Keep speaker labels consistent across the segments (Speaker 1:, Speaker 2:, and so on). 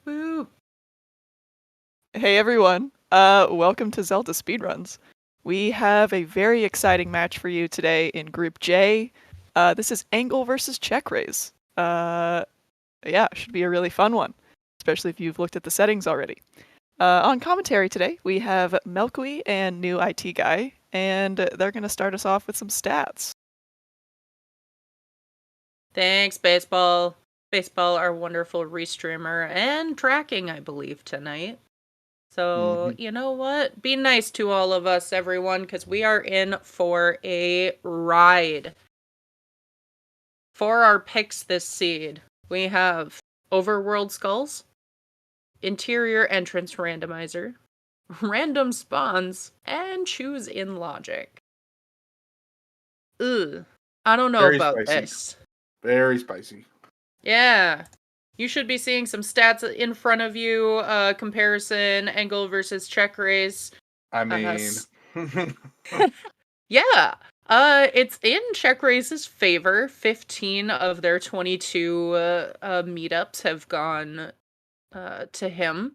Speaker 1: Woo!
Speaker 2: Hey everyone, welcome to Zelda Speedruns. We have a very exciting match for you today in Group J. This is Engel versus CheckRaise. Yeah, should be a really fun one, especially if you've looked at the settings already. On commentary today, we have Melkui and new IT guy, and they're going to start us off with some stats.
Speaker 1: Thanks, Baseball. Baseball, our wonderful restreamer and tracking, I believe, tonight. So, you know what? Be nice to all of us, everyone, because we are in for a ride. For our picks this seed, we have Overworld Skulls, Interior Entrance Randomizer, Random Spawns, and Choose in Logic. Ugh. I don't know
Speaker 3: Very
Speaker 1: about
Speaker 3: spicy.
Speaker 1: this.
Speaker 3: Very spicy.
Speaker 1: Yeah. You should be seeing some stats in front of you. Comparison, Engel versus CheckRaise.
Speaker 3: I mean...
Speaker 1: Yeah. It's in CheckRaise's favor. 15 of their 22 meetups have gone to him.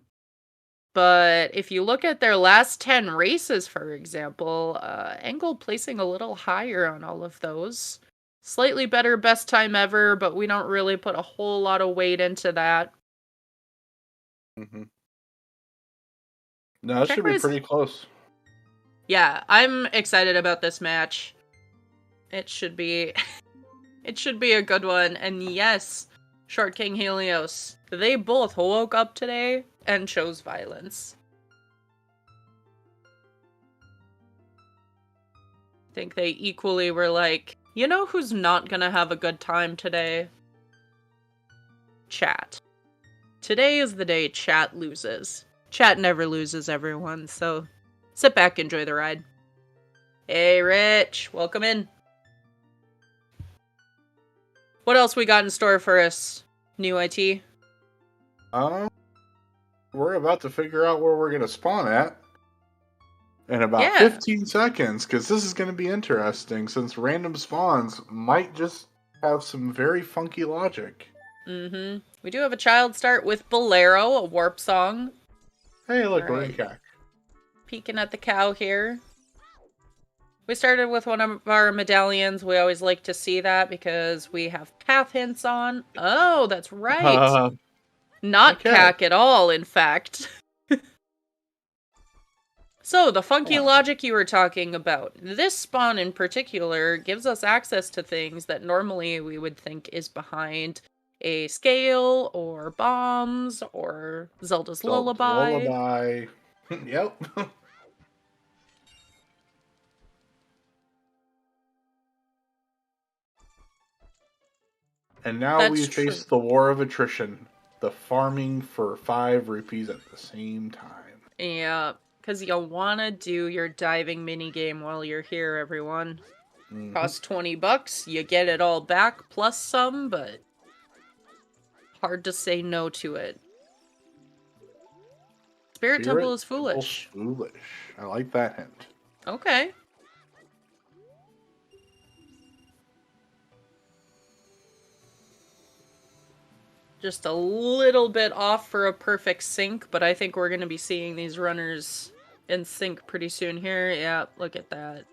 Speaker 1: But if you look at their last 10 races, for example, Engel placing a little higher on all of those. Slightly better best time ever, but we don't really put a whole lot of weight into that.
Speaker 3: No, it should be
Speaker 1: CheckRaise-
Speaker 3: pretty close.
Speaker 1: Yeah, I'm excited about this match. It should be it should be a good one. And yes, Short King Helios, they both woke up today and chose violence. I think they equally were like, you know who's not gonna have a good time today? Chat. Today is the day chat loses. Chat never loses, everyone, so sit back, enjoy the ride. Hey, Rich, welcome in. What else we got in store for us, new IT?
Speaker 3: We're about to figure out where we're going to spawn at in about
Speaker 1: Yeah.
Speaker 3: 15 seconds, because this is going to be interesting, since random spawns might just have some very funky logic.
Speaker 1: We do have a child start with Bolero, a warp song.
Speaker 3: Hey, look, we're in
Speaker 1: Alright.
Speaker 3: CAC.
Speaker 1: Peeking at the cow here. We started with one of our medallions. We always like to see that because we have path hints on. Oh, that's right. Not
Speaker 3: okay.
Speaker 1: CAC at all, in fact. So, the funky logic you were talking about. This spawn in particular gives us access to things that normally we would think is behind a scale, or bombs, or Zelda's Lullaby.
Speaker 3: Yep. And now
Speaker 1: That's
Speaker 3: we
Speaker 1: true.
Speaker 3: face the war of attrition. The farming for 5 rupees at the same time.
Speaker 1: Yeah, because you'll want to do your diving minigame while you're here, everyone. Costs $20, you get it all back, plus some, but hard to say no to it. Spirit Temple is foolish.
Speaker 3: Foolish. I like that hint.
Speaker 1: Okay. Just a little bit off for a perfect sync, but I think we're going to be seeing these runners in sync pretty soon here. Yeah, look at that.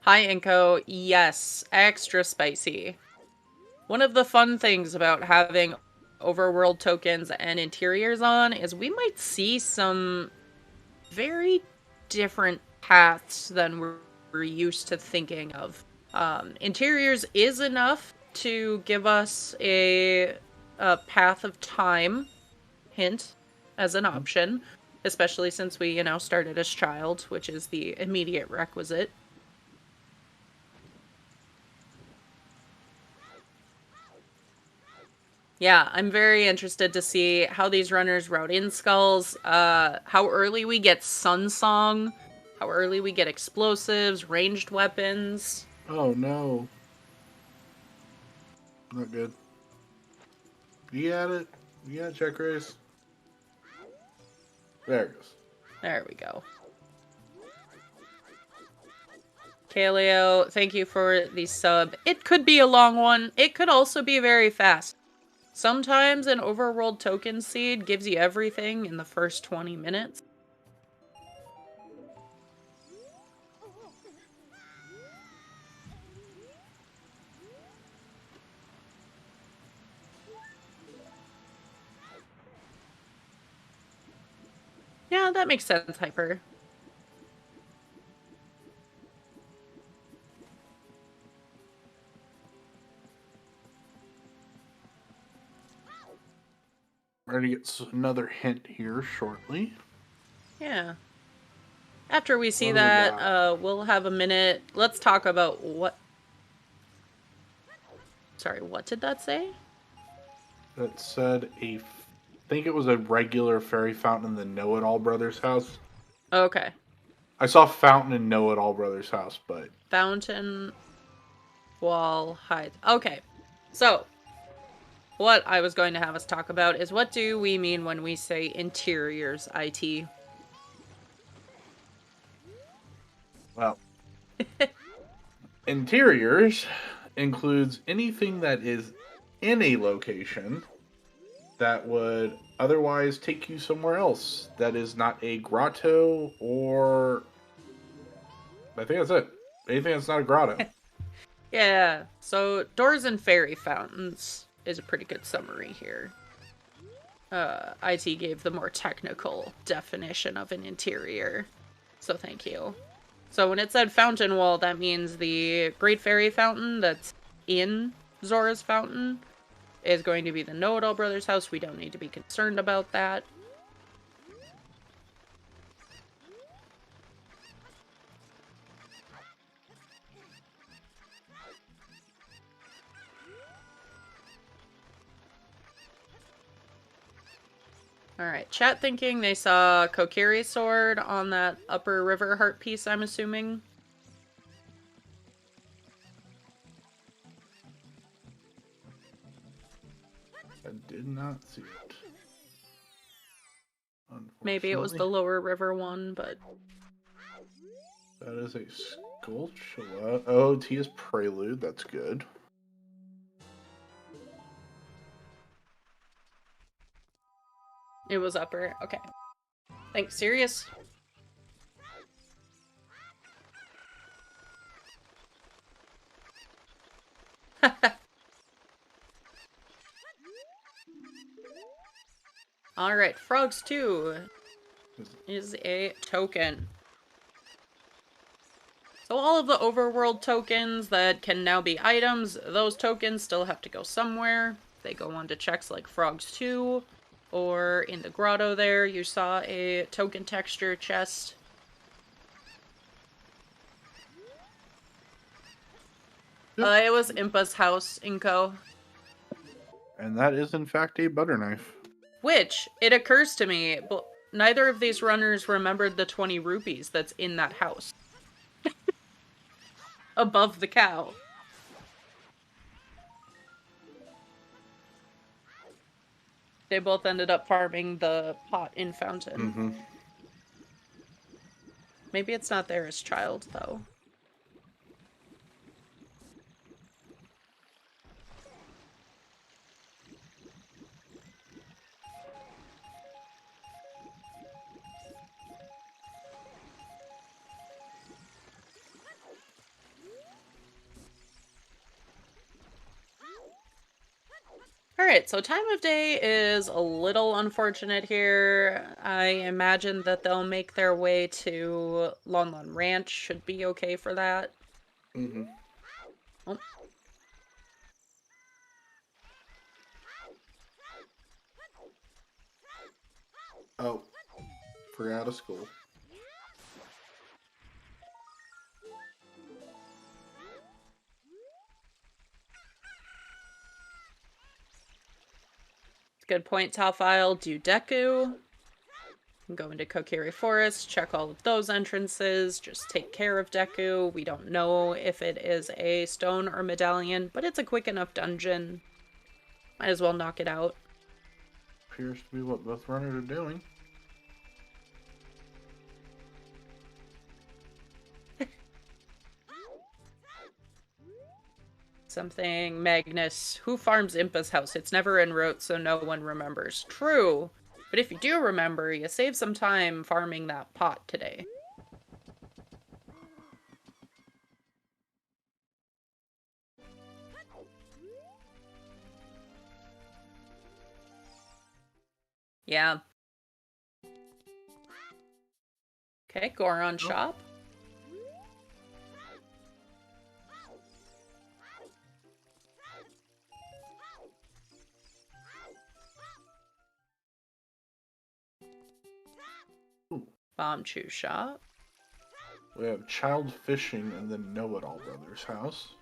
Speaker 1: Hi, Inko. Yes, extra spicy. One of the fun things about having overworld tokens and interiors on is we might see some very different paths than we're used to thinking of. Interiors is enough to give us a path of time hint as an option, especially since we, started as child, which is the immediate requisite. Yeah, I'm very interested to see how these runners route in skulls, how early we get Sun Song, how early we get explosives, ranged weapons.
Speaker 3: Oh no. Not good. You got it? You got CheckRaise? There it goes.
Speaker 1: There we go. Kaleo, thank you for the sub. It could be a long one. It could also be very fast. Sometimes an overworld token seed gives you everything in the first 20 minutes. Yeah, that makes sense, Hyper.
Speaker 3: We're going to get another hint here shortly.
Speaker 1: Yeah. After we see
Speaker 3: What do we
Speaker 1: that,
Speaker 3: got?
Speaker 1: we'll have a minute. Let's talk about what... Sorry, what did that say?
Speaker 3: That said I think it was a regular fairy fountain in the Know-It-All Brothers house.
Speaker 1: Okay.
Speaker 3: I saw fountain in Know-It-All Brothers house, but...
Speaker 1: Fountain... Wall... Height. Okay. So, what I was going to have us talk about is what do we mean when we say interiors, IT?
Speaker 3: Well... Interiors includes anything that is in a location that would otherwise take you somewhere else that is not a grotto or... I think that's it. Anything that's not a grotto.
Speaker 1: Yeah, so doors and fairy fountains is a pretty good summary here. IT gave the more technical definition of an interior, so thank you. So when it said fountain wall, that means the Great Fairy Fountain that's in Zora's Fountain is going to be the Know-It-All Brothers house. We don't need to be concerned about that. Alright, chat thinking they saw Kokiri's sword on that upper river heart piece, I'm assuming.
Speaker 3: I did not see it.
Speaker 1: Maybe it was the lower river one, but...
Speaker 3: That is a Skulltula. Oh, T is Prelude. That's good.
Speaker 1: It was upper. Okay. Thanks, Sirius. Alright, Frogs 2 is a token. So all of the overworld tokens that can now be items, those tokens still have to go somewhere. They go on to checks like Frogs 2, or in the grotto there, you saw a token texture chest.
Speaker 3: Yep.
Speaker 1: It was Impa's house, Inko.
Speaker 3: And that is, in fact, a butter knife.
Speaker 1: Which, it occurs to me, but neither of these runners remembered the 20 rupees that's in that house. Above the cow. They both ended up farming the pot in Fountain.
Speaker 3: Mm-hmm.
Speaker 1: Maybe it's not there as child, though. Alright, so time of day is a little unfortunate here. I imagine that they'll make their way to Lon Lon Ranch. Should be okay for that.
Speaker 3: Mm-hmm.
Speaker 1: Oh.
Speaker 3: Oh. Forgot of school.
Speaker 1: Good point, Talfile. Do Deku. Go into Kokiri Forest, check all of those entrances, just take care of Deku. We don't know if it is a stone or medallion, but it's a quick enough dungeon. Might as well knock it out.
Speaker 3: Appears to be what both runners are doing.
Speaker 1: Something Magnus. Who farms Impa's house? It's never en route, so no one remembers. True. But if you do remember, you save some time farming that pot today. Yeah. Okay, Goron shop. Bomb Chew shop.
Speaker 3: We have Child Fishing and then Know-It-All Brothers house.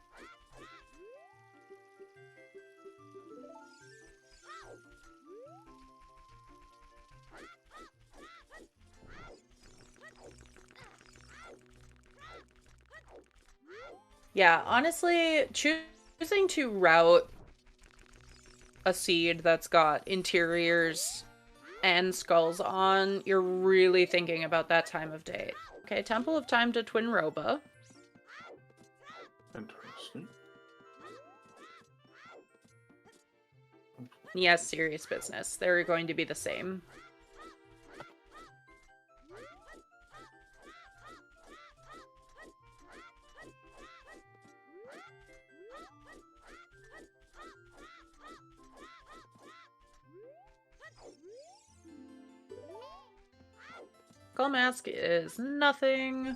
Speaker 1: Yeah, honestly, choosing to route a seed that's got interiors and skulls on, you're really thinking about that time of day. Okay, Temple of Time to Twin Roba.
Speaker 3: Interesting.
Speaker 1: Yes, serious business. They're going to be the same. Skull Mask is nothing.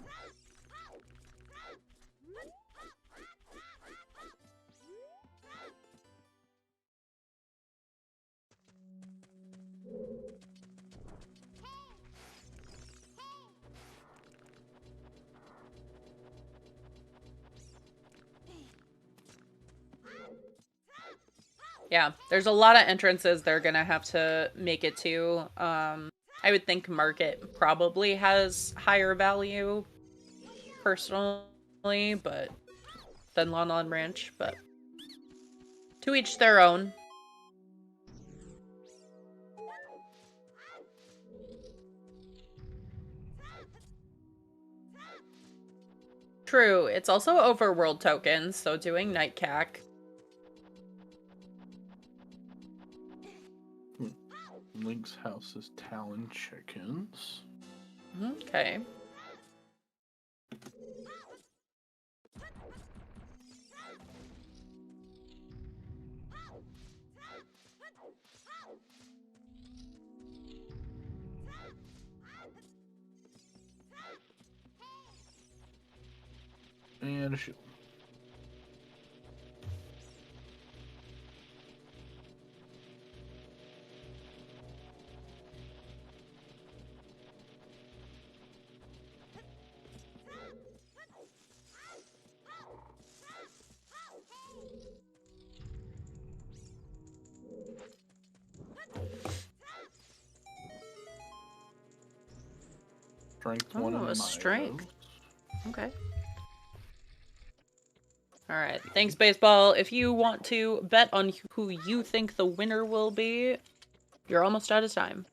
Speaker 1: Yeah, there's a lot of entrances they're gonna have to make it to. I would think Market probably has higher value, personally, but than Lon Lon Ranch, but to each their own. True, it's also overworld tokens, so doing Night Cack.
Speaker 3: Link's house is Talon Chickens.
Speaker 1: Okay.
Speaker 3: And a shield. Strength 1
Speaker 1: Oh,
Speaker 3: and
Speaker 1: a strength. Okay. Alright, thanks, Baseball. If you want to bet on who you think the winner will be, you're almost out of time.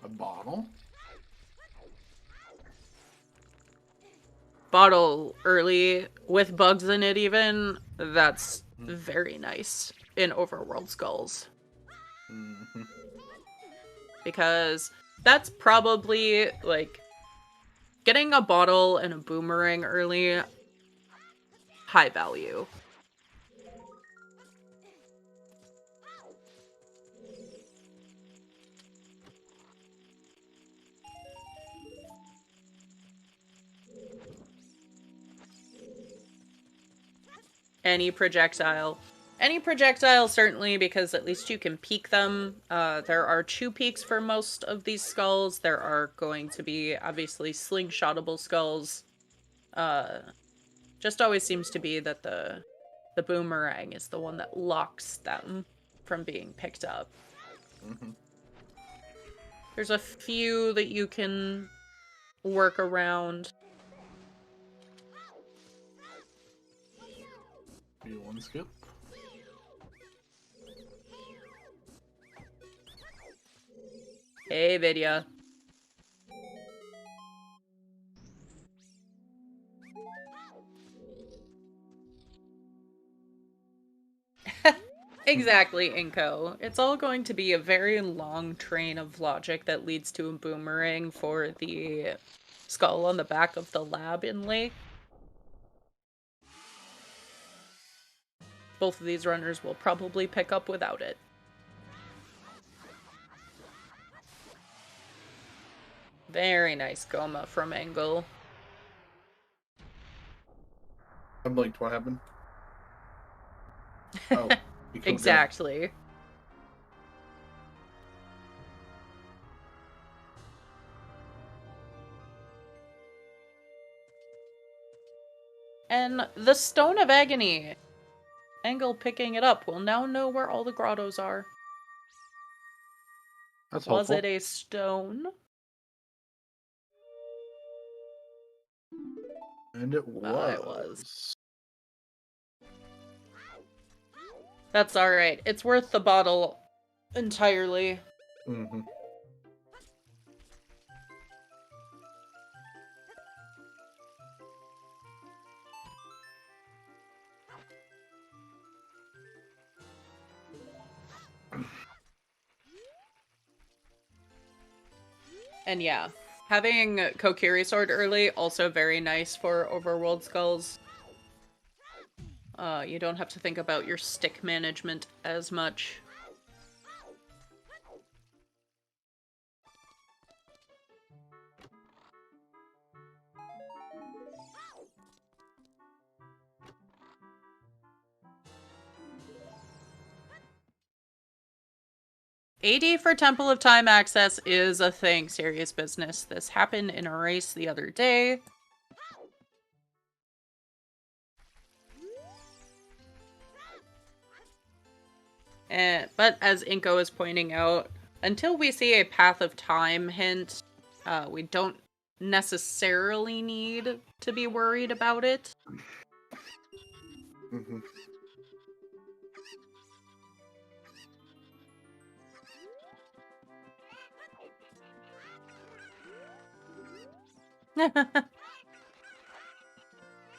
Speaker 3: A bottle.
Speaker 1: Bottle early, with bugs in it even, that's very nice in Overworld Skulls.
Speaker 3: Mm-hmm.
Speaker 1: Because that's probably, like, getting a bottle and a boomerang early, high value. Any projectile. Any projectile, certainly, because at least you can peek them. There are 2 peaks for most of these skulls. There are going to be, obviously, slingshotable skulls. Just always seems to be that the boomerang is the one that locks them from being picked up.
Speaker 3: Mm-hmm.
Speaker 1: There's a few that you can work around.
Speaker 3: One skip.
Speaker 1: Hey, Vidya. Exactly, Inko. It's all going to be a very long train of logic that leads to a boomerang for the skull on the back of the lab inlay. Both of these runners will probably pick up without it. Very nice Goma from Engel.
Speaker 3: I blinked. What happened? Oh, he killed
Speaker 1: Exactly. And the Stone of Agony. Engel picking it up. We'll now know where all the grottos are.
Speaker 3: That's
Speaker 1: Was
Speaker 3: helpful.
Speaker 1: it a stone?
Speaker 3: And it was.
Speaker 1: It was. That's alright. It's worth the bottle entirely.
Speaker 3: Mm-hmm.
Speaker 1: And yeah, having Kokiri Sword early, also very nice for overworld skulls. You don't have to think about your stick management as much. AD for Temple of Time access is a thing, serious business. This happened in a race the other day. But as Inko is pointing out, until we see a Path of Time hint, we don't necessarily need to be worried about it.
Speaker 3: Mm-hmm.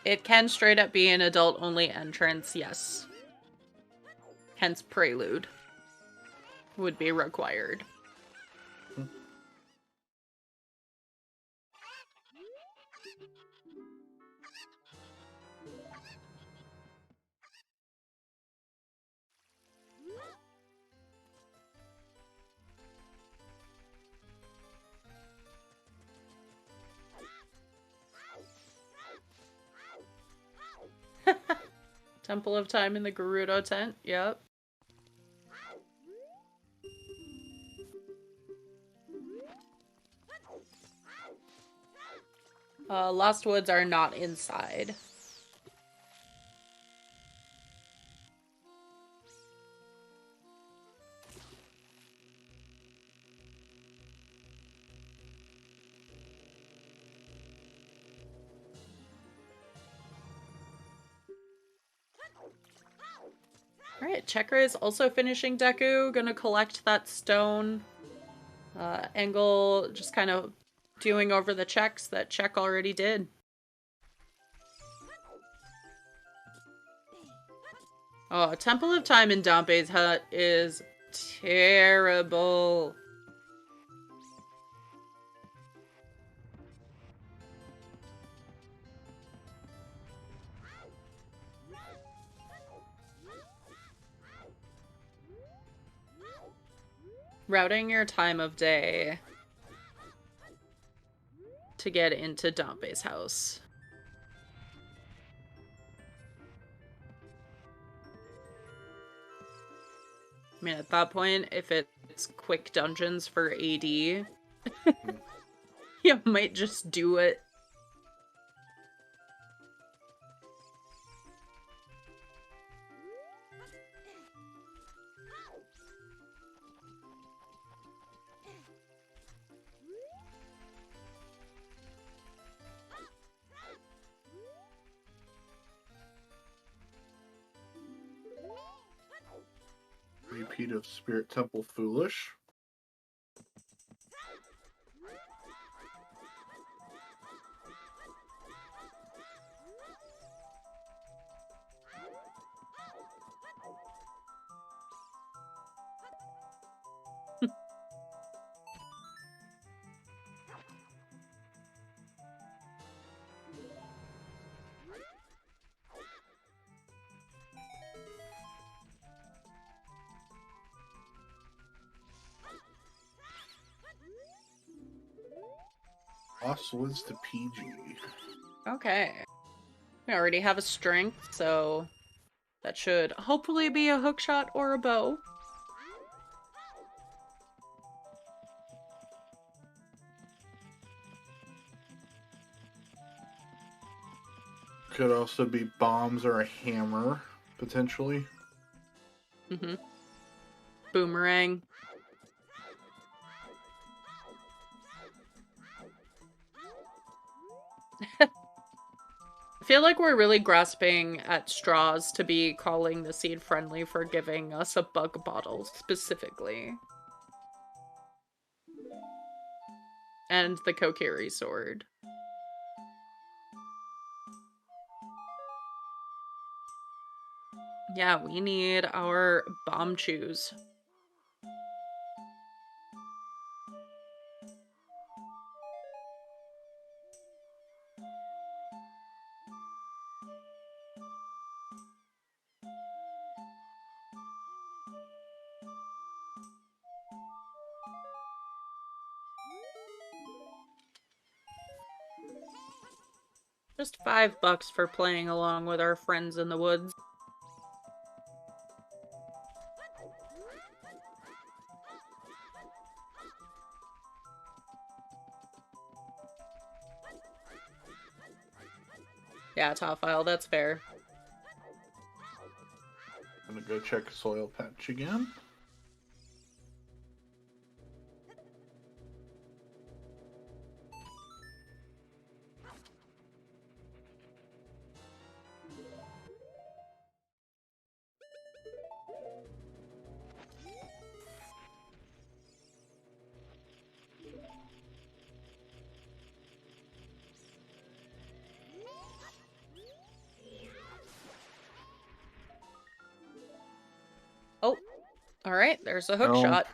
Speaker 1: It can straight up be an adult-only entrance, yes. Hence Prelude would be required. Temple of Time in the Gerudo tent, yep. Lost Woods are not inside. Alright, CheckRaise also finishing Deku, gonna collect that stone. Engel just kind of doing over the checks that Check already did. Oh, Temple of Time in Dampe's hut is terrible. Routing your time of day to get into Dampe's house. I mean, at that point, if it's quick dungeons for AD, you might just do it.
Speaker 3: Repeat of Spirit Temple Foolish. Swords to PG.
Speaker 1: Okay. We already have a strength, so that should hopefully be a hookshot or a bow.
Speaker 3: Could also be bombs or a hammer, potentially.
Speaker 1: Mm-hmm. Boomerang. I feel like we're really grasping at straws to be calling the seed friendly for giving us a bug bottle specifically. And the Kokiri sword. Yeah, we need our bomb chews. Just $5 for playing along with our friends in the woods. Yeah, top file, that's fair.
Speaker 3: I'm gonna go check soil patch again.
Speaker 1: Oh, alright, there's a hook
Speaker 3: Oh.
Speaker 1: shot.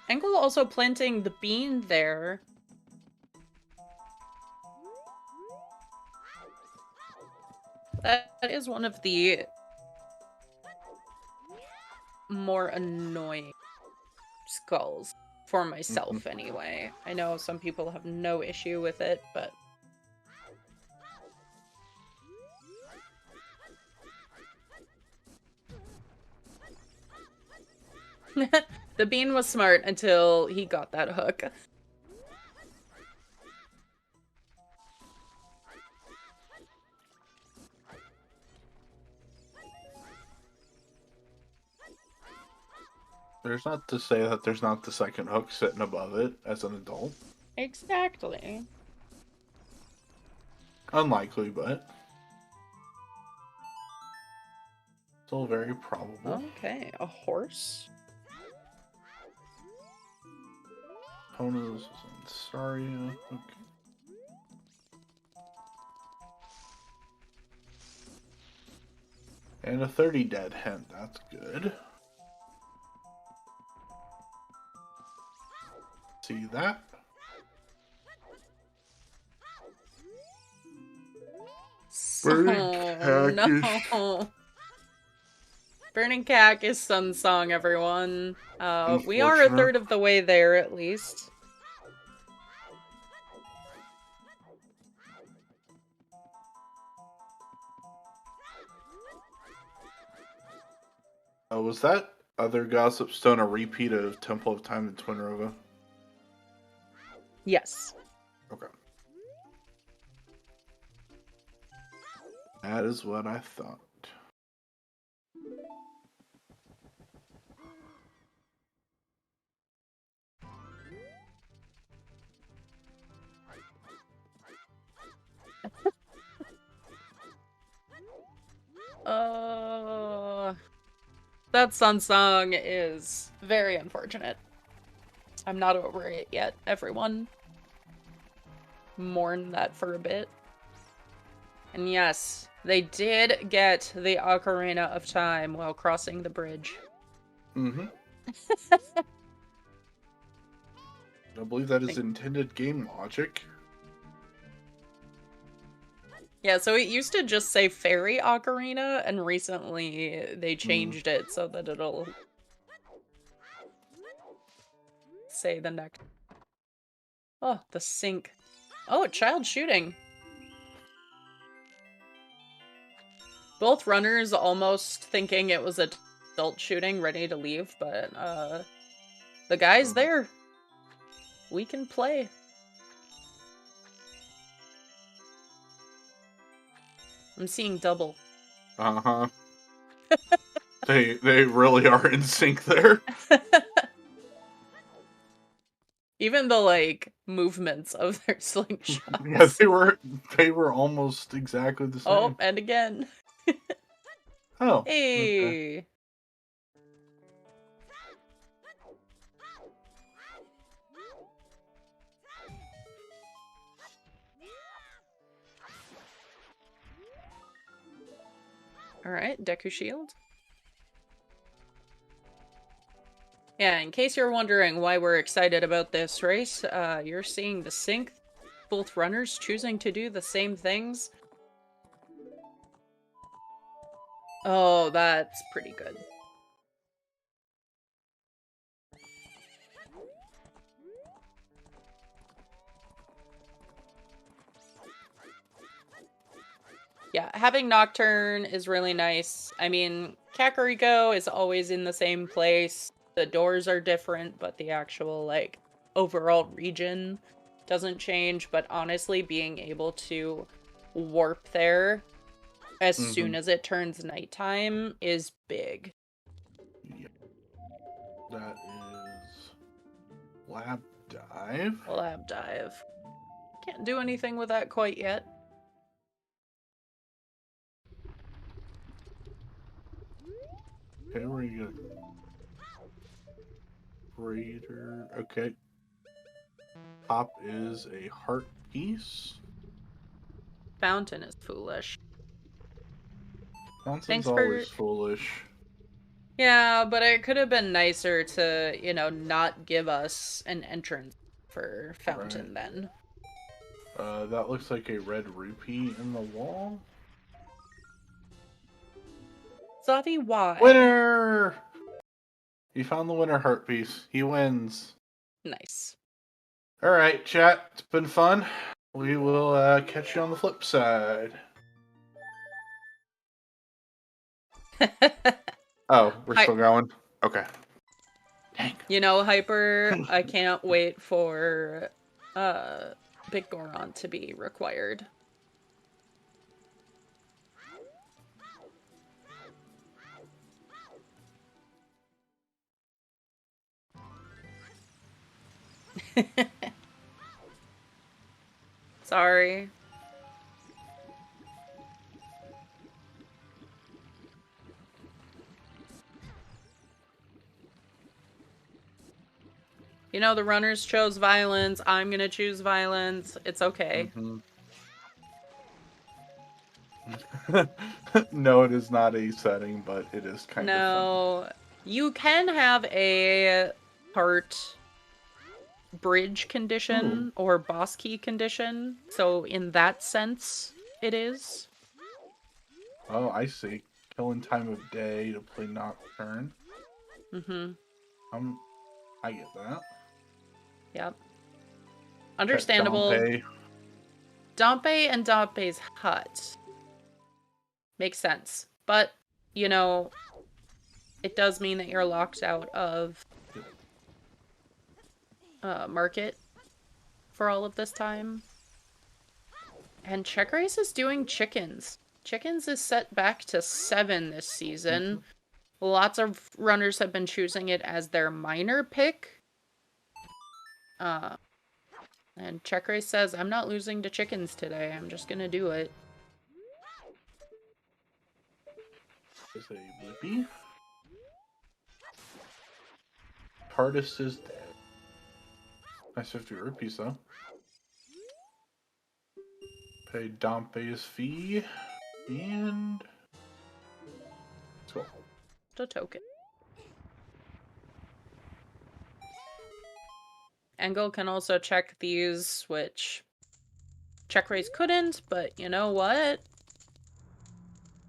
Speaker 1: Engel also planting the bean there. That is one of the more annoying skulls for myself anyway. I know some people have no issue with it, but the bean was smart until he got that hook.
Speaker 3: There's not to say that there's not the second hook sitting above it as an adult.
Speaker 1: Exactly.
Speaker 3: Unlikely, but still very probable.
Speaker 1: Okay, a horse.
Speaker 3: Ponos is in Saria. Okay. And a 30 dead hen. That's good. See that? Burning cactus.
Speaker 1: No. Burning Cactus Sun Song, everyone. We are a third of the way there, at least.
Speaker 3: Was that other Gossip Stone a repeat of Temple of Time in Twin Rova?
Speaker 1: Yes.
Speaker 3: Okay. That is what I thought.
Speaker 1: That Sun Song is very unfortunate. I'm not over it yet, everyone. Mourn that for a bit. And yes, they did get the Ocarina of Time while crossing the bridge.
Speaker 3: Mm-hmm. I believe that is intended game logic.
Speaker 1: Yeah, so it used to just say Fairy Ocarina, and recently they changed it so that it'll say the next. Oh, the sink. Oh, a child shooting. Both runners almost thinking it was adult shooting, ready to leave, but the guy's there. We can play. I'm seeing double.
Speaker 3: Uh-huh. They really are in sync there.
Speaker 1: Even the like movements of their slingshots.
Speaker 3: Yeah, they were almost exactly the same.
Speaker 1: Oh, and again.
Speaker 3: Oh.
Speaker 1: Hey.
Speaker 3: Okay.
Speaker 1: All right, Deku Shield. Yeah, in case you're wondering why we're excited about this race, you're seeing the sync, both runners choosing to do the same things. Oh, that's pretty good. Yeah, having Nocturne is really nice. I mean, Kakariko is always in the same place. The doors are different, but the actual, like, overall region doesn't change. But honestly, being able to warp there as soon as it turns nighttime is big.
Speaker 3: Yeah. That is Lab Dive.
Speaker 1: Lab Dive. Can't do anything with that quite yet.
Speaker 3: Okay, where you go? Raider. Okay. Top is a heart piece.
Speaker 1: Fountain is foolish.
Speaker 3: Fountain's
Speaker 1: Thanks
Speaker 3: always
Speaker 1: for...
Speaker 3: foolish.
Speaker 1: Yeah, but it could have been nicer to, you know, not give us an entrance for Fountain then.
Speaker 3: That looks like a red rupee in the wall.
Speaker 1: Zavi, why?
Speaker 3: Winner! He found the winner heart piece. He wins.
Speaker 1: Nice.
Speaker 3: Alright, chat. It's been fun. We will catch you on the flip side. Oh, we're still going? Okay. Dang.
Speaker 1: You know, Hyper, I can't wait for Big Goron to be required. Sorry. You know, the runners chose violence. I'm gonna choose violence. It's okay.
Speaker 3: No, it is not a setting, but it is kind of fun.
Speaker 1: No, you can have a heart bridge condition or boss key condition. So in that sense, it is.
Speaker 3: Oh, I see. Killing time of day to play Nocturne. I get that.
Speaker 1: Yep. Understandable. Dompe and Dompe's hut. Makes sense. But, you know, it does mean that you're locked out of market for all of this time. And CheckRaise is doing chickens. Chickens is set back to 7 this season. Lots of runners have been choosing it as their minor pick. And CheckRaise says, I'm not losing to chickens today. I'm just gonna do it.
Speaker 3: Is a Blippi. Hardest is dead. Nice 50 rupees though. Pay Dompe's fee. And let's go.
Speaker 1: The token. Engel can also check these, which CheckRaise couldn't, but you know what?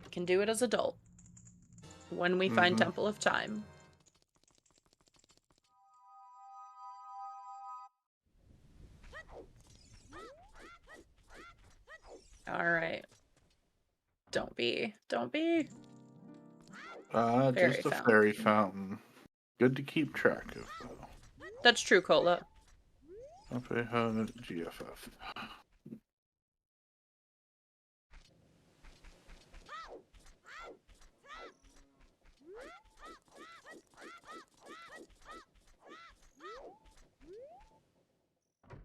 Speaker 1: We can do it as adult. When we find Temple of Time. Alright. Don't be. Don't be.
Speaker 3: Just a fairy fountain. Good to keep track of, though.
Speaker 1: That's true, Cola.
Speaker 3: GFF.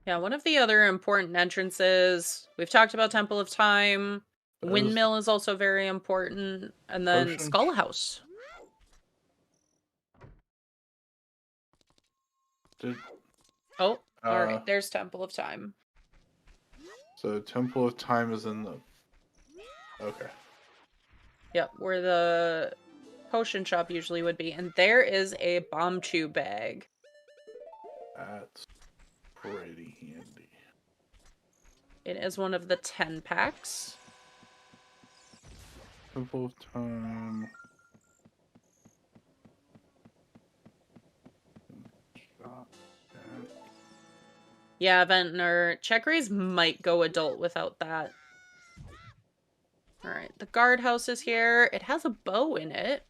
Speaker 1: Yeah, one of the other important entrances, we've talked about Temple of Time. Windmill is also very important. And then
Speaker 3: Potion.
Speaker 1: Skull House. Oh, alright, there's Temple of Time.
Speaker 3: So Temple of Time is in the... Okay.
Speaker 1: Yep, where the potion shop usually would be. And there is a bomb chew bag.
Speaker 3: That's pretty handy.
Speaker 1: It is one of the 10 packs.
Speaker 3: Temple of Time.
Speaker 1: Yeah, Ventnor. CheckRaise might go adult without that. Alright, the guardhouse is here. It has a bow in it.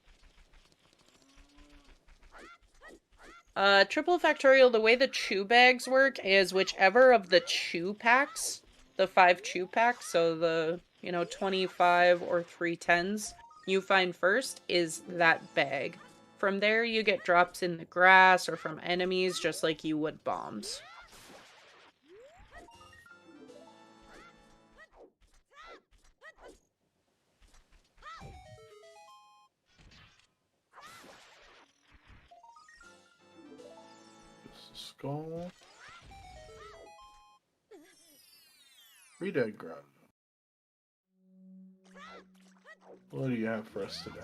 Speaker 1: Triple factorial, the way the chew bags work is whichever of the chew packs, the 5 chew packs, so the, 25 or 3 10s, you find first is that bag. From there, you get drops in the grass or from enemies, just like you would bombs.
Speaker 3: Skull. Redeg Ground. What do you have for us today?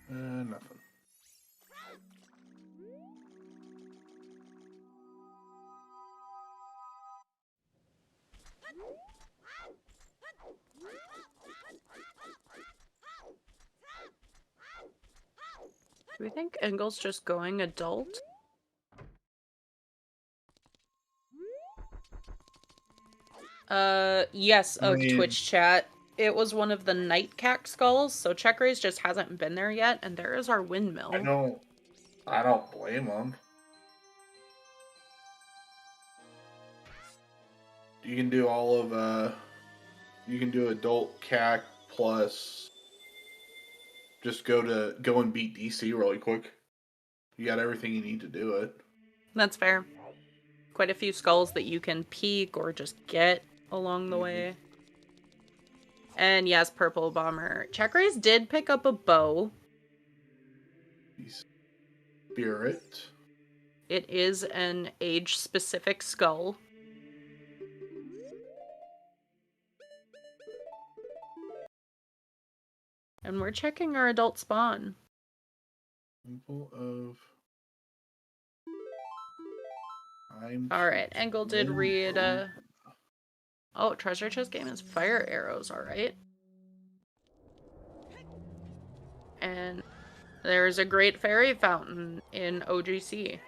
Speaker 3: Nothing.
Speaker 1: Do we think Engel's just going adult? Yes, Twitch chat. It was one of the Nightcack skulls, so CheckRaise just hasn't been there yet, and there is our windmill.
Speaker 3: I don't blame them. You can do all of, you can do adult CAC plus just go and beat DC really quick. You got everything you need to do it.
Speaker 1: That's fair. Quite a few skulls that you can peek or just get along the way. And yes, Purple Bomber. CheckRaise did pick up a bow.
Speaker 3: Spirit.
Speaker 1: It is an age-specific skull. And we're checking our adult spawn.
Speaker 3: Temple of...
Speaker 1: Alright, Engel did read, Oh, treasure chest game is fire arrows, alright. And there's a great fairy fountain in OGC.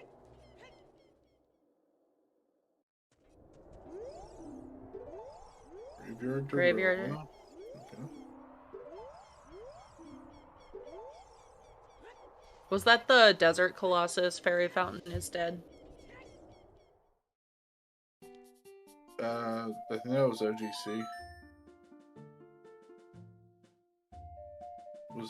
Speaker 1: Graveyard.
Speaker 3: Okay.
Speaker 1: Was that the Desert Colossus fairy fountain is dead?
Speaker 3: I think that was OGC.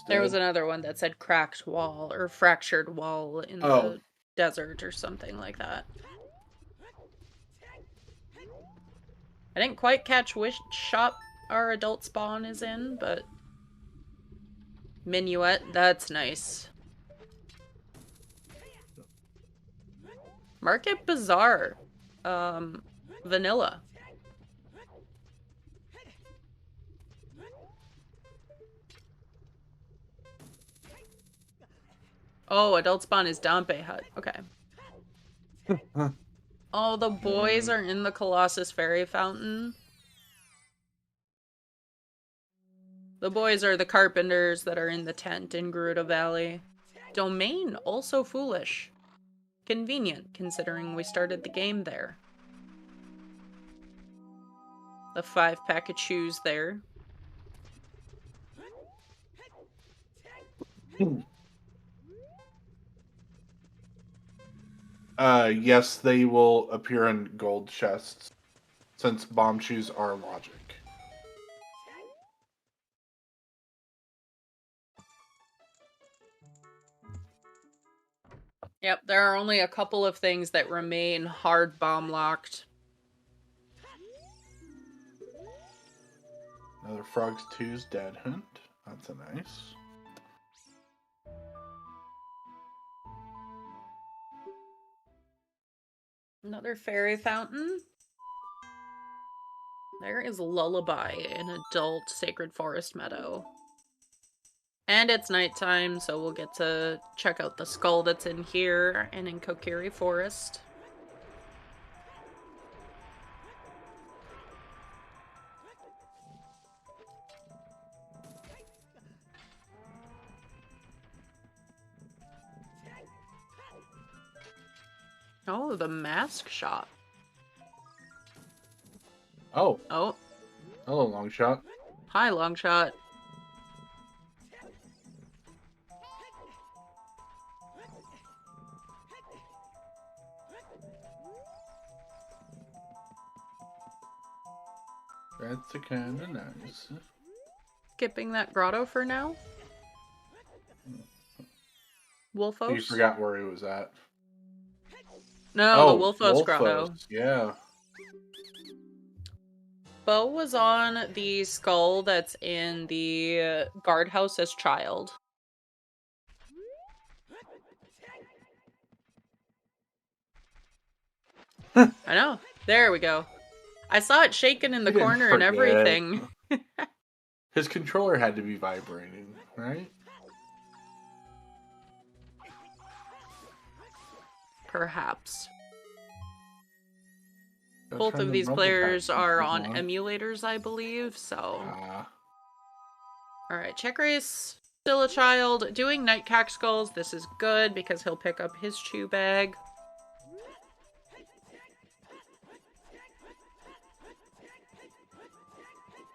Speaker 1: There was another one that said cracked wall or fractured wall in the desert or something like that. I didn't quite catch which shop our adult spawn is in, but... Minuet, that's nice. Market Bazaar. Vanilla. Oh, adult spawn is Dampe Hut. Okay. Oh, the boys are in the Colossus Fairy Fountain. The boys are the carpenters that are in the tent in Gerudo Valley. Domain, also foolish. Convenient, considering we started the game there. The 5-pack of chews there.
Speaker 3: Yes, they will appear in gold chests, since bomb shoes are logic.
Speaker 1: Yep, there are only a couple of things that remain hard bomb locked.
Speaker 3: Another Frogs 2's Dead Hunt. That's a nice.
Speaker 1: Another fairy fountain. There is Lullaby, an adult sacred forest meadow. And it's nighttime, so we'll get to check out the skull that's in here and in Kokiri Forest. Oh, the mask shop.
Speaker 3: Oh,
Speaker 1: Oh,
Speaker 3: hello, long shot.
Speaker 1: hi, Longshot.
Speaker 3: That's a kind of nice.
Speaker 1: Skipping that grotto for now. Wolfos?
Speaker 3: You forgot where he was at.
Speaker 1: No, the Wolfos grotto.
Speaker 3: Yeah.
Speaker 1: Bo was on the skull that's in the guardhouse as child. I know. There we go. I saw it shaking in the
Speaker 3: He didn't
Speaker 1: corner and
Speaker 3: forget.
Speaker 1: everything.
Speaker 3: His controller had to be vibrating, right?
Speaker 1: Perhaps.
Speaker 3: Go
Speaker 1: Both
Speaker 3: turn
Speaker 1: of
Speaker 3: the
Speaker 1: these
Speaker 3: rumble
Speaker 1: players
Speaker 3: pack
Speaker 1: are on
Speaker 3: on.
Speaker 1: emulators, I believe, so...
Speaker 3: Ah.
Speaker 1: Alright, CheckRaise, still a child, doing Nightcack Skulls. This is good because he'll pick up his chew bag.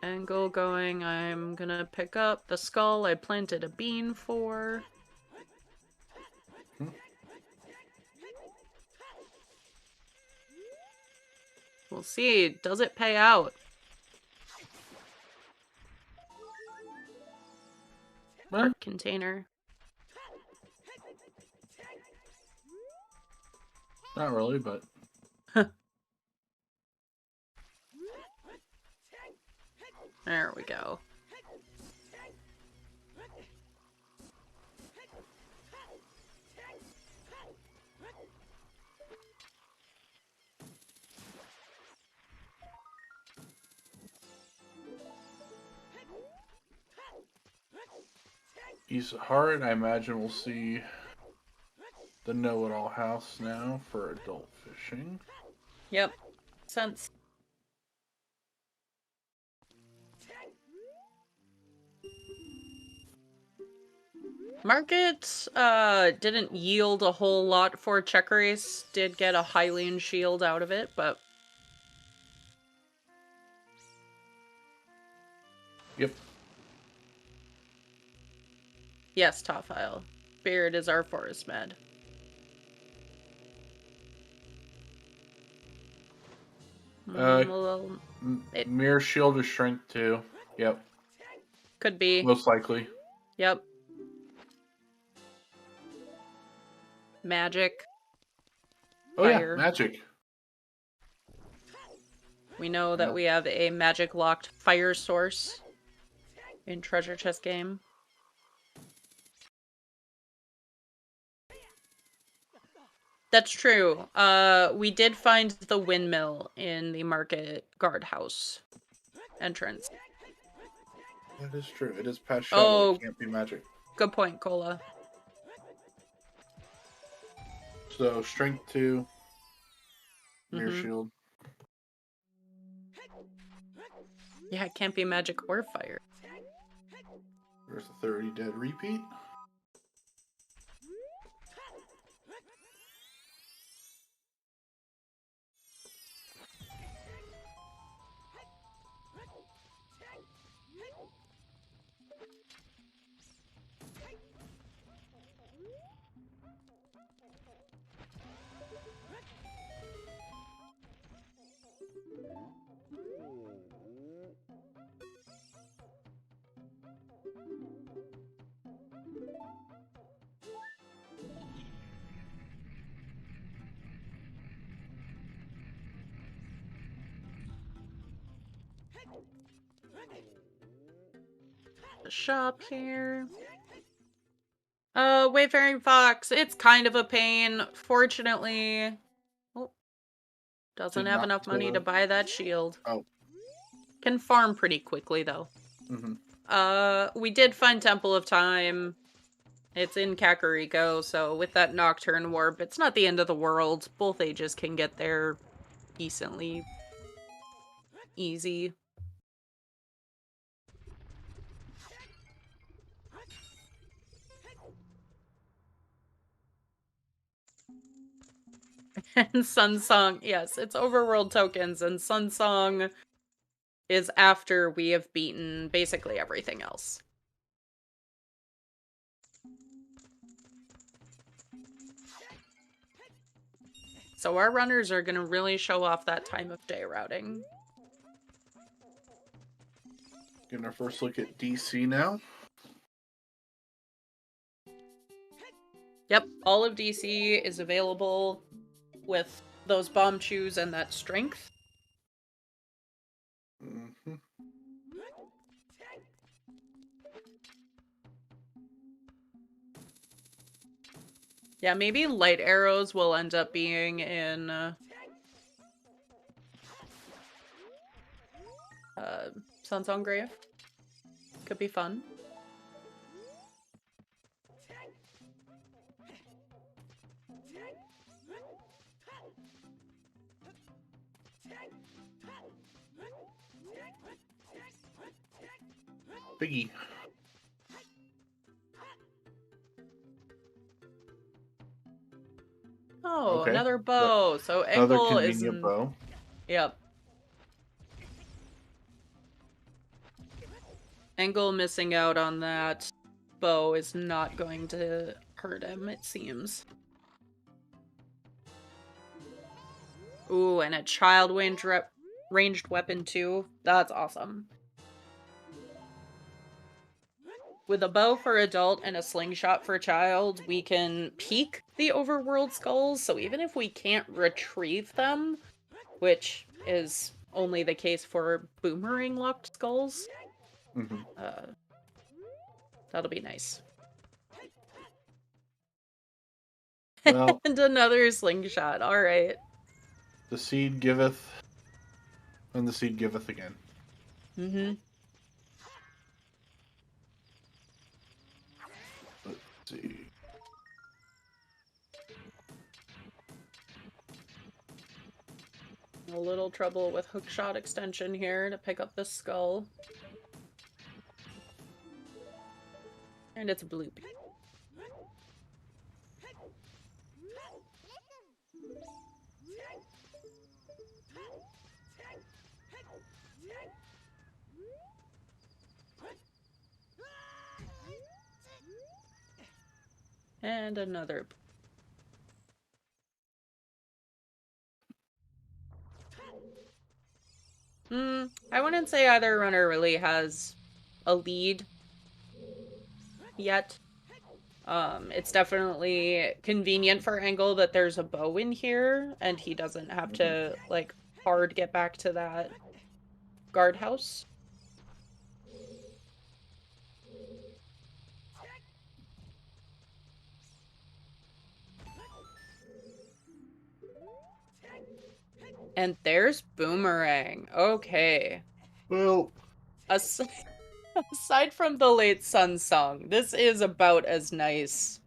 Speaker 1: Engel going, I'm gonna pick up the skull I planted a bean for. We'll see, does it pay out? Art container.
Speaker 3: Not really, but...
Speaker 1: There we go.
Speaker 3: He's hard. I imagine we'll see the know-it-all house now for adult fishing.
Speaker 1: Yep. Sense. Market didn't yield a whole lot for CheckRaise. Did get a Hylian shield out of it, but...
Speaker 3: Yep.
Speaker 1: Yes, top file. Spirit is our forest med. Well,
Speaker 3: Mirror shield or strength 2. Yep.
Speaker 1: could be.
Speaker 3: Most likely.
Speaker 1: Yep. Magic.
Speaker 3: Oh
Speaker 1: Fire.
Speaker 3: yeah, magic.
Speaker 1: We know that we have a magic locked fire source in treasure chest game. That's true. We did find the windmill in the market guardhouse entrance.
Speaker 3: That is true. It is past shadow.
Speaker 1: Oh.
Speaker 3: It can't be magic.
Speaker 1: Good point, Cola.
Speaker 3: So strength 2. Mirror shield.
Speaker 1: Yeah, it can't be magic or fire.
Speaker 3: There's a 30 dead repeat.
Speaker 1: The shop here. Wayfaring Fox, it's kind of a pain. Fortunately, oh, doesn't
Speaker 3: Did
Speaker 1: have
Speaker 3: not,
Speaker 1: enough money to buy that shield.
Speaker 3: Oh.
Speaker 1: Can farm pretty quickly, though. We did find Temple of Time. It's in Kakariko, so with that Nocturne Warp, it's not the end of the world. Both ages can get there decently easy. And Sun Song, yes, it's overworld tokens, and Sun Song is after we have beaten basically everything else. So our runners are going to really show off that time of day routing.
Speaker 3: Getting our first look at DC now.
Speaker 1: Yep, all of DC is available with those bomb chews and that strength. Yeah, maybe light arrows will end up being in Sunsong Grave. Could be fun.
Speaker 3: Biggie.
Speaker 1: Oh,
Speaker 3: Okay.
Speaker 1: another bow. So
Speaker 3: Another
Speaker 1: Engel is
Speaker 3: convenient bow.
Speaker 1: Yep. Engel missing out on that bow is not going to hurt him, it seems. Ooh, and a child ranged weapon too. That's awesome. With a bow for adult and a slingshot for child, we can peek the overworld skulls, so even if we can't retrieve them, which is only the case for boomerang locked skulls, that'll be nice.
Speaker 3: Well,
Speaker 1: and another slingshot, alright.
Speaker 3: The seed giveth, and the seed giveth again.
Speaker 1: Mm-hmm.
Speaker 3: Let's see.
Speaker 1: A little trouble with hookshot extension here to pick up the skull. And it's a bloopy. And another. I wouldn't say either runner really has a lead yet. It's definitely convenient for Engel that there's a bow in here, and he doesn't have to, like, hard get back to that guardhouse. And there's Boomerang. Okay.
Speaker 3: Well,
Speaker 1: aside from the late Sun Song, this is about as nice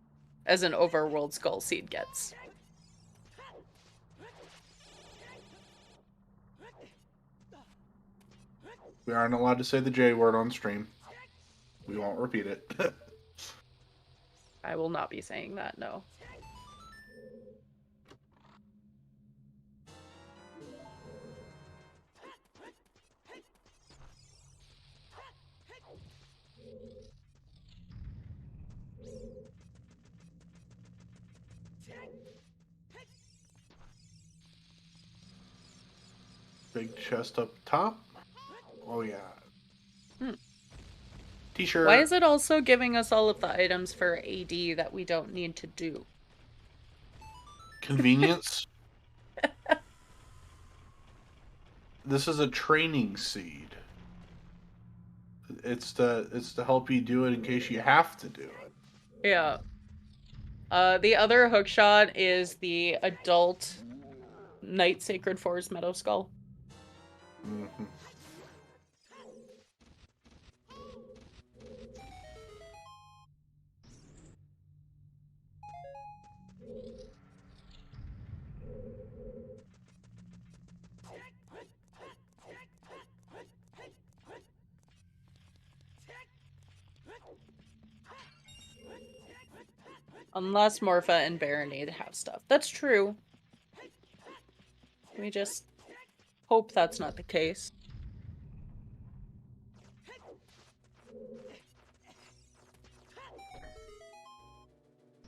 Speaker 1: as an overworld skull seed gets.
Speaker 3: We aren't allowed to say the J word on stream. We won't repeat it.
Speaker 1: I will not be saying that, no.
Speaker 3: Big chest up top. Oh, yeah. T-shirt.
Speaker 1: Why is it also giving us all of the items for AD that we don't need to do?
Speaker 3: Convenience. This is a training seed. It's to help you do it in case you have to do it.
Speaker 1: Yeah. The other hookshot is the adult Night Sacred Forest Meadow Skull.
Speaker 3: Mhm.
Speaker 1: Unless Morpha and Barony have stuff. That's true. We just hope that's not the case.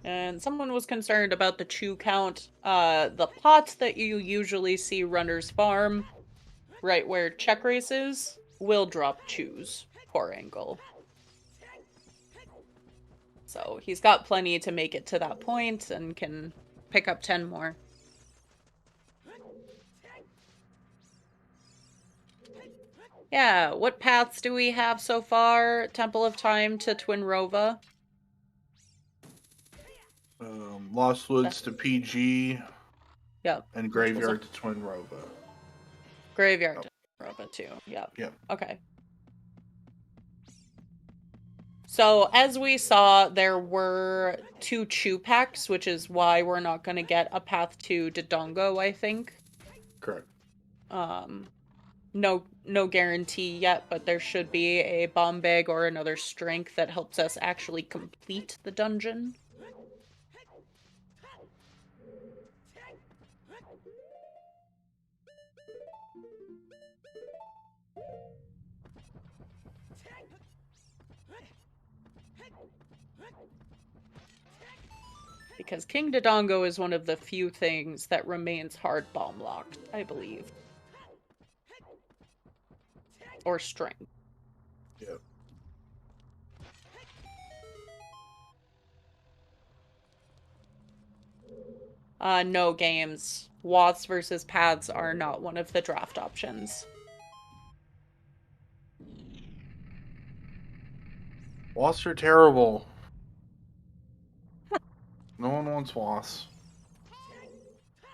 Speaker 1: And someone was concerned about the chew count. The pot that you usually see runners farm, right where CheckRaise is, will drop chews for Engel. So he's got plenty to make it to that point and can pick up 10 more. Yeah, what paths do we have so far? Temple of Time to Twinrova.
Speaker 3: Lost Woods to PG.
Speaker 1: Yep.
Speaker 3: And Graveyard to Twinrova.
Speaker 1: Graveyard to Twinrova too. Yep.
Speaker 3: Yep.
Speaker 1: Okay. So as we saw, there were 2 chew packs, which is why we're not going to get a path to Dodongo, I think.
Speaker 3: Correct.
Speaker 1: No guarantee yet, but there should be a bomb bag or another strength that helps us actually complete the dungeon. Because King Dodongo is one of the few things that remains hard bomb locked, I believe. Or strength.
Speaker 3: Yep.
Speaker 1: No games. Watts versus paths are not one of the draft options.
Speaker 3: Wasps are terrible. No one wants wasps.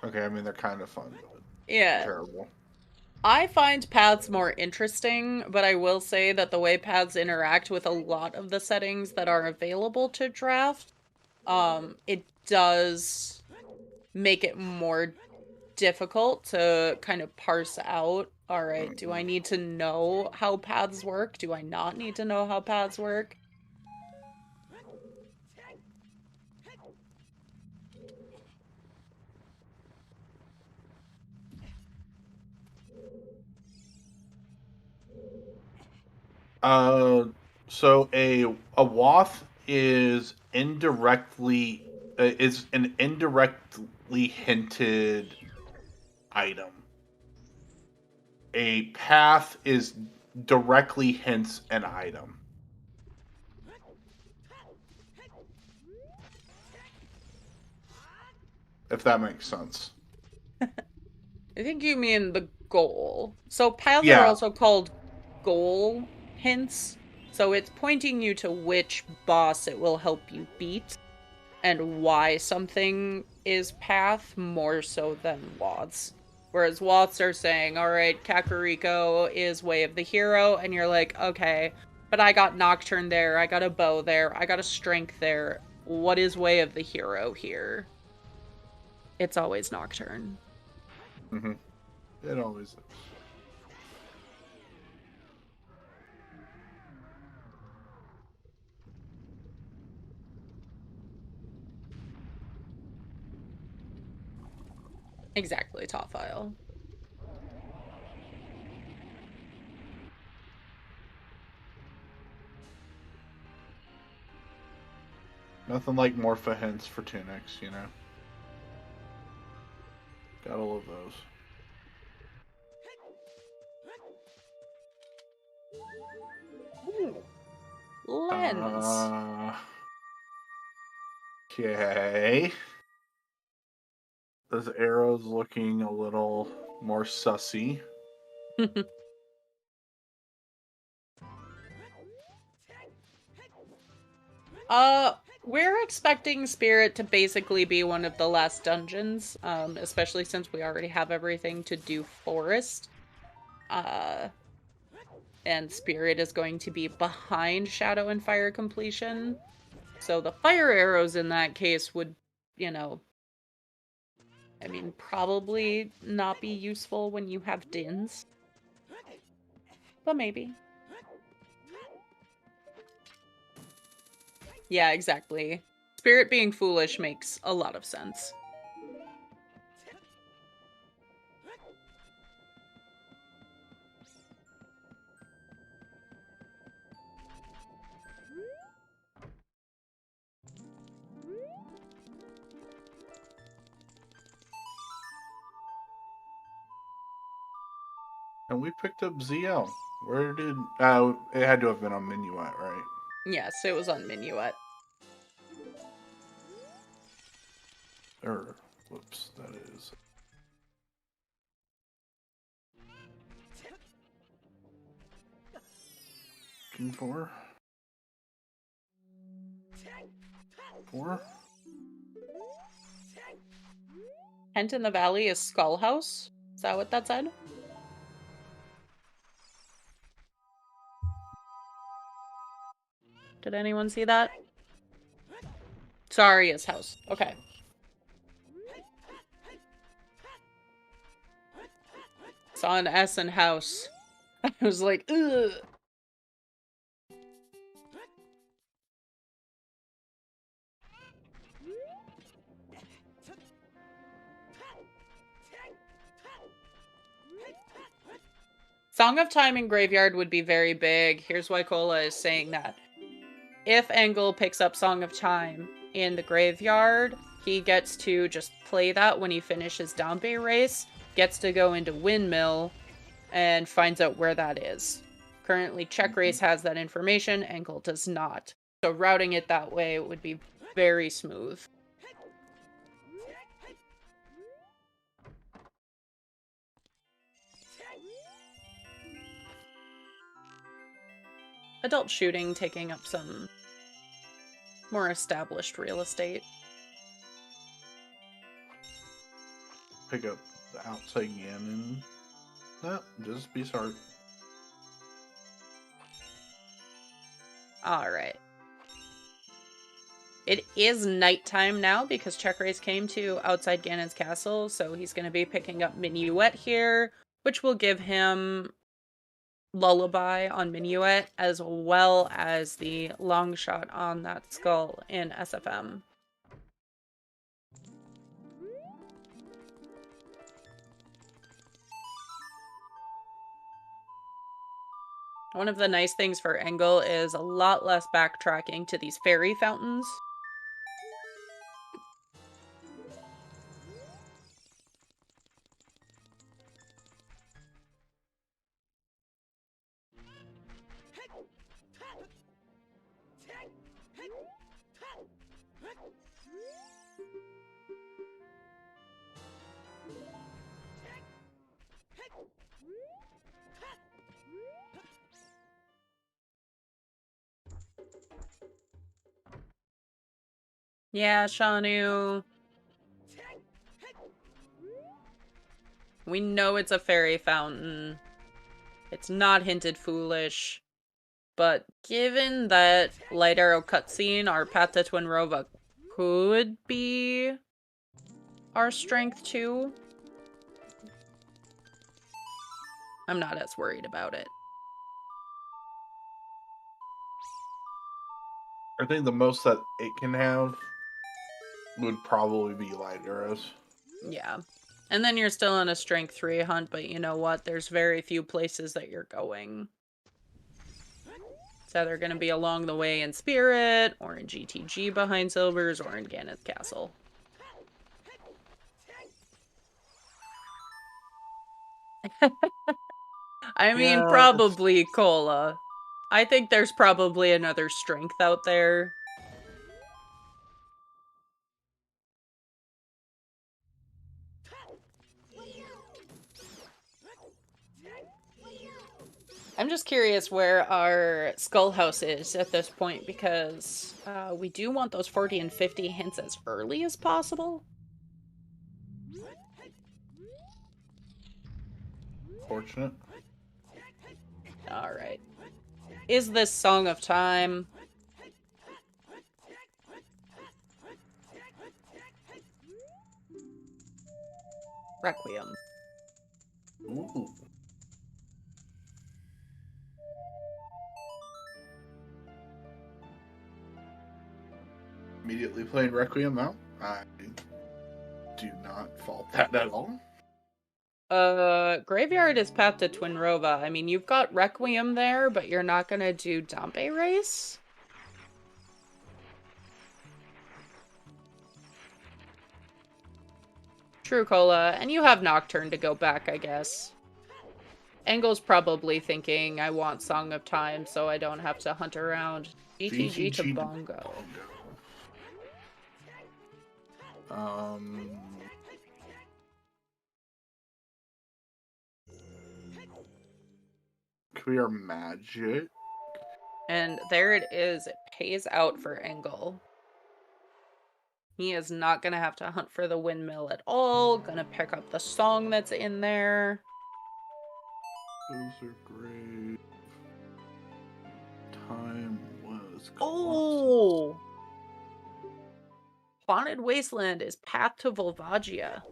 Speaker 3: Okay, I mean, they're kind of fun, but
Speaker 1: Yeah.
Speaker 3: terrible.
Speaker 1: I find paths more interesting, but I will say that the way paths interact with a lot of the settings that are available to draft, it does make it more difficult to kind of parse out, all right, do I need to know how paths work? Do I not need to know how paths work?
Speaker 3: So a wath is indirectly is an indirectly hinted item. A path is directly hints an item. If that makes sense.
Speaker 1: I think you mean the goal. So paths are
Speaker 3: Yeah.
Speaker 1: also called goal hints. So it's pointing you to which boss it will help you beat and why something is path more so than Watts. Whereas Watts are saying, all right, Kakariko is Way of the Hero, and you're like, okay, but I got Nocturne there, I got a bow there, I got a strength there. What is Way of the Hero here? It's always Nocturne.
Speaker 3: Mm-hmm. It always is.
Speaker 1: Exactly, top file.
Speaker 3: Nothing like Morpha hints for tunics, you know? Gotta love those.
Speaker 1: Ooh. Lens.
Speaker 3: Okay. Those arrows looking a little more sussy.
Speaker 1: We're expecting Spirit to basically be one of the last dungeons, especially since we already have everything to do Forest. And Spirit is going to be behind Shadow and Fire completion. So the fire arrows in that case would, you know, I mean, probably not be useful when you have Dins. But maybe. Yeah, exactly. Spirit being foolish makes a lot of sense.
Speaker 3: And we picked up ZL. Where did... it had to have been on Minuet, right?
Speaker 1: Yes, it was on Minuet.
Speaker 3: Or, whoops, that is... Looking for... 4?
Speaker 1: Hent in the Valley is Skull House? Is that what that said? Did anyone see that? Saria's house. Okay. Saw an S in house. I was like, ugh. Song of Time in Graveyard would be very big. Here's why Cola is saying that. If Engel picks up Song of Time in the Graveyard, he gets to just play that when he finishes Downbay Race, gets to go into Windmill, and finds out where that is. Currently, CheckRaise has that information, Engel does not. So routing it that way would be very smooth. Adult shooting taking up some more established real estate.
Speaker 3: Pick up the outside Ganon. No, just be smart.
Speaker 1: Alright. It is nighttime now because CheckRaise came to outside Ganon's castle, so he's going to be picking up Minuet here, which will give him Lullaby on Minuet, as well as the long shot on that skull in SFM. One of the nice things for Engel is a lot less backtracking to these fairy fountains. Yeah, Shanu. We know it's a fairy fountain. It's not hinted foolish. But given that Light Arrow cutscene, our path to Twinrova could be our strength too, I'm not as worried about it.
Speaker 3: I think the most that it can have would probably be light arrows.
Speaker 1: Yeah. And then you're still on a strength 3 hunt, but you know what? There's very few places that you're going. It's either going to be along the way in Spirit, or in GTG behind Silvers, or in Ganon's Castle. I mean,
Speaker 3: Yeah,
Speaker 1: probably Cola. I think there's probably another strength out there. I'm just curious where our skull house is at this point, because we do want those 40 and 50 hints as early as possible.
Speaker 3: Fortunate.
Speaker 1: Alright. Is this Song of Time? Requiem.
Speaker 3: Ooh. Immediately playing Requiem now. I do not fault that at all.
Speaker 1: Graveyard is Path to Twinrova. I mean, you've got Requiem there, but you're not gonna do Dompe Race? True, Cola. And you have Nocturne to go back, I guess. Engel's probably thinking, I want Song of Time, so I don't have to hunt around. GTG to Bongo.
Speaker 3: Clear Magic.
Speaker 1: And there it is. It pays out for Engel. He is not going to have to hunt for the windmill at all. Gonna pick up the song that's in there.
Speaker 3: Those are great. Time was...
Speaker 1: Oh! Haunted Wasteland is Path to Volvagia.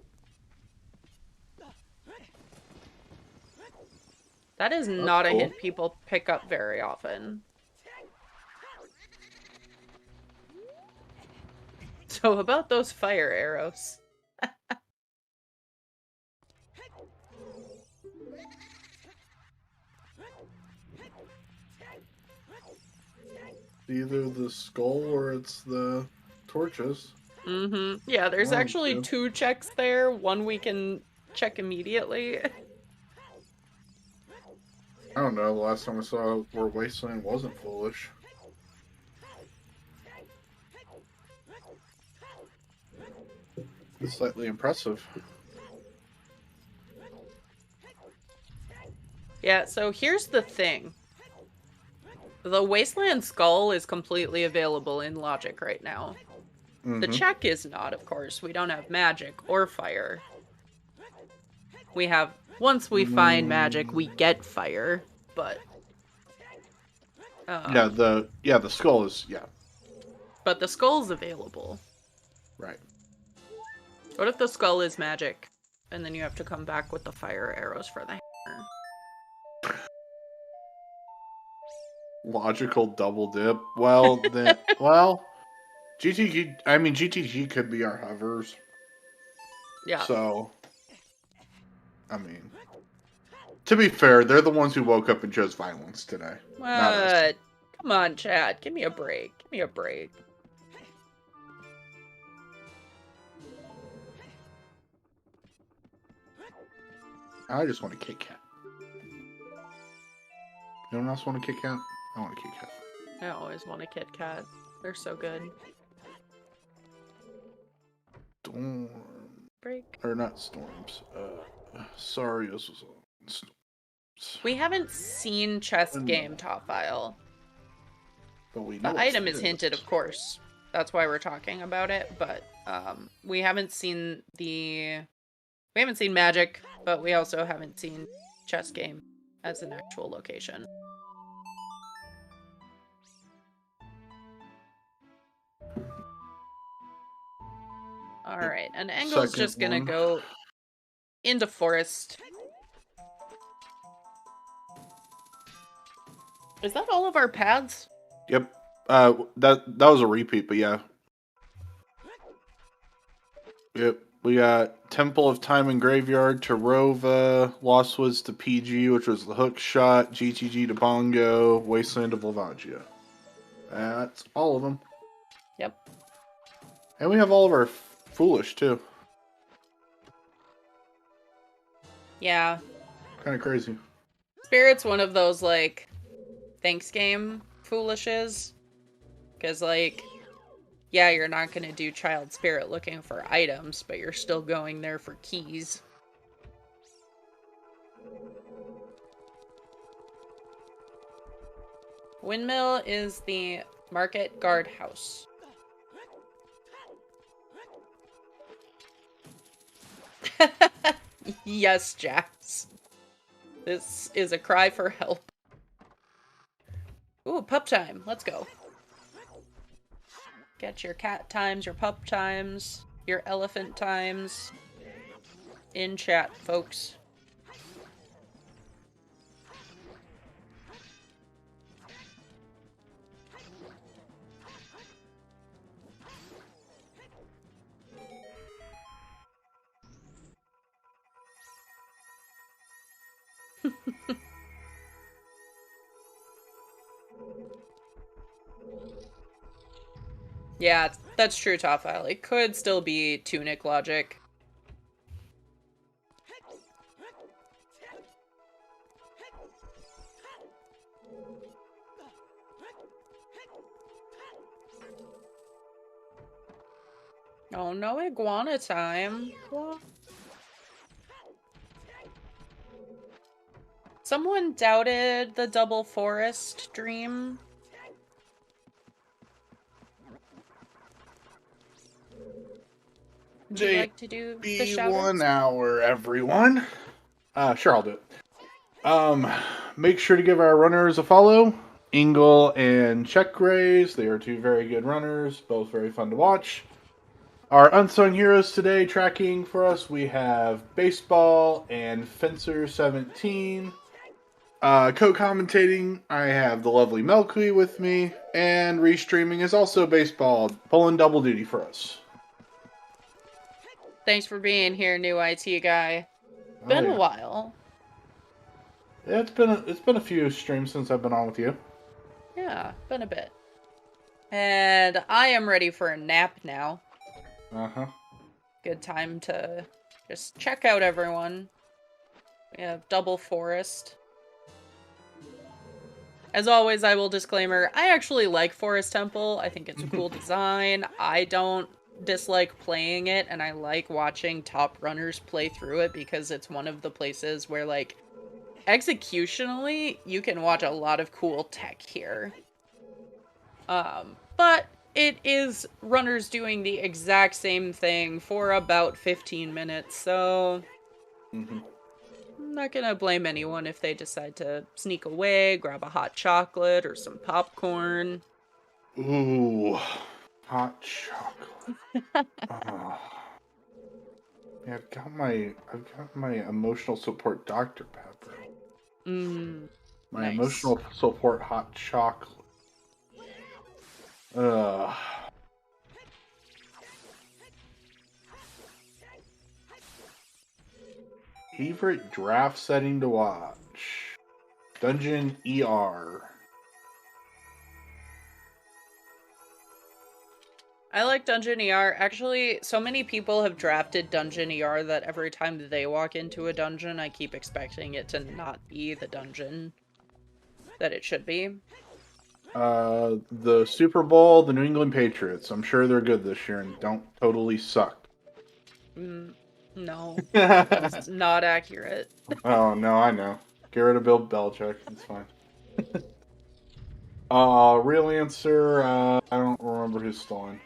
Speaker 1: That is not a hint people pick up very often. So about those fire arrows.
Speaker 3: Either the skull or it's the torches.
Speaker 1: Mm-hmm. Yeah, there's actually 2 checks there. One we can check immediately.
Speaker 3: I don't know, the last time I saw where Wasteland wasn't foolish. It's slightly impressive.
Speaker 1: Yeah, so here's the thing. The Wasteland Skull is completely available in Logic right now. The check is not, of course. We don't have magic or fire. We have, once we find magic, we get fire, but...
Speaker 3: the skull is,
Speaker 1: But the skull's available.
Speaker 3: Right.
Speaker 1: What if the skull is magic, and then you have to come back with the fire arrows for the hammer?
Speaker 3: Logical double dip. Well, then, well, GTG could be our hovers.
Speaker 1: Yeah.
Speaker 3: So, I mean, to be fair, they're the ones who woke up and chose violence today. Not us.
Speaker 1: Come on, Chad. Give me a break. Give me a break.
Speaker 3: I just want a Kit Kat. No one else want a Kit Kat? I want a Kit Kat.
Speaker 1: I always want a Kit Kat. They're so good.
Speaker 3: Storm.
Speaker 1: Break.
Speaker 3: Or not storms. Sorry, this was storms.
Speaker 1: We haven't seen chess game top file.
Speaker 3: But we know
Speaker 1: the item is hinted, of course. That's why we're talking about it. But we haven't seen magic, but we also haven't seen chess game as an actual location. Alright, and Engel's just gonna go into forest. Is that all of our paths?
Speaker 3: Yep. That was a repeat, but yeah. Yep. We got Temple of Time and Graveyard to Rova, Lost Woods to PG, which was the hook shot, GTG to Bongo, Wasteland to Volvagia. That's all of them.
Speaker 1: Yep.
Speaker 3: And we have all of our foolish, too.
Speaker 1: Yeah.
Speaker 3: Kind of crazy.
Speaker 1: Spirit's one of those, like, thanks game foolishes. Because, like, yeah, you're not going to do Child Spirit looking for items, but you're still going there for keys. Windmill is the market guardhouse. Yes, Jax. This is a cry for help. Ooh, pup time. Let's go. Get your cat times, your pup times, your elephant times in chat, folks. Yeah, that's true, Topfile. It could still be Tunic logic. Oh, no iguana time. What? Someone doubted the double forest dream. Would you like to do the shout-outs?
Speaker 3: 1 hour, everyone. Sure, I'll do it. Make sure to give our runners a follow. Engel and CheckRaise. They are two very good runners, both very fun to watch. Our unsung heroes today tracking for us, we have Baseball and Fencer17. Co-commentating, I have the lovely Melky with me, and restreaming is also Baseball, pulling double duty for us.
Speaker 1: Thanks for being here, new IT guy. Been a while.
Speaker 3: Yeah, it's been a few streams since I've been on with you.
Speaker 1: Yeah, been a bit. And I am ready for a nap now.
Speaker 3: Uh-huh.
Speaker 1: Good time to just check out everyone. We have Double Forest. As always, I will disclaimer, I actually like Forest Temple. I think it's a cool design. I don't dislike playing it, and I like watching top runners play through it because it's one of the places where, like, executionally, you can watch a lot of cool tech here. But it is runners doing the exact same thing for about 15 minutes, so I'm not gonna blame anyone if they decide to sneak away, grab a hot chocolate or some popcorn.
Speaker 3: Ooh, hot chocolate. Oh. Yeah, I've got my emotional support Dr. Pepper. My
Speaker 1: Nice.
Speaker 3: emotional support hot chocolate. Ugh. Favorite draft setting to watch? Dungeon ER.
Speaker 1: I like Dungeon ER. Actually, so many people have drafted Dungeon ER that every time they walk into a dungeon, I keep expecting it to not be the dungeon that it should be.
Speaker 3: The Super Bowl, the New England Patriots. I'm sure they're good this year and don't totally suck.
Speaker 1: No, that's not accurate.
Speaker 3: Oh, no, I know. Get rid of Bill Belichick. It's fine. Real answer, I don't remember who's stolen.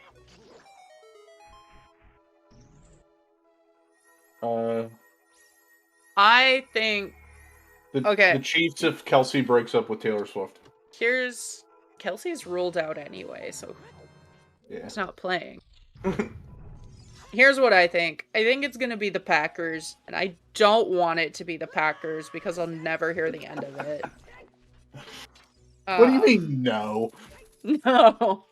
Speaker 1: I think...
Speaker 3: The Chiefs if Kelsey breaks up with Taylor Swift.
Speaker 1: Kelsey's ruled out anyway, so
Speaker 3: Yeah.
Speaker 1: he's not playing. Here's what I think. I think it's gonna be the Packers, and I don't want it to be the Packers because I'll never hear the end of it.
Speaker 3: What do you mean, no?
Speaker 1: No.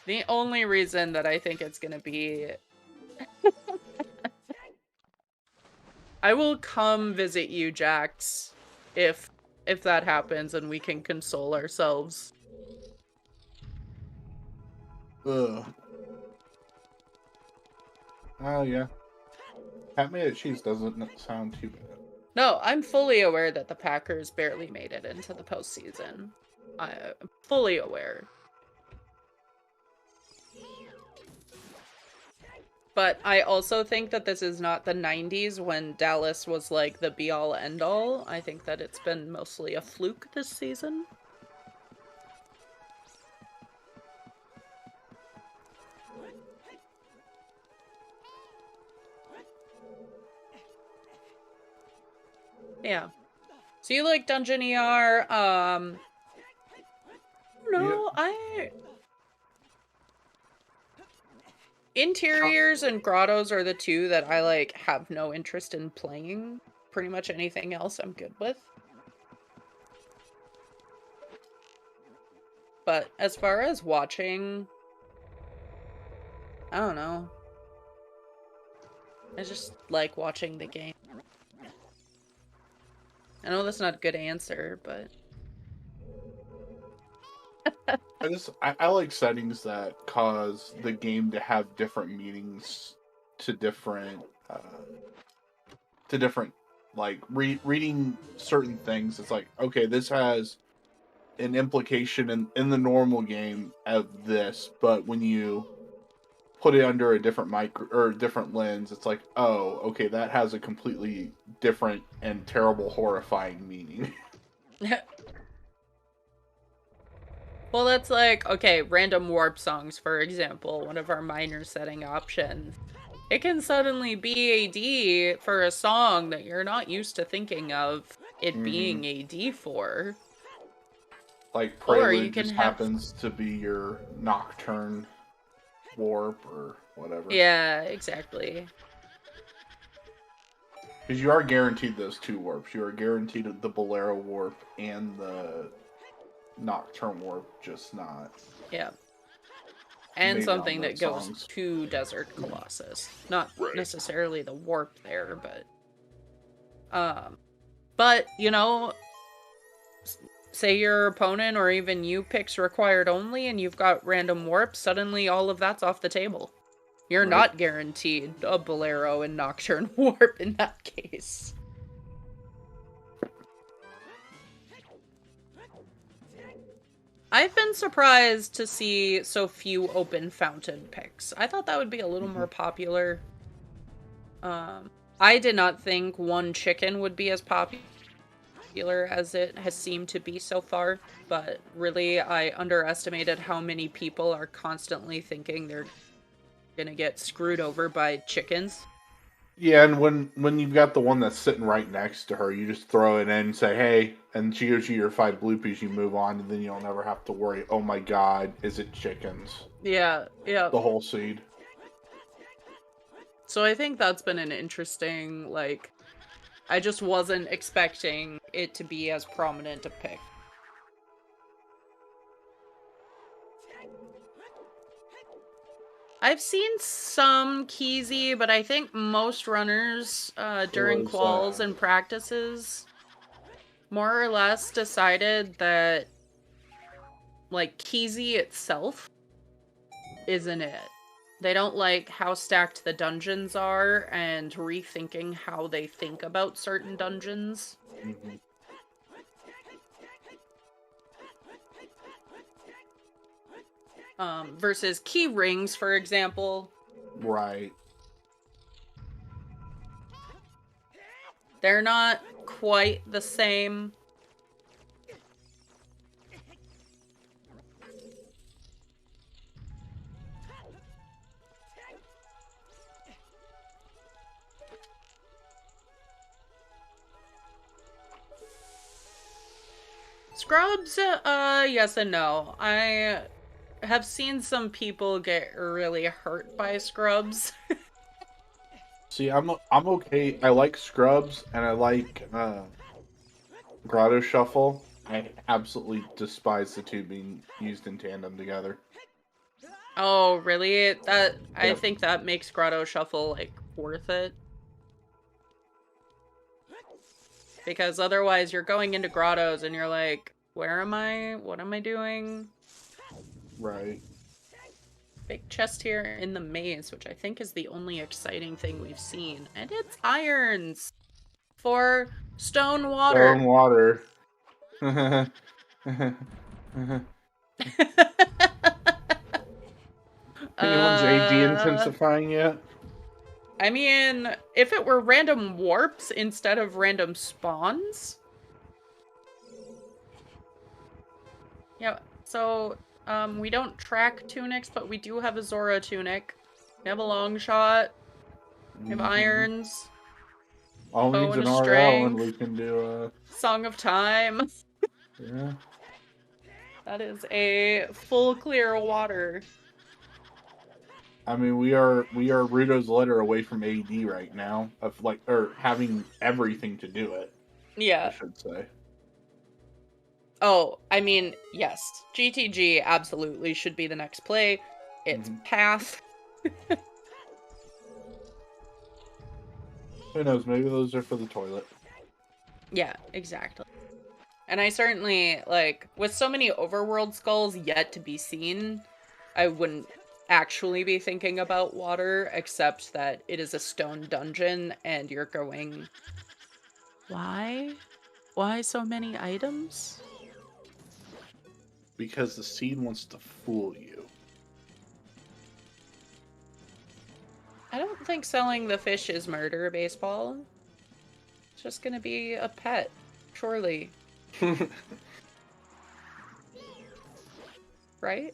Speaker 1: The only reason that I think it's gonna be... I will come visit you, Jax, if that happens and we can console ourselves.
Speaker 3: Ugh. Oh, yeah. Pat made of cheese doesn't sound too bad.
Speaker 1: No, I'm fully aware that the Packers barely made it into the postseason. I'm fully aware. But I also think that this is not the 90s when Dallas was like the be-all end-all. I think that it's been mostly a fluke this season. Yeah. So you like Dungeon ER, no, Interiors and grottos are the two that I, like, have no interest in playing. Pretty much anything else I'm good with. But as far as watching, I don't know. I just like watching the game. I know that's not a good answer, but...
Speaker 3: I like settings that cause the game to have different meanings to different like reading certain things. It's like, okay, this has an implication in the normal game of this, but when you put it under a different different lens, it's like, oh, okay, that has a completely different and terrible, horrifying meaning.
Speaker 1: Well, that's like, okay, random warp songs, for example, one of our minor setting options. It can suddenly be AD for a song that you're not used to thinking of it being AD for.
Speaker 3: Like
Speaker 1: Or
Speaker 3: Prelude
Speaker 1: you can
Speaker 3: just
Speaker 1: have...
Speaker 3: happens to be your Nocturne warp or whatever.
Speaker 1: Yeah, exactly.
Speaker 3: Because you are guaranteed those two warps. You are guaranteed the Bolero warp and the Nocturne warp, just not.
Speaker 1: Yeah. And
Speaker 3: maybe
Speaker 1: something
Speaker 3: on
Speaker 1: that
Speaker 3: those
Speaker 1: goes
Speaker 3: songs.
Speaker 1: to Desert Colossus. Not necessarily the warp there, but, you know, say your opponent or even you picks required only and you've got random warp, suddenly all of that's off the table. You're not guaranteed a Bolero and Nocturne warp in that case. I've been surprised to see so few open fountain picks. I thought that would be a little more popular. I did not think one chicken would be as popular as it has seemed to be so far, but really I underestimated how many people are constantly thinking they're gonna get screwed over by chickens.
Speaker 3: Yeah, and when you've got the one that's sitting right next to her, you just throw it in and say, hey, and she gives you your 5 bloopies, you move on, and then you'll never have to worry, oh my god, is it chickens?
Speaker 1: Yeah, yeah.
Speaker 3: The whole seed.
Speaker 1: So I think that's been an interesting, like, I just wasn't expecting it to be as prominent a pick. I've seen some Keezy, but I think most runners during quals and practices more or less decided that, like, Keezy itself isn't it. They don't like how stacked the dungeons are and rethinking how they think about certain dungeons. Versus key rings, for example.
Speaker 3: Right.
Speaker 1: They're not quite the same. Scrubs, yes and no. I have seen some people get really hurt by scrubs.
Speaker 3: See, I'm okay. I like Scrubs and I like Grotto Shuffle. I absolutely despise the two being used in tandem together.
Speaker 1: Oh, really? I think that makes Grotto Shuffle, like, worth it. Because otherwise you're going into grottos and you're like, where am I? What am I doing?
Speaker 3: Right.
Speaker 1: Big chest here in the maze, which I think is the only exciting thing we've seen. And it's irons for stone water.
Speaker 3: Stone water. Anyone's AD intensifying yet?
Speaker 1: I mean, if it were random warps instead of random spawns. Yeah, so, we don't track tunics, but we do have a Zora tunic. We have a long shot. We have irons.
Speaker 3: All we
Speaker 1: Bow
Speaker 3: need's
Speaker 1: and
Speaker 3: an
Speaker 1: a
Speaker 3: RL and
Speaker 1: strength.
Speaker 3: we can do
Speaker 1: Song of Time.
Speaker 3: yeah.
Speaker 1: That is a full clear water.
Speaker 3: I mean, we are Rito's letter away from AD right now of like or having everything to do it. I
Speaker 1: Yeah.
Speaker 3: should say.
Speaker 1: Oh, I mean, yes. GTG absolutely should be the next play. It's Path.
Speaker 3: Who knows? Maybe those are for the toilet.
Speaker 1: Yeah, exactly. And I certainly, like, with so many overworld skulls yet to be seen, I wouldn't actually be thinking about water, except that it is a stone dungeon and you're going, why? Why so many items?
Speaker 3: Because the seed wants to fool you.
Speaker 1: I don't think selling the fish is murder, baseball. It's just gonna be a pet, surely. Right?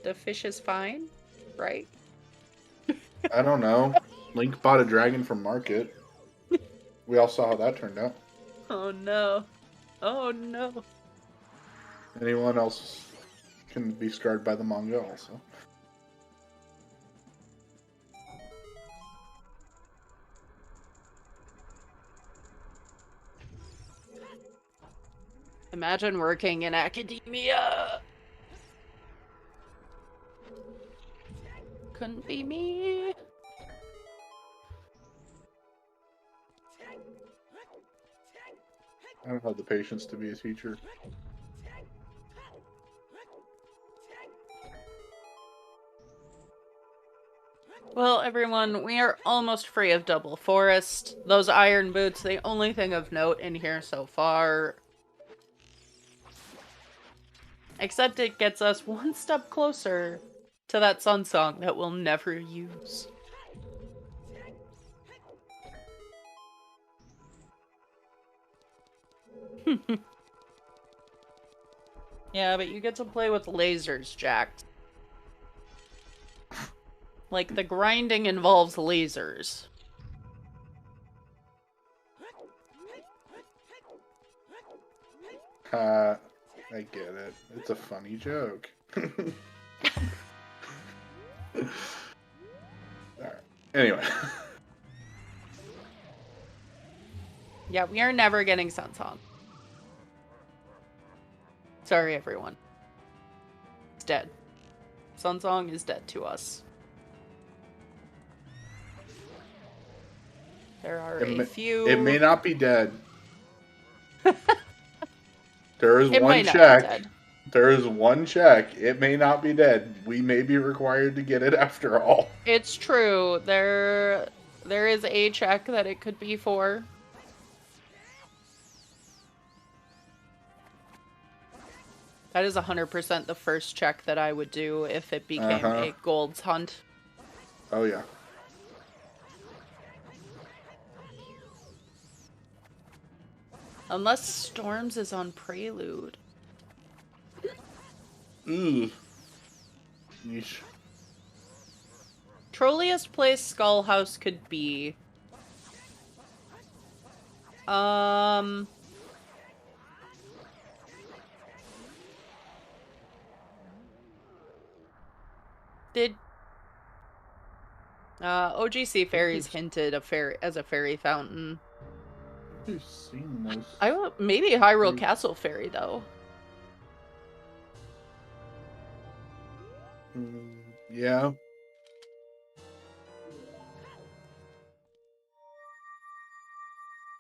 Speaker 1: The fish is fine, right?
Speaker 3: I don't know. Link bought a dragon from market. We all saw how that turned out.
Speaker 1: Oh no. Oh no.
Speaker 3: Anyone else can be scarred by the manga also.
Speaker 1: Imagine working in academia. Couldn't be me.
Speaker 3: I don't have the patience to be a teacher.
Speaker 1: Well, everyone, we are almost free of Double Forest. Those iron boots, the only thing of note in here so far. Except it gets us one step closer to that sun song that we'll never use. Yeah, but you get to play with lasers, Jack. Like, the grinding involves lasers.
Speaker 3: I get it. It's a funny joke. Alright. Anyway.
Speaker 1: Yeah, we are never getting Sun Song. Sorry, everyone. It's dead. Sun Song is dead to us. There are a few...
Speaker 3: It may not be dead. There is
Speaker 1: It
Speaker 3: one
Speaker 1: might not be
Speaker 3: check.
Speaker 1: dead.
Speaker 3: There is one check. It may not be dead. We may be required to get it after all.
Speaker 1: It's true. There is a check that it could be for. That is 100% the first check that I would do if it became a Gold's Hunt.
Speaker 3: Oh, yeah.
Speaker 1: Unless Storms is on Prelude.
Speaker 3: Ooh. Yeesh.
Speaker 1: Trolliest place Skull House could be. Did OGC Fairies hinted as a fairy fountain?
Speaker 3: I've seen this.
Speaker 1: Maybe Hyrule Castle Fairy though.
Speaker 3: Yeah.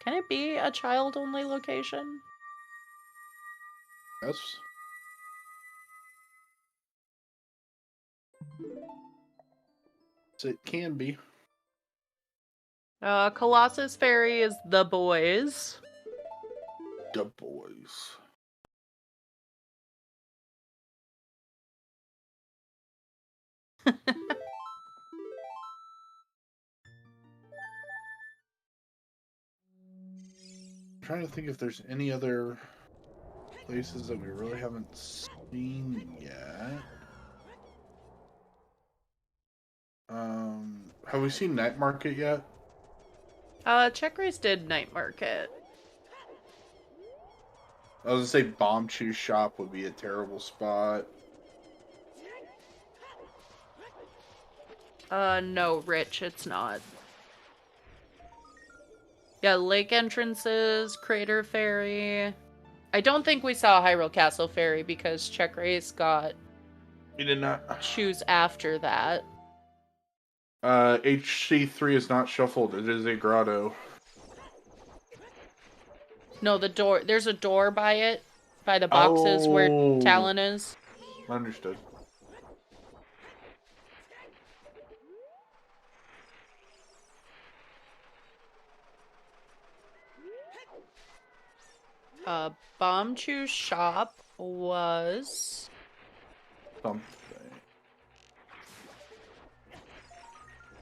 Speaker 1: Can it be a child-only location?
Speaker 3: Yes. It can be.
Speaker 1: Colossus Fairy is the boys.
Speaker 3: The boys. trying to think if there's any other places that we really haven't seen yet. Have we seen Night Market yet?
Speaker 1: CheckRaise did Night Market.
Speaker 3: I was gonna say Bomb Chew Shop would be a terrible spot.
Speaker 1: No, Rich, it's not. Yeah, lake entrances, Crater Ferry. I don't think we saw Hyrule Castle Ferry because CheckRaise got
Speaker 3: You did not.
Speaker 1: choose after that.
Speaker 3: HC3 is not shuffled. It is a grotto.
Speaker 1: No, the door. There's a door by it, by the boxes where
Speaker 3: Oh.
Speaker 1: Talon is.
Speaker 3: Understood.
Speaker 1: Bomb Chew Shop was...
Speaker 3: Something.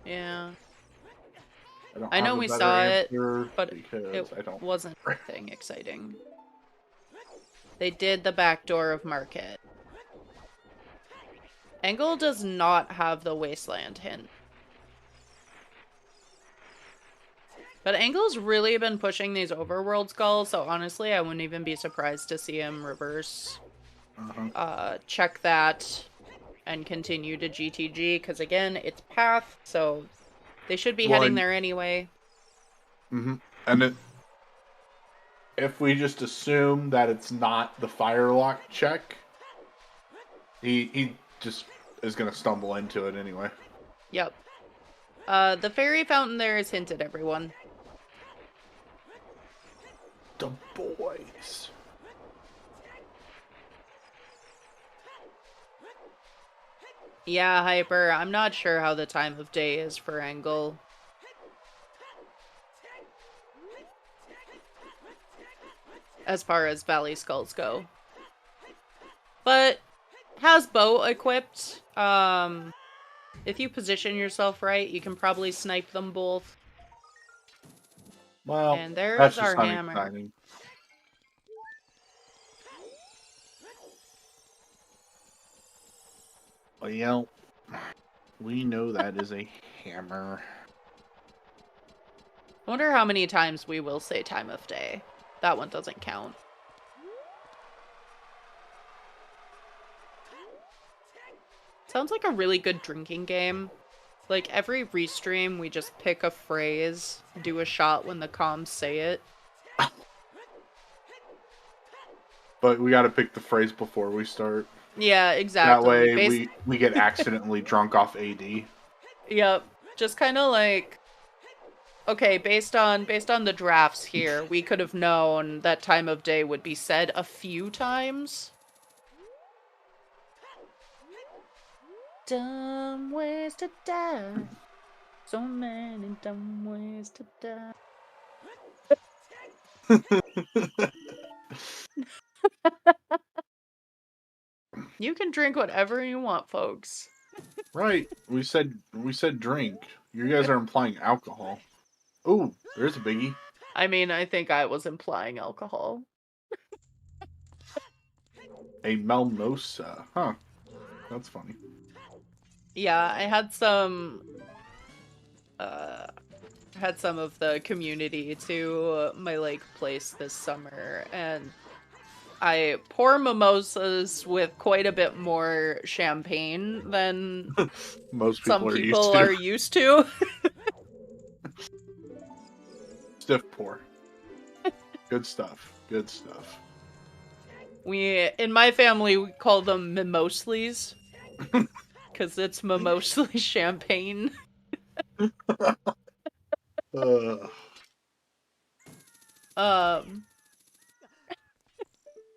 Speaker 1: Yeah.
Speaker 3: I
Speaker 1: I know
Speaker 3: have a
Speaker 1: we
Speaker 3: better
Speaker 1: saw it,
Speaker 3: answer
Speaker 1: but
Speaker 3: because
Speaker 1: it
Speaker 3: I don't.
Speaker 1: wasn't anything exciting. They did the back door of Market. Engel does not have the Wasteland hint. But Engel's really been pushing these overworld skulls, so honestly, I wouldn't even be surprised to see him reverse. Check that and continue to GTG, because again, it's path, so they should be heading there anyway.
Speaker 3: And if we just assume that it's not the Firelock check, he just is going to stumble into it anyway.
Speaker 1: Yep. The fairy fountain there is hinted, everyone.
Speaker 3: The boys.
Speaker 1: Yeah, Hyper, I'm not sure how the time of day is for Engel. As far as Valley Skulls go. But has bow equipped. If you position yourself right, you can probably snipe them both.
Speaker 3: Well,
Speaker 1: and there's
Speaker 3: that's
Speaker 1: our
Speaker 3: just
Speaker 1: hammer.
Speaker 3: unexciting. Well, we know that is a hammer.
Speaker 1: I wonder how many times we will say time of day. That one doesn't count. Sounds like a really good drinking game. Like, every restream, we just pick a phrase, do a shot when the comms say it.
Speaker 3: But we gotta pick the phrase before we start.
Speaker 1: Yeah, exactly.
Speaker 3: That way we get accidentally drunk off AD.
Speaker 1: Yep. Just kind of like... Okay, based on the drafts here, we could have known that time of day would be said a few times. Dumb ways to die. So many dumb ways to die. You can drink whatever you want, folks.
Speaker 3: Right. We said drink. You guys are implying alcohol. Ooh, there's a biggie.
Speaker 1: I mean, I think I was implying alcohol.
Speaker 3: A mimosa. Huh. That's funny.
Speaker 1: Yeah, I had some of the community to my lake place this summer, and I pour mimosas with quite a bit more champagne than
Speaker 3: Most
Speaker 1: some
Speaker 3: people
Speaker 1: people are used to.
Speaker 3: Stiff pour. Good stuff. Good stuff.
Speaker 1: In my family, we call them mimoslies. Because it's mostly champagne.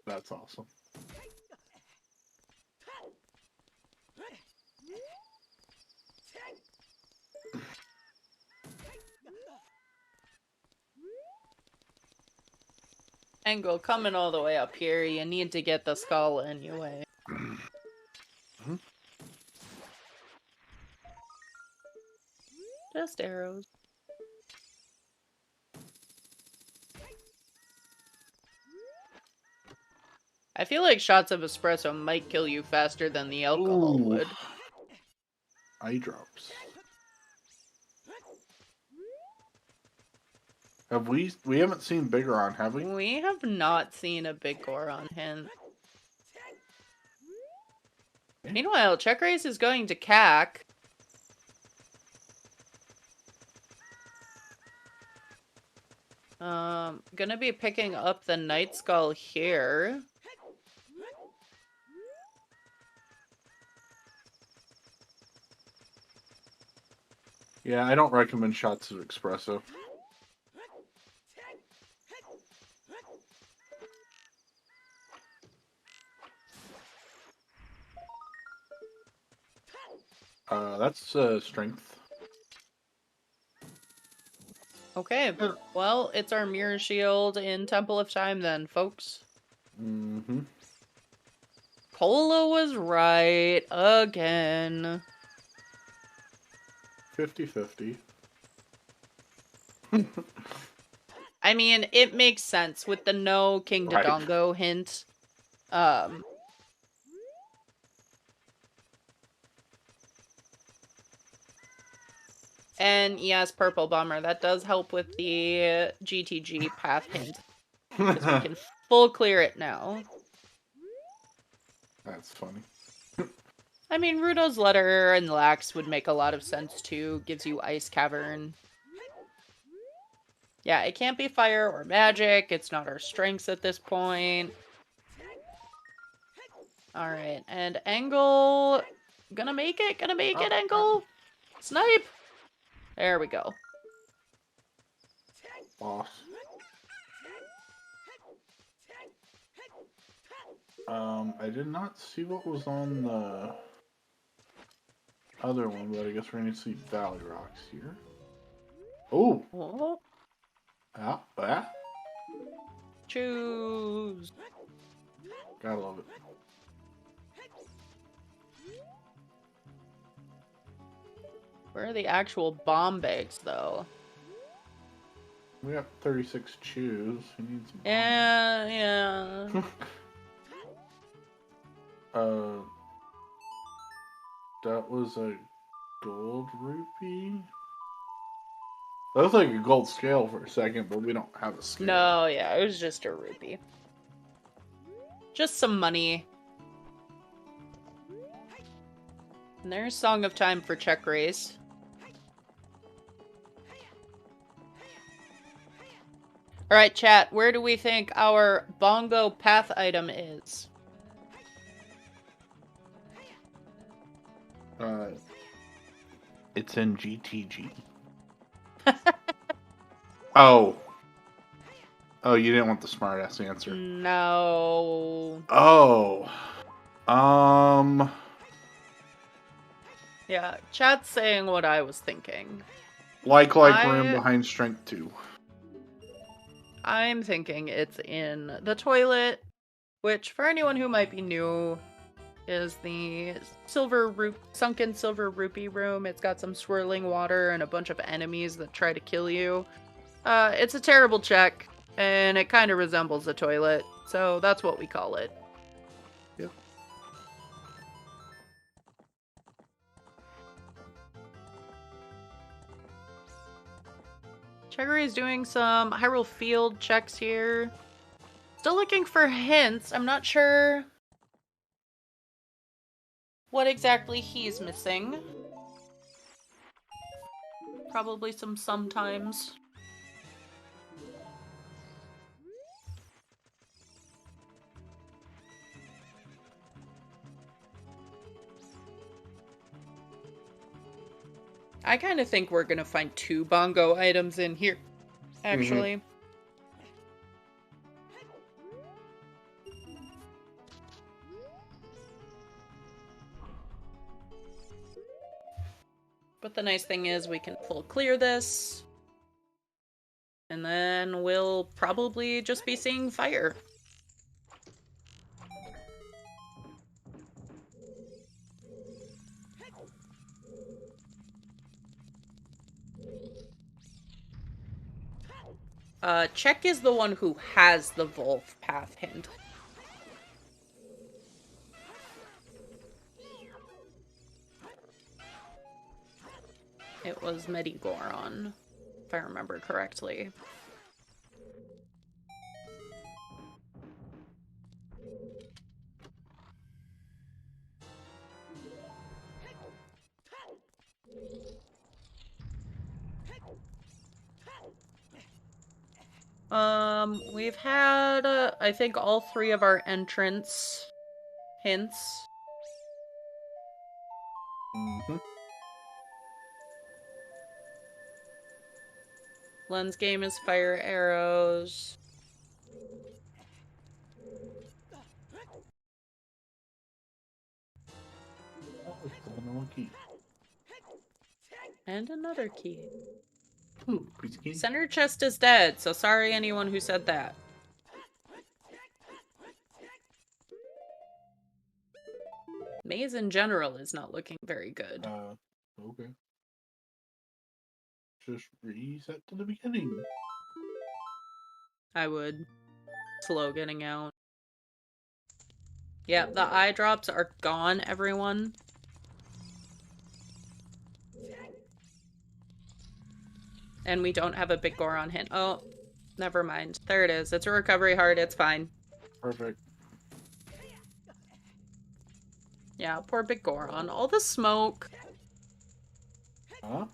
Speaker 3: That's awesome.
Speaker 1: Engel, coming all the way up here, you need to get the skull anyway. Just arrows. I feel like shots of espresso might kill you faster than the alcohol
Speaker 3: Ooh.
Speaker 1: would.
Speaker 3: Eye drops. We haven't seen Bigoron, have we?
Speaker 1: We have not seen a big Goron hint. Meanwhile, CheckRaise is going to CAC. Gonna be picking up the Night Skull here.
Speaker 3: Yeah, I don't recommend shots of espresso. That's strength.
Speaker 1: Okay, well, it's our Mirror Shield in Temple of Time then, folks.
Speaker 3: Mm-hmm.
Speaker 1: Cola was right again.
Speaker 3: 50-50.
Speaker 1: I mean, it makes sense with the no King
Speaker 3: Right.
Speaker 1: Dodongo hint. And yes, Purple Bomber, that does help with the GTG path hint. Because we can full clear it now.
Speaker 3: That's funny.
Speaker 1: I mean, Rudo's Letter and Lax would make a lot of sense too. Gives you Ice Cavern. Yeah, it can't be fire or magic. It's not our strengths at this point. Alright, and Engel... Gonna make it, Engel! Snipe! There we go.
Speaker 3: Boss. I did not see what was on the other one, but I guess we're gonna see Valley Rocks here. Oh!
Speaker 1: Oh,
Speaker 3: Ah.
Speaker 1: choose!
Speaker 3: Gotta love it.
Speaker 1: Where are the actual bomb bags, though?
Speaker 3: We got 36 chews. We need some.
Speaker 1: Yeah.
Speaker 3: That was a gold rupee. That was like a gold scale for a second, but we don't have a scale.
Speaker 1: No, yeah, it was just a rupee. Just some money. And there's Song of Time for CheckRaise. Alright, chat, where do we think our bongo path item is?
Speaker 3: It's in GTG. Oh, you didn't want the smartass answer.
Speaker 1: No.
Speaker 3: Oh.
Speaker 1: Yeah, chat's saying what I was thinking.
Speaker 3: Like room behind strength 2.
Speaker 1: I'm thinking it's in the toilet, which for anyone who might be new is the sunken silver rupee room. It's got some swirling water and a bunch of enemies that try to kill you. It's a terrible check, and it kind of resembles a toilet, so that's what we call it.
Speaker 3: Yep.
Speaker 1: Checker is doing some Hyrule Field checks here. Still looking for hints. I'm not sure what exactly he's missing. Probably some sometimes. I kind of think we're gonna find 2 bongo items in here, actually. Mm-hmm. But the nice thing is we can full clear this. And then we'll probably just be seeing fire. Check is the one who has the Wolf path hint. It was Medigoron, if I remember correctly. We've had, I think, all 3 of our entrance hints.
Speaker 3: Mm-hmm.
Speaker 1: Len's game is fire arrows.
Speaker 3: Oh, it's another key.
Speaker 1: And another key.
Speaker 3: Ooh, piece of key.
Speaker 1: Center chest is dead, so sorry anyone who said that. Maze in general is not looking very good.
Speaker 3: Okay. Just reset to the beginning.
Speaker 1: I would. Slow getting out. Yeah, the eye drops are gone, everyone. And we don't have a big Goron hint. Oh, never mind. There it is. It's a recovery heart. It's fine.
Speaker 3: Perfect.
Speaker 1: Yeah, poor big Goron. All the smoke.
Speaker 3: That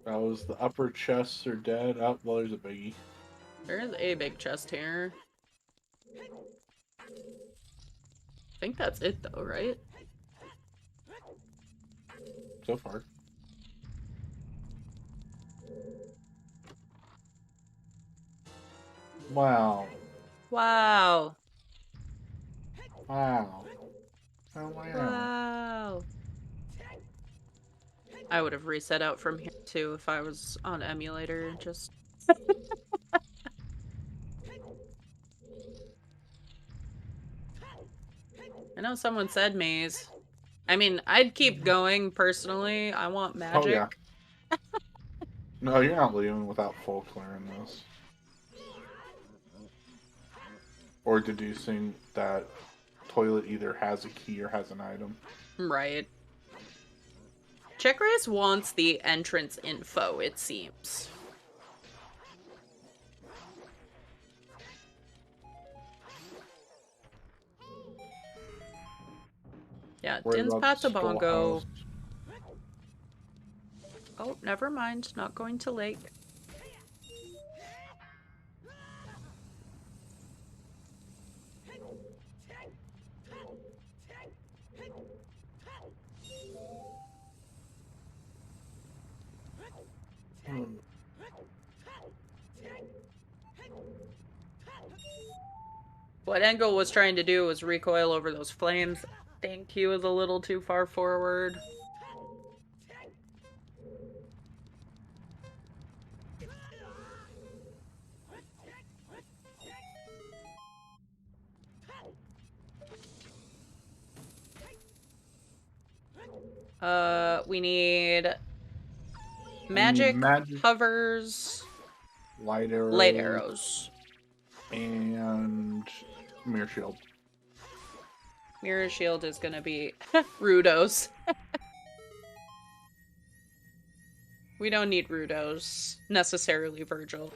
Speaker 3: was the upper chests are dead. Oh, well, there's a biggie.
Speaker 1: There is a big chest here. I think that's it though, right?
Speaker 3: So far. Wow.
Speaker 1: Wow.
Speaker 3: Wow. Oh, wow.
Speaker 1: Wow. I would have reset out from here too if I was on emulator. Just. I know someone said maze. I mean, I'd keep going personally. I want magic.
Speaker 3: Oh, yeah. No, you're not leaving without full clearing this. Or deducing that toilet either has a key or has an item.
Speaker 1: Right. CheckRaise wants the entrance info, it seems. Yeah, Din's Patabongo. Oh, never mind. Not going to lake. What Engel was trying to do was recoil over those flames. I think he was a little too far forward. We need magic hovers,
Speaker 3: light
Speaker 1: arrows,
Speaker 3: and mirror shield.
Speaker 1: Mirror shield is gonna be Rudos. We don't need Rudos necessarily, Virgil.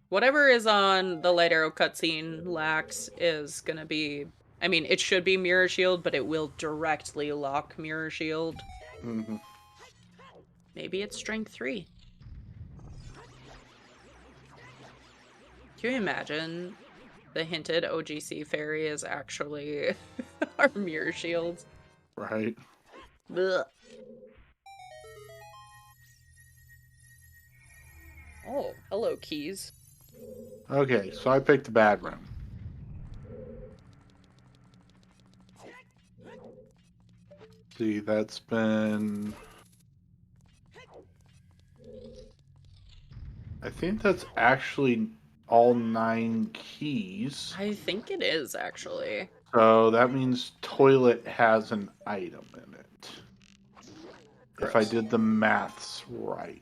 Speaker 1: Whatever is on the light arrow cutscene lax is gonna be... I mean, it should be Mirror Shield, but it will directly lock Mirror Shield.
Speaker 3: Mm-hmm.
Speaker 1: Maybe it's Strength 3. Can you imagine the hinted OGC fairy is actually our Mirror Shield?
Speaker 3: Right.
Speaker 1: Blech. Oh, hello, keys.
Speaker 3: Okay, so I picked the bad room. See, that's been... I think that's actually all 9 keys.
Speaker 1: I think it is, actually.
Speaker 3: So that means toilet has an item in it.
Speaker 1: Gross.
Speaker 3: If I did the maths right.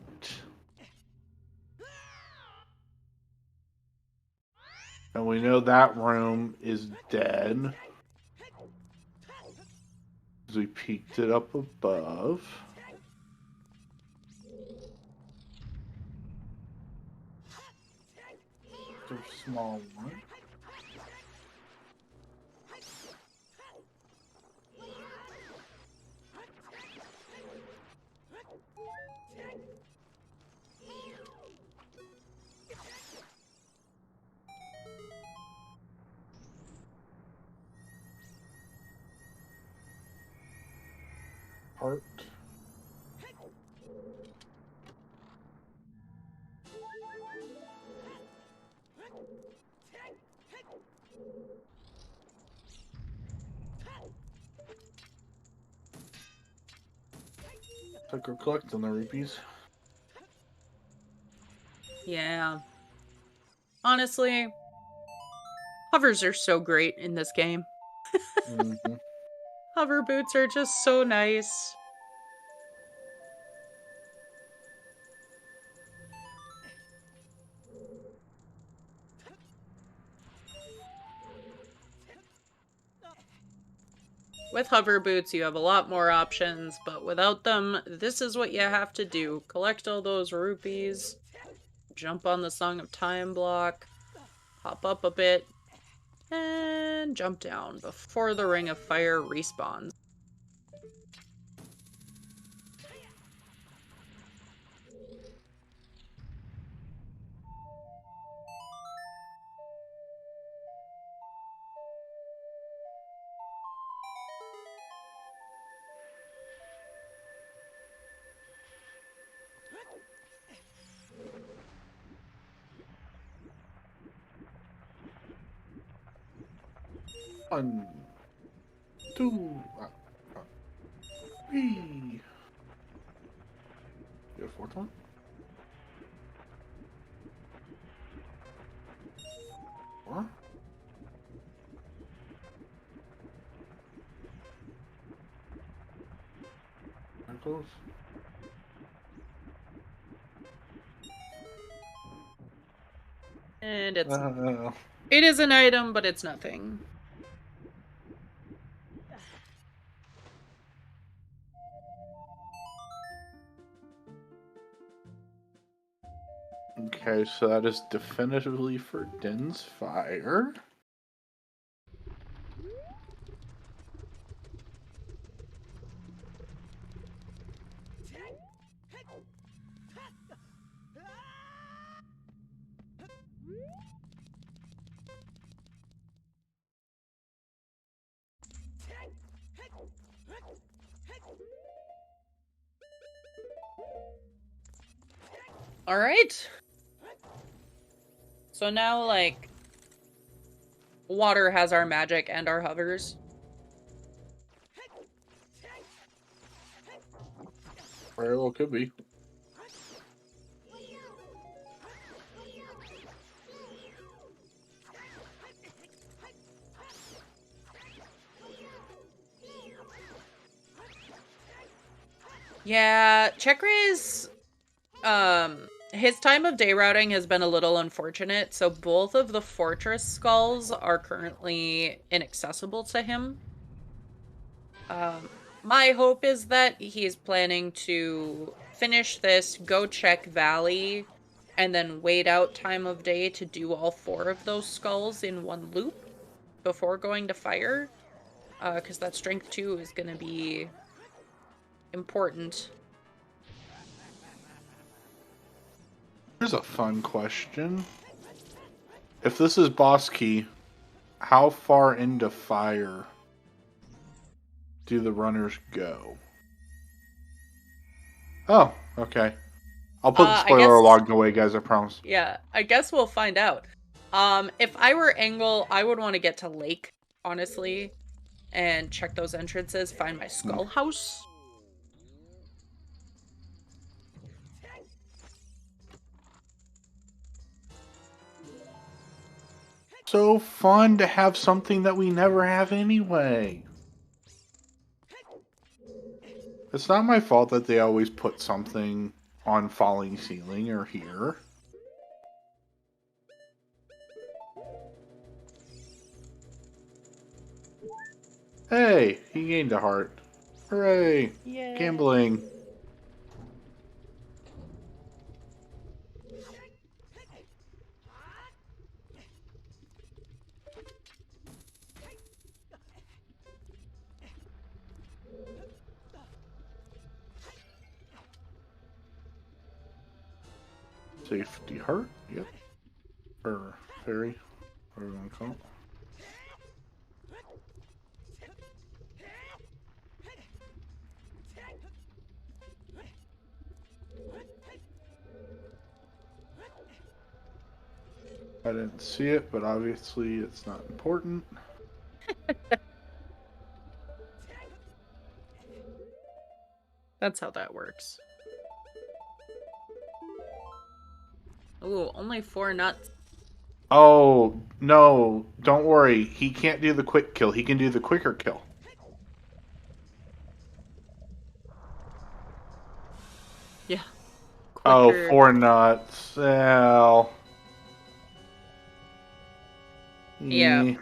Speaker 3: And we know that room is dead. Because we peeked it up above. There's a small one. Heart. Like we're collecting the rupees.
Speaker 1: Yeah. Honestly, hovers are so great in this game.
Speaker 3: Mm-hmm.
Speaker 1: Hover boots are just so nice. With hover boots, you have a lot more options, but without them, this is what you have to do. Collect all those rupees, jump on the Song of Time block, hop up a bit, and jump down before the Ring of Fire respawns.
Speaker 3: One, two, three. You have a fourth one? Four? There it goes.
Speaker 1: And it is an item, but it's nothing.
Speaker 3: Okay, so that is definitively for Din's Fire.
Speaker 1: Alright. So now, like, water has our magic and our hovers.
Speaker 3: Very well could be.
Speaker 1: Yeah, CheckRaise, his time of day routing has been a little unfortunate, so both of the fortress skulls are currently inaccessible to him. My hope is that he's planning to finish this, go check Valley, and then wait out time of day to do all 4 of those skulls in one loop before going to fire. Because that strength 2 is going to be important.
Speaker 3: Here's a fun question. If this is boss key, how far into fire do the runners go? Oh, okay. I'll put the spoiler log away, guys, I promise.
Speaker 1: Yeah, I guess we'll find out. If I were Engel, I would want to get to Lake, honestly, and check those entrances, find my skull house.
Speaker 3: So fun to have something that we never have anyway. It's not my fault that they always put something on falling ceiling or here. Hey, he gained a heart. Hooray!
Speaker 1: Yay.
Speaker 3: Gambling. Safety heart? Yep. Or fairy. Whatever you want to call it. I didn't see it, but obviously it's not important.
Speaker 1: That's how that works. Ooh, only 4 nuts.
Speaker 3: Oh, no. Don't worry. He can't do the quick kill. He can do the quicker kill.
Speaker 1: Yeah.
Speaker 3: Oh,
Speaker 1: Quicker.
Speaker 3: 4 nuts. Well.
Speaker 1: Yeah.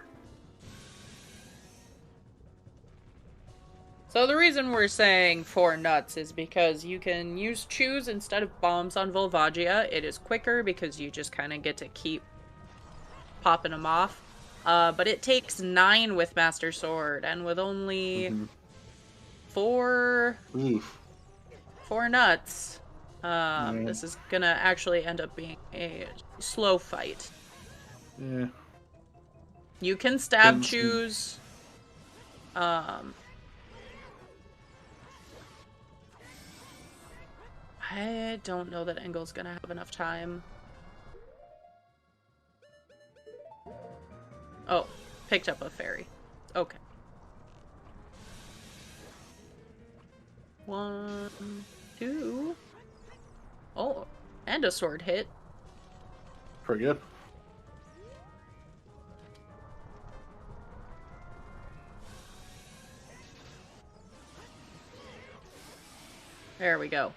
Speaker 1: So the reason we're saying 4 nuts is because you can use choose instead of bombs on Volvagia. It is quicker because you just kind of get to keep popping them off. But it takes 9 with Master Sword, and with only 4 nuts, this is gonna actually end up being a slow fight.
Speaker 3: Yeah.
Speaker 1: You can stab choose. I don't know that Engel's gonna have enough time. Oh, picked up a fairy. Okay. 1, 2. Oh, and a sword hit.
Speaker 3: Pretty good.
Speaker 1: There we go.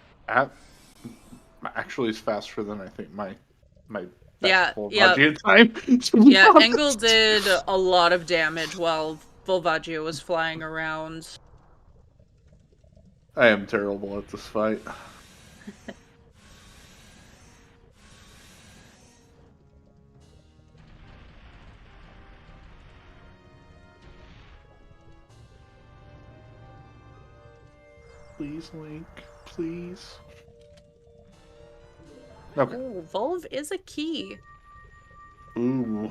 Speaker 3: Actually, is faster than I think my
Speaker 1: Yeah,
Speaker 3: time.
Speaker 1: Yeah, Engel did a lot of damage while Volvagia was flying around.
Speaker 3: I am terrible at this fight. Please, Link. Please. Okay.
Speaker 1: Oh, Volv is a key.
Speaker 3: Ooh.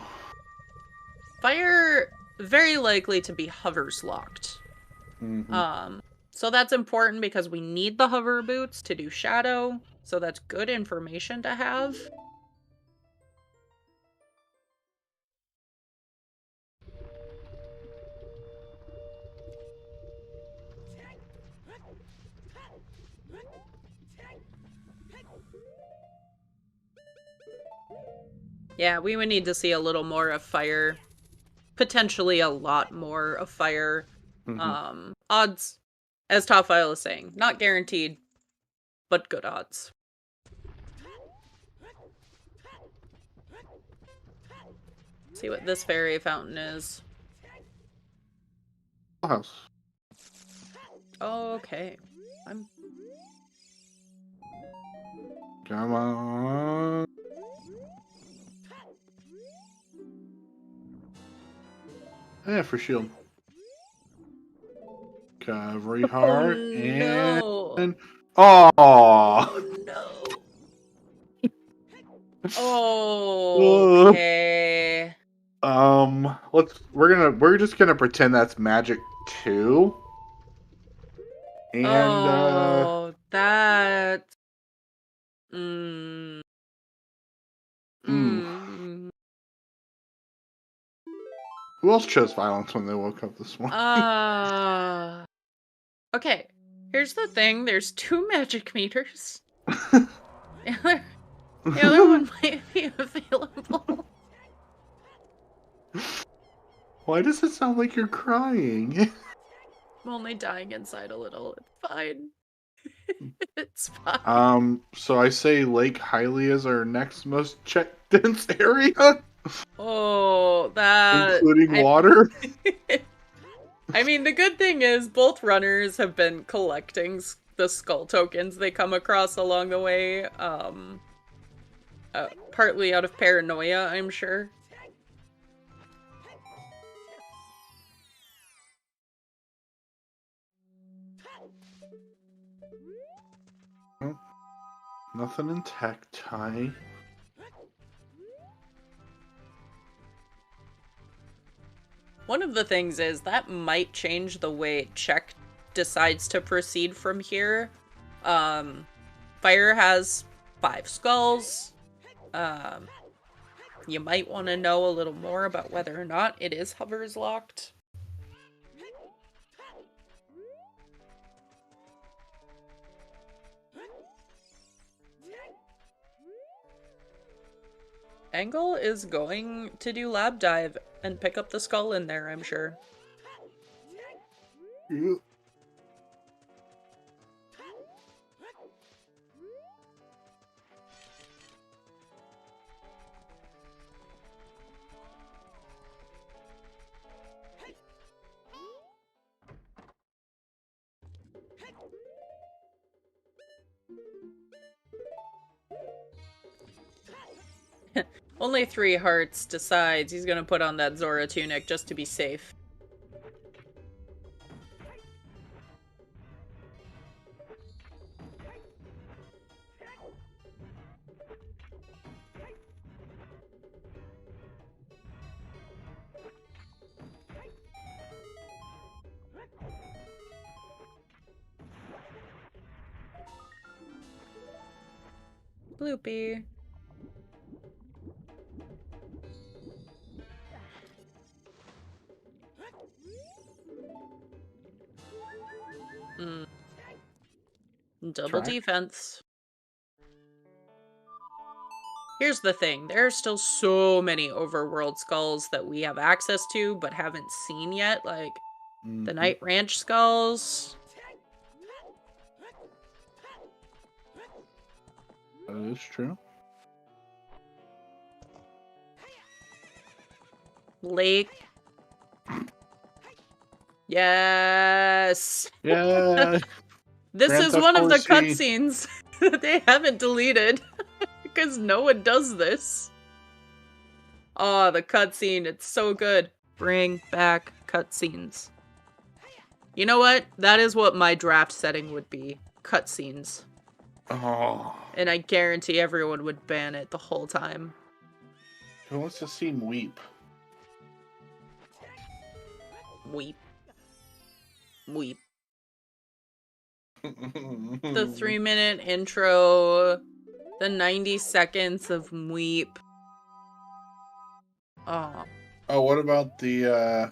Speaker 1: Fire, very likely to be hovers locked. So that's important because we need the hover boots to do shadow. So that's good information to have. Yeah, we would need to see a little more of fire. Potentially a lot more of fire. Odds, as Top File is saying, not guaranteed, but good odds. See what this fairy fountain is.
Speaker 3: House.
Speaker 1: Okay.
Speaker 3: Come on. Yeah, for shield. Cavalry heart and
Speaker 1: no. Okay.
Speaker 3: We're just gonna pretend that's magic 2. And
Speaker 1: that.
Speaker 3: Who else chose violence when they woke up this morning?
Speaker 1: Okay. Here's the thing. There's 2 magic meters. The other one might be available.
Speaker 3: Why does it sound like you're crying?
Speaker 1: I'm only dying inside a little. It's fine. It's fine.
Speaker 3: So I say Lake Hylia is our next most check dense area.
Speaker 1: Oh, that...
Speaker 3: Including water?
Speaker 1: I mean, the good thing is both runners have been collecting the skull tokens they come across along the way, partly out of paranoia, I'm sure.
Speaker 3: Nothing in tacti.
Speaker 1: One of the things is that might change the way Check decides to proceed from here. Fire has 5 skulls. You might want to know a little more about whether or not it is hovers locked. Engel is going to do lab dive and pick up the skull in there, I'm sure.
Speaker 3: Yep.
Speaker 1: Only 3 hearts decides he's gonna put on that Zora tunic just to be safe. Bloopy. Double
Speaker 3: Try.
Speaker 1: defense. Here's the thing, there are still so many overworld skulls that we have access to but haven't seen yet, like the Night Ranch skulls.
Speaker 3: That is true.
Speaker 1: Lake. Yes!
Speaker 3: Yeah.
Speaker 1: This
Speaker 3: Grand
Speaker 1: is
Speaker 3: Theft
Speaker 1: one of the
Speaker 3: Horsey.
Speaker 1: cutscenes that they haven't deleted. Because no one does this. Oh, the cutscene, it's so good. Bring back cutscenes. You know what? That is what my draft setting would be. Cutscenes.
Speaker 3: Oh.
Speaker 1: And I guarantee everyone would ban it the whole time.
Speaker 3: Who wants to see him weep?
Speaker 1: Weep. Weep. The 3-minute intro. The 90 seconds of weep. Oh.
Speaker 3: Oh, what about the,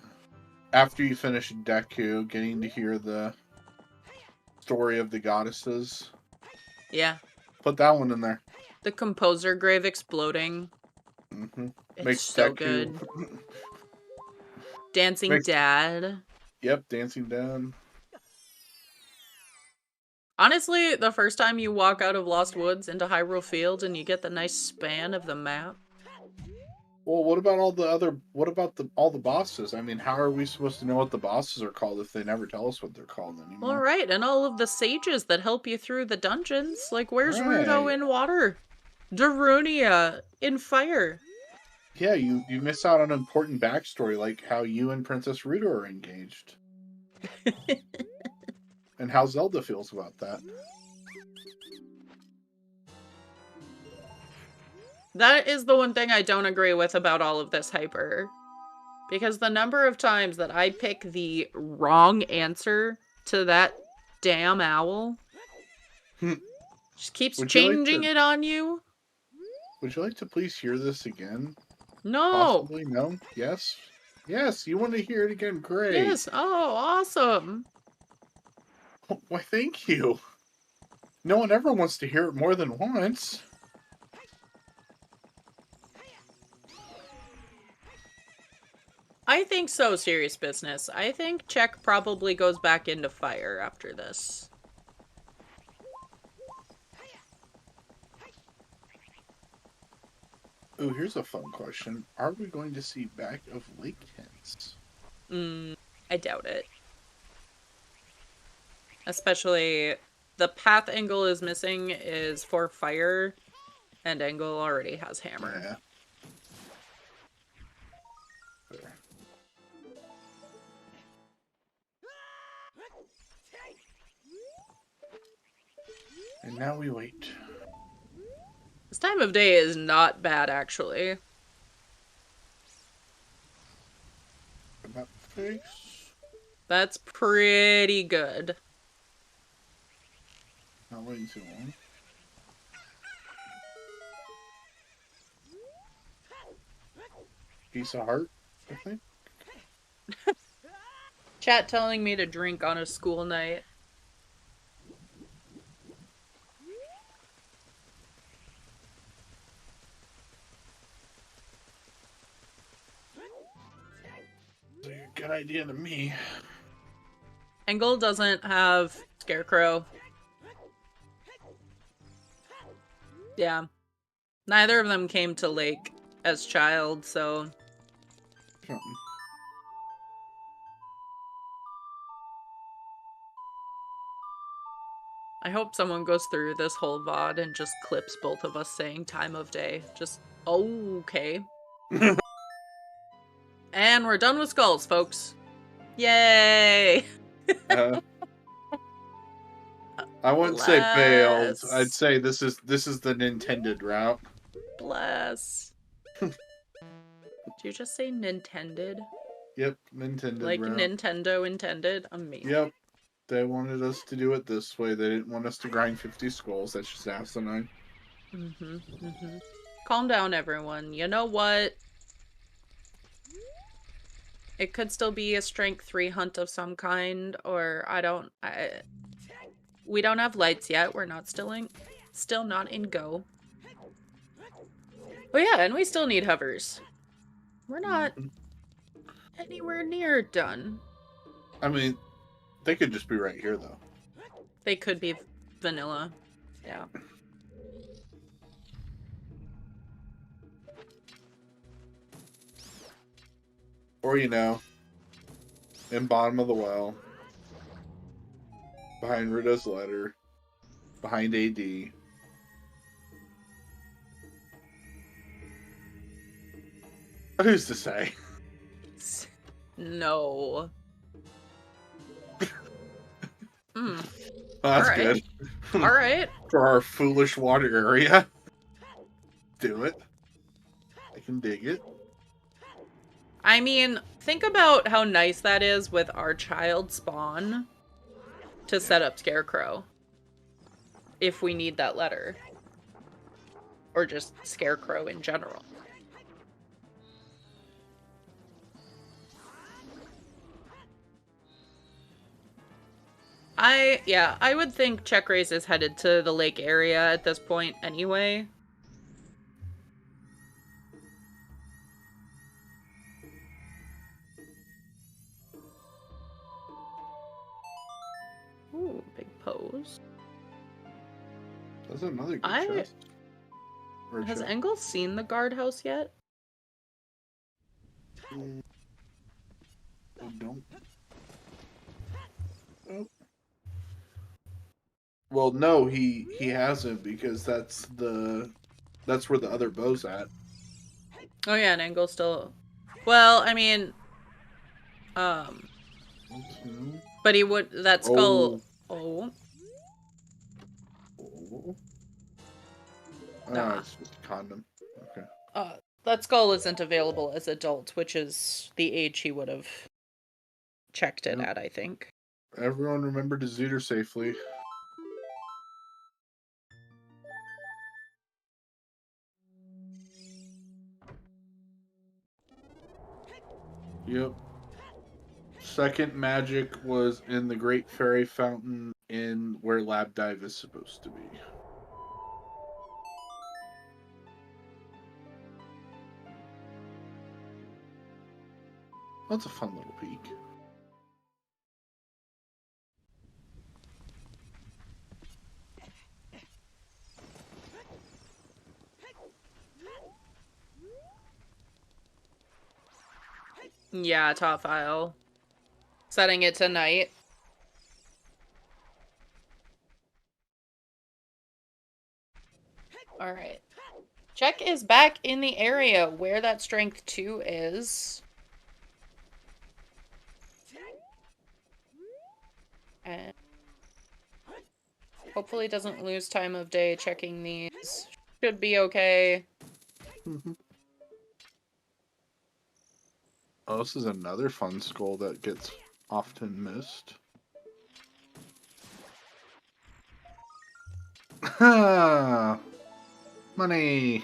Speaker 3: after you finish Deku, getting to hear the story of the goddesses?
Speaker 1: Yeah.
Speaker 3: Put that one in there.
Speaker 1: The composer grave exploding.
Speaker 3: Mm-hmm.
Speaker 1: It's
Speaker 3: Makes
Speaker 1: so
Speaker 3: Deku...
Speaker 1: good. Dancing
Speaker 3: Makes...
Speaker 1: Dad.
Speaker 3: Yep, Dancing Dad.
Speaker 1: Honestly, the first time you walk out of Lost Woods into Hyrule Field and you get the nice span of the map.
Speaker 3: Well, what about all the other... What about all the bosses? I mean, how are we supposed to know what the bosses are called if they never tell us what they're called anymore?
Speaker 1: All right, and all of the sages that help you through the dungeons. Like, where's Rudo in water? Darunia in fire.
Speaker 3: Yeah, you miss out on an important backstory, like how you and Princess Ruto are engaged. And how Zelda feels about that.
Speaker 1: That is the one thing I don't agree with about all of this hyper. Because the number of times that I pick the wrong answer to that damn owl just keeps changing it on you.
Speaker 3: Would you like to please hear this again?
Speaker 1: No.
Speaker 3: Possibly? No? Yes? Yes, you want to hear it again? Great.
Speaker 1: Yes. Oh, awesome.
Speaker 3: Why, thank you. No one ever wants to hear it more than once.
Speaker 1: I think so, serious business. I think Check probably goes back into fire after this.
Speaker 3: Oh, here's a fun question. Are we going to see back of Lake Hints?
Speaker 1: I doubt it. Especially the path Engel is missing is for fire, and Engel already has hammer.
Speaker 3: Yeah. There. And now we wait.
Speaker 1: This time of day is not bad, actually.
Speaker 3: About face.
Speaker 1: That's pretty good.
Speaker 3: Not waiting too long. Piece of heart, I think.
Speaker 1: Chat telling me to drink on a school night.
Speaker 3: That's a good idea to me.
Speaker 1: Engel doesn't have Scarecrow. Yeah. Neither of them came to Lake as child, so...
Speaker 3: Something.
Speaker 1: I hope someone goes through this whole VOD and just clips both of us saying time of day. Just, okay. And we're done with skulls, folks. Yay!
Speaker 3: I wouldn't say failed.
Speaker 1: Bless.
Speaker 3: I'd say this is the Nintended route.
Speaker 1: Bless. Did you just say Nintended?
Speaker 3: Yep, Nintended
Speaker 1: Like
Speaker 3: route.
Speaker 1: Nintendo intended? Amazing.
Speaker 3: Yep. They wanted us to do it this way. They didn't want us to grind 50 skulls. That's just asinine.
Speaker 1: Calm down, everyone. You know what? It could still be a strength 3 hunt of some kind, or we don't have lights yet. We're not still not in go. Oh yeah, and we still need hovers. We're not anywhere near done.
Speaker 3: I mean, they could just be right here, though.
Speaker 1: They could be vanilla. Yeah.
Speaker 3: Or, you know, in bottom of the well, behind Rita's letter, behind AD. Who's to say?
Speaker 1: No.
Speaker 3: Well, that's
Speaker 1: Alright.
Speaker 3: good.
Speaker 1: Alright.
Speaker 3: For our foolish water area. Do it. I can dig it.
Speaker 1: I mean, think about how nice that is with our child spawn to set up Scarecrow. If we need that letter. Or just Scarecrow in general. I would think CheckRaise is headed to the lake area at this point anyway. Ooh, big pose.
Speaker 3: That's another good chest. Or
Speaker 1: Has
Speaker 3: chest.
Speaker 1: Engel seen the guardhouse yet?
Speaker 3: I don't. Oh. Well, no, he hasn't, because that's where the other bow's at.
Speaker 1: Oh yeah, and Engel's still... Well, I mean... But he would... That skull... Oh. Nah.
Speaker 3: It's just a condom. Okay.
Speaker 1: That skull isn't available as adult, which is the age he would have checked it at, I think.
Speaker 3: Everyone remember to Zooter safely. Yep. Second magic was in the Great Fairy Fountain in where Lab Dive is supposed to be. That's a fun little peek.
Speaker 1: Yeah, top file. Setting it to night. Alright. Check is back in the area where that strength 2 is. And hopefully doesn't lose time of day checking these. Should be okay.
Speaker 3: Oh, this is another fun skull that gets often missed. Ha! Money!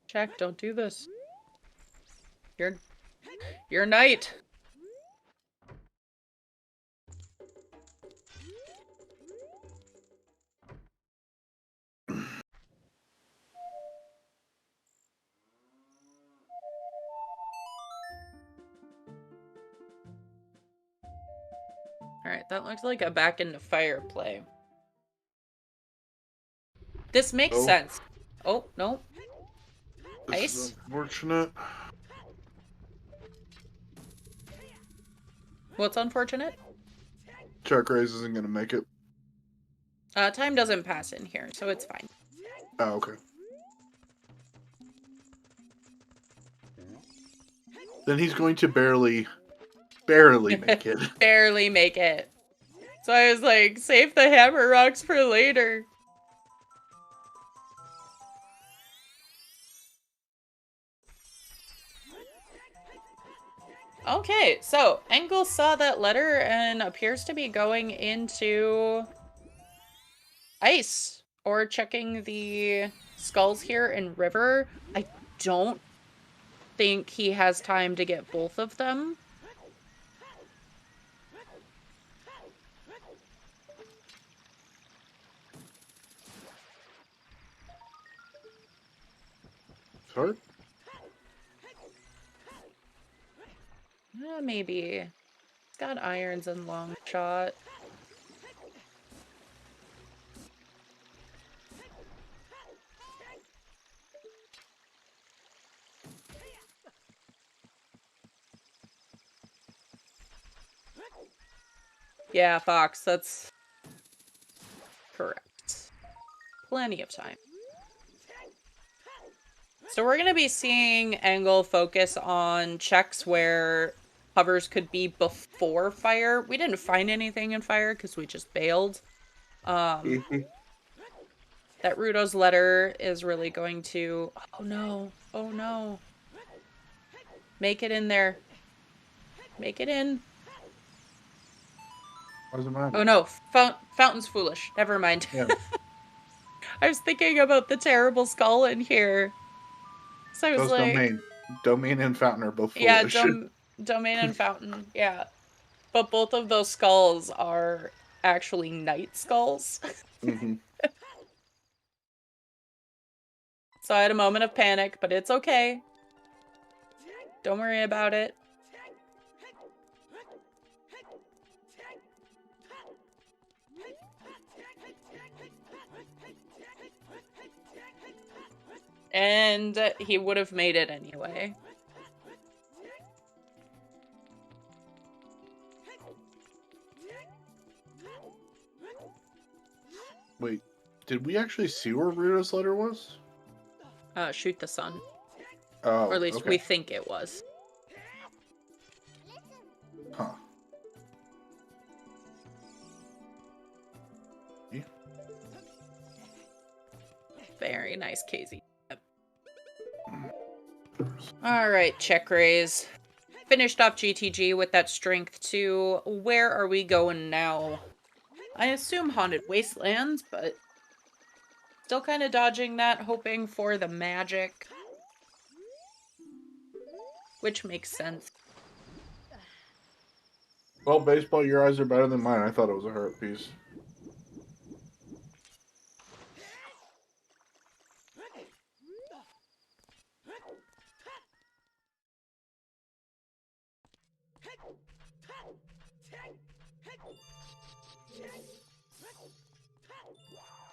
Speaker 1: Check, don't do this. You're knight. Alright, that looks like a back into fire play. This makes sense. Oh, no.
Speaker 3: This
Speaker 1: Ice?
Speaker 3: is unfortunate.
Speaker 1: What's unfortunate?
Speaker 3: CheckRaise isn't gonna make it.
Speaker 1: Time doesn't pass in here, so it's fine.
Speaker 3: Oh, okay. Then he's going to barely make it.
Speaker 1: Barely make it. So I was like, save the hammer rocks for later. Okay, so Engel saw that letter and appears to be going into ice or checking the skulls here in river. I don't think he has time to get both of them.
Speaker 3: Sorry?
Speaker 1: Maybe. It's got irons and long shot. Yeah, Fox, that's correct. Plenty of time. So we're going to be seeing Engel focus on checks where hovers could be before fire. We didn't find anything in fire because we just bailed. That Rudo's letter is really going to... Oh no. Oh no. Make it in there. Make it in.
Speaker 3: What does it matter?
Speaker 1: Oh no. Fountain's foolish. Never mind.
Speaker 3: Yeah.
Speaker 1: I was thinking about the terrible skull in here. So I was
Speaker 3: Those
Speaker 1: like...
Speaker 3: Domain and Fountain are both foolish.
Speaker 1: Yeah, Domain and Fountain, yeah. But both of those skulls are actually knight skulls.
Speaker 3: Mm-hmm.
Speaker 1: So I had a moment of panic, but it's okay. Don't worry about it. And he would have made it anyway.
Speaker 3: Wait, did we actually see where Rudo's letter was?
Speaker 1: Shoot the sun.
Speaker 3: Oh,
Speaker 1: Or at least
Speaker 3: okay.
Speaker 1: we think it was.
Speaker 3: Huh. Yeah.
Speaker 1: Very nice, Casey. Yep. Alright, CheckRaise. Finished off GTG with that strength 2. Where are we going now? I assume Haunted Wastelands, but still kind of dodging that, hoping for the magic. Which makes sense.
Speaker 3: Well, baseball, your eyes are better than mine. I thought it was a hurt piece.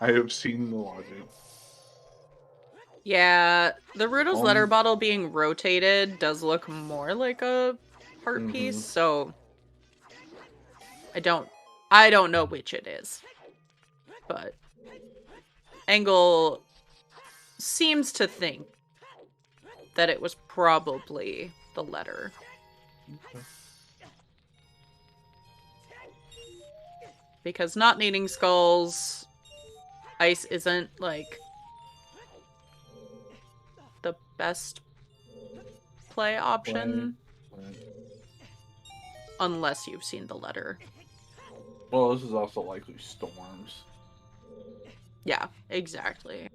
Speaker 3: I have seen the logic.
Speaker 1: Yeah, the Rudo's letter bottle being rotated does look more like a heart piece, so I don't know which it is. But Engel seems to think that it was probably the letter.
Speaker 3: Okay.
Speaker 1: Because not needing skulls, ice isn't, like, the best play option.
Speaker 3: Right.
Speaker 1: Unless you've seen the letter.
Speaker 3: Well, this is also likely storms.
Speaker 1: Yeah, exactly.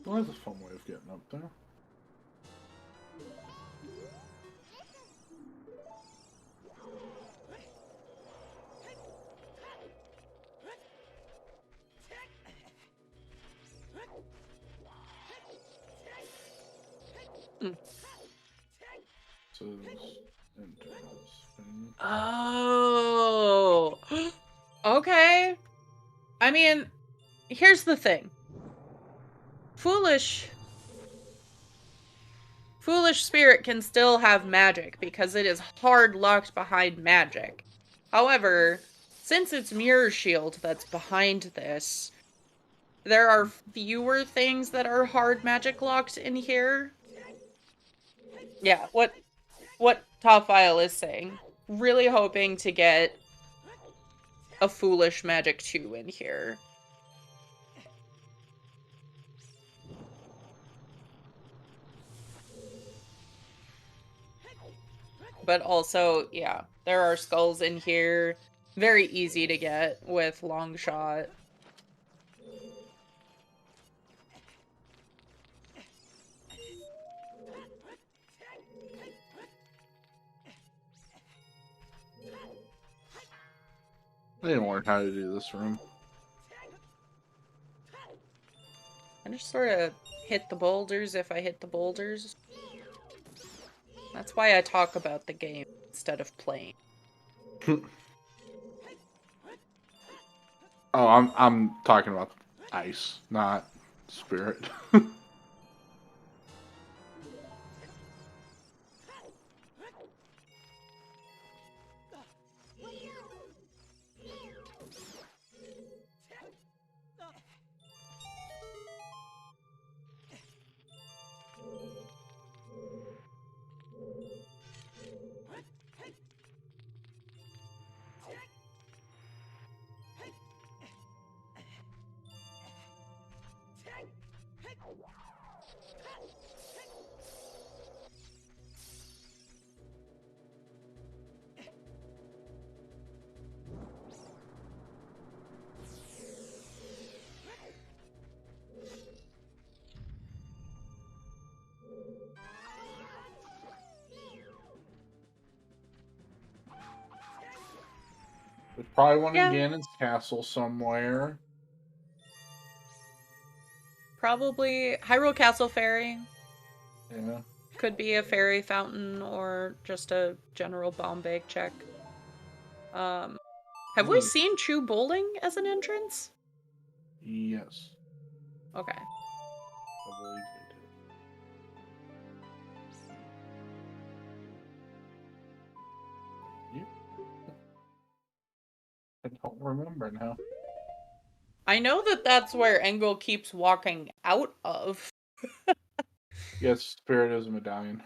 Speaker 3: Well, that's a fun way of getting up there.
Speaker 1: Mm.
Speaker 3: So, interesting.
Speaker 1: Oh. Okay. I mean, here's the thing. Foolish spirit can still have magic because it is hard locked behind magic. However, since it's Mirror Shield that's behind this, there are fewer things that are hard magic locked in here. Yeah, what Top File is saying. Really hoping to get a Foolish Magic 2 in here. But also, yeah, there are skulls in here. Very easy to get with long shot.
Speaker 3: I didn't learn how to do this room.
Speaker 1: I just sort of hit the boulders if I hit the boulders. That's why I talk about the game instead of playing.
Speaker 3: Oh, I'm talking about ice, not spirit. There's probably one
Speaker 1: Yeah.
Speaker 3: in Ganon's castle somewhere.
Speaker 1: Probably Hyrule Castle Fairy.
Speaker 3: Yeah.
Speaker 1: Could be a fairy fountain or just a general bomb bag check. Have we seen Chu Bowling as an entrance?
Speaker 3: Yes.
Speaker 1: Okay.
Speaker 3: I believe we did. Yep. I don't remember now.
Speaker 1: I know that that's where Engel keeps walking out of.
Speaker 3: Yes, spirit is a medallion.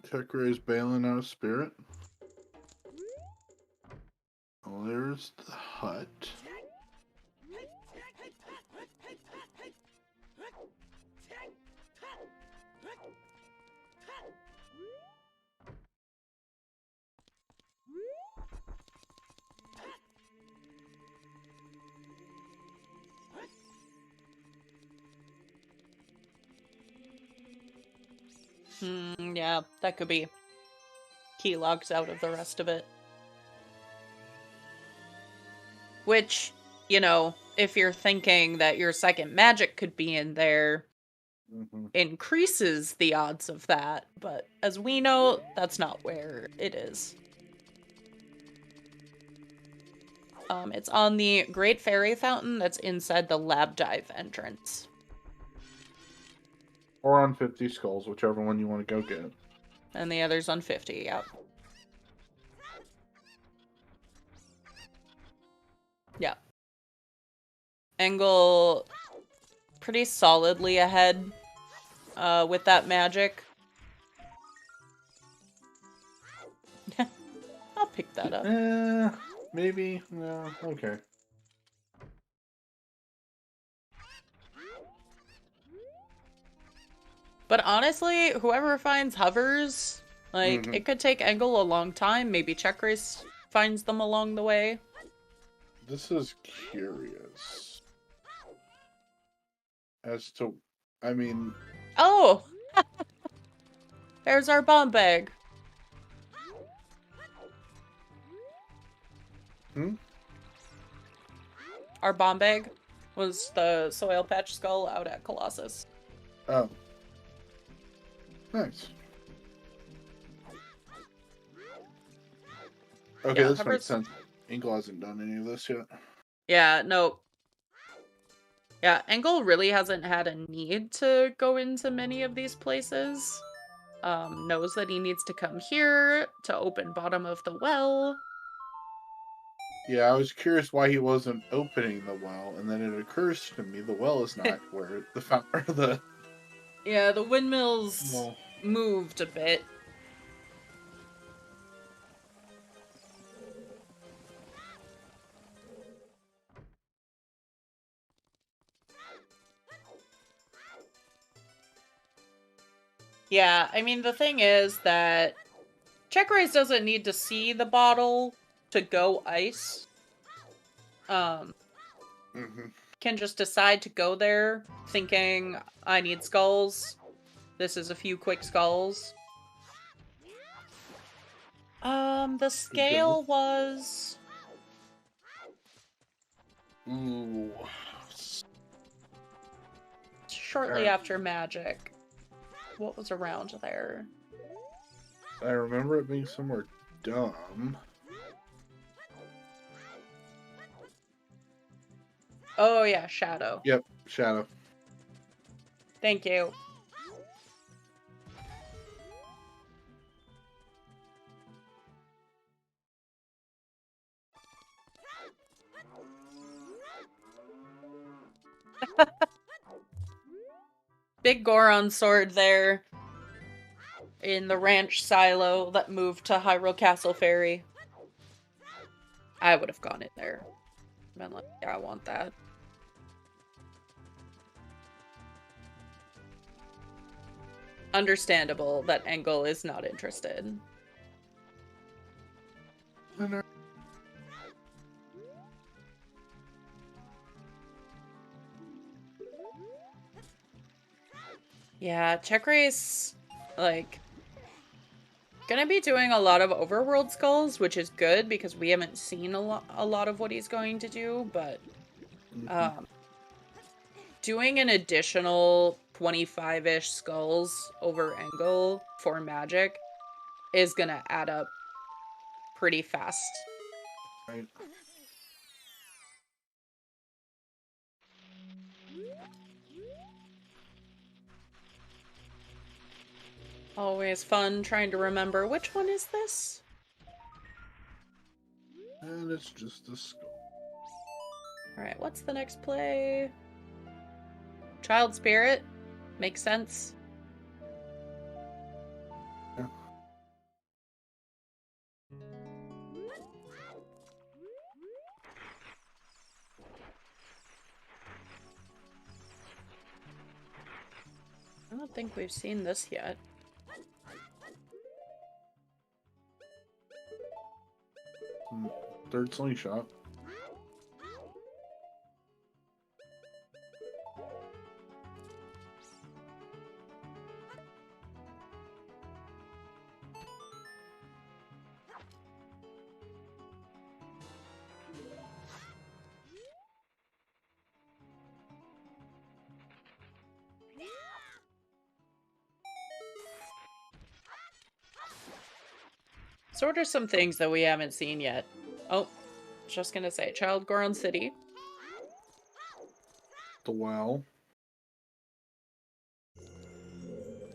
Speaker 3: CheckRaise bailing out of spirit. Oh, there's the hut.
Speaker 1: Yeah, that could be. Key logs out of the rest of it. Which, you know, if you're thinking that your second magic could be in there, increases the odds of that. But as we know, that's not where it is. It's on the Great Fairy Fountain that's inside the Lab Dive entrance.
Speaker 3: Or on 50 skulls, whichever one you want to go get.
Speaker 1: And the other's on 50, yep. Yeah. Engel pretty solidly ahead with that magic. I'll pick that up.
Speaker 3: Maybe. No, okay.
Speaker 1: But honestly, whoever finds hovers, like, it could take Engel a long time. Maybe CheckRaise finds them along the way.
Speaker 3: This is curious. As to, I mean...
Speaker 1: Oh! There's our bomb bag. Our bomb bag was the soil patch skull out at Colossus.
Speaker 3: Oh. Nice. Okay,
Speaker 1: Yeah,
Speaker 3: this makes sense. Engel hasn't done any of this yet.
Speaker 1: Yeah, no. Yeah, Engel really hasn't had a need to go into many of these places. Knows that he needs to come here to open bottom of the well.
Speaker 3: Yeah, I was curious why he wasn't opening the well, and then it occurs to me the well is not where the fountain or the...
Speaker 1: Yeah, the windmills moved a bit. Yeah, I mean, the thing is that CheckRaise doesn't need to see the bottle to go ice. Can just decide to go there thinking, I need skulls. This is a few quick skulls. The scale was...
Speaker 3: Ooh.
Speaker 1: Shortly after magic. What was around there?
Speaker 3: I remember it being somewhere dumb.
Speaker 1: Oh yeah, shadow.
Speaker 3: Yep, shadow.
Speaker 1: Thank you. Big Goron sword there. In the ranch silo that moved to Hyrule Castle Ferry. I would have gone in there. Been like, yeah, I want that. Understandable that Engel is not interested. Yeah, CheckRaise, like, gonna be doing a lot of overworld skulls, which is good because we haven't seen a lot of what he's going to do, but doing an additional 25-ish skulls over Engel for magic is gonna add up pretty fast.
Speaker 3: Right.
Speaker 1: Always fun trying to remember which one is this?
Speaker 3: And it's just a skull.
Speaker 1: Alright, what's the next play? Child Spirit. Makes sense.
Speaker 3: Yeah.
Speaker 1: I don't think we've seen this yet.
Speaker 3: Third slingshot.
Speaker 1: So what are some things that we haven't seen yet? Oh, just gonna say, Child Goron City.
Speaker 3: The well.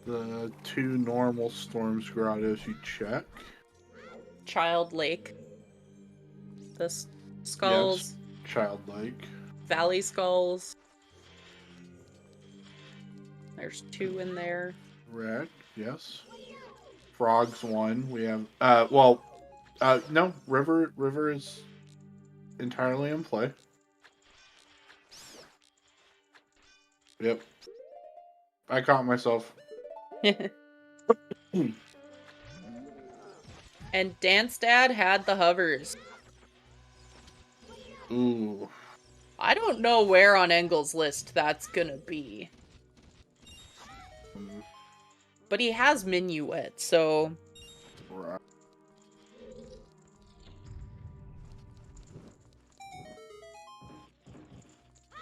Speaker 3: The 2 normal Storms grottos you check.
Speaker 1: Child Lake. The skulls.
Speaker 3: Yes, Childlike.
Speaker 1: Valley skulls. There's 2 in there.
Speaker 3: Red, yes. Frogs 1. We have no, River is entirely in play. Yep. I caught myself.
Speaker 1: And Dance Dad had the hovers.
Speaker 3: Ooh.
Speaker 1: I don't know where on Engel's list that's gonna be. But he has Minuet, so...
Speaker 3: Right.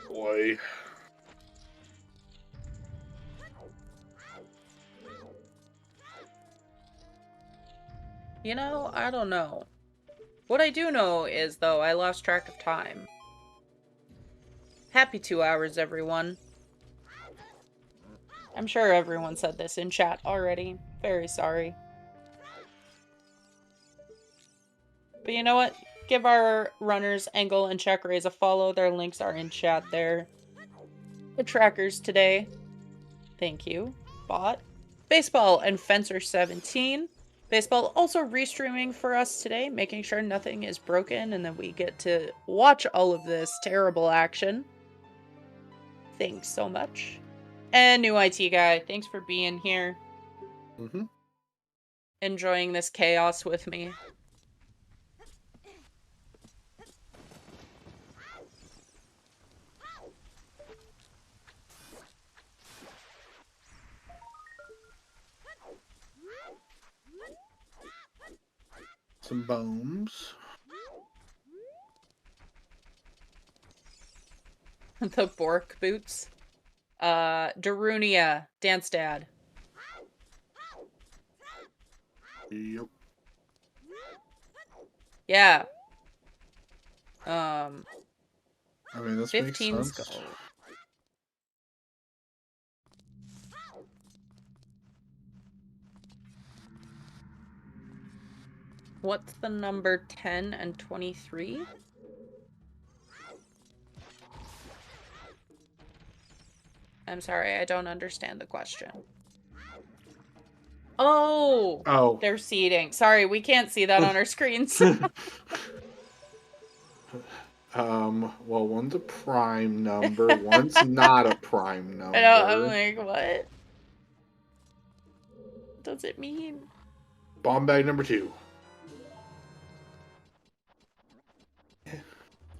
Speaker 3: Boy.
Speaker 1: You know, I don't know. What I do know is, though, I lost track of time. Happy 2 hours, everyone. I'm sure everyone said this in chat already. Very sorry. But you know what? Give our runners Engel and CheckRaise a follow. Their links are in chat there. The trackers today. Thank you, bot. Baseball and Fencer 17. Baseball also restreaming for us today, making sure nothing is broken and that we get to watch all of this terrible action. Thanks so much. And new IT guy, thanks for being here. Enjoying this chaos with me.
Speaker 3: Some bones.
Speaker 1: The Bork boots. Darunia, Dance Dad.
Speaker 3: Yep.
Speaker 1: Yeah.
Speaker 3: I mean, this makes
Speaker 1: 15
Speaker 3: sense.
Speaker 1: skull. What's the number 10 and 23? I'm sorry, I don't understand the question. Oh!
Speaker 3: Oh.
Speaker 1: They're seeding. Sorry, we can't see that on our screens.
Speaker 3: Well, one's a prime number, one's not a prime number.
Speaker 1: I know, I'm like, what does it mean?
Speaker 3: Bomb bag number 2.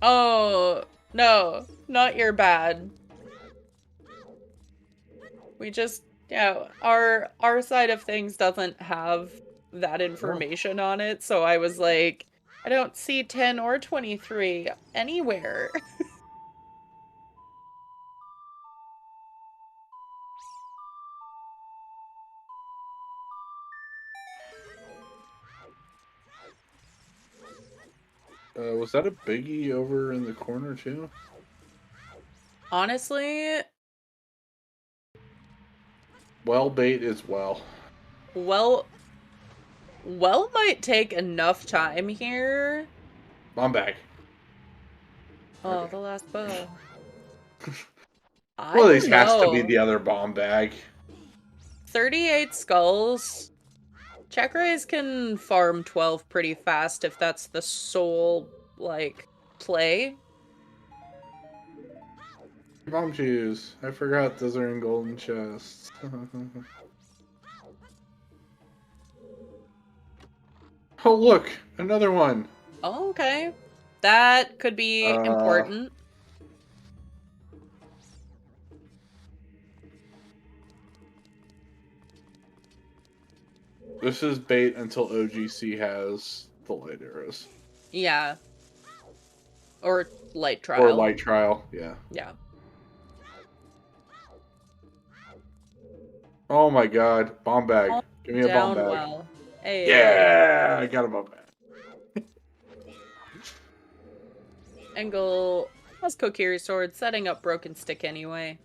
Speaker 1: Oh, no, not your bad. We just Yeah, our side of things doesn't have that information on it, so I was like, I don't see 10 or 23 anywhere.
Speaker 3: Was that a biggie over in the corner too?
Speaker 1: Honestly,
Speaker 3: Well, bait is well.
Speaker 1: well might take enough time here.
Speaker 3: Bomb bag.
Speaker 1: Oh,
Speaker 3: Okay.
Speaker 1: the last bow. I
Speaker 3: One of these
Speaker 1: don't
Speaker 3: has to be
Speaker 1: know.
Speaker 3: the other bomb bag.
Speaker 1: 38 skulls. CheckRaise can farm 12 pretty fast if that's the sole, like, play.
Speaker 3: Bomb shoes. I forgot those are in golden chests. Oh, look! Another one!
Speaker 1: Oh, okay. That could be important.
Speaker 3: This is bait until OGC has the light arrows.
Speaker 1: Yeah. Or light trial.
Speaker 3: Or light trial, yeah.
Speaker 1: Yeah.
Speaker 3: Oh my god. Bomb bag.
Speaker 1: All
Speaker 3: Give me a bomb
Speaker 1: down
Speaker 3: bag.
Speaker 1: well. Hey.
Speaker 3: Yeah! I got a bomb bag.
Speaker 1: Engel has Kokiri sword, setting up broken stick anyway.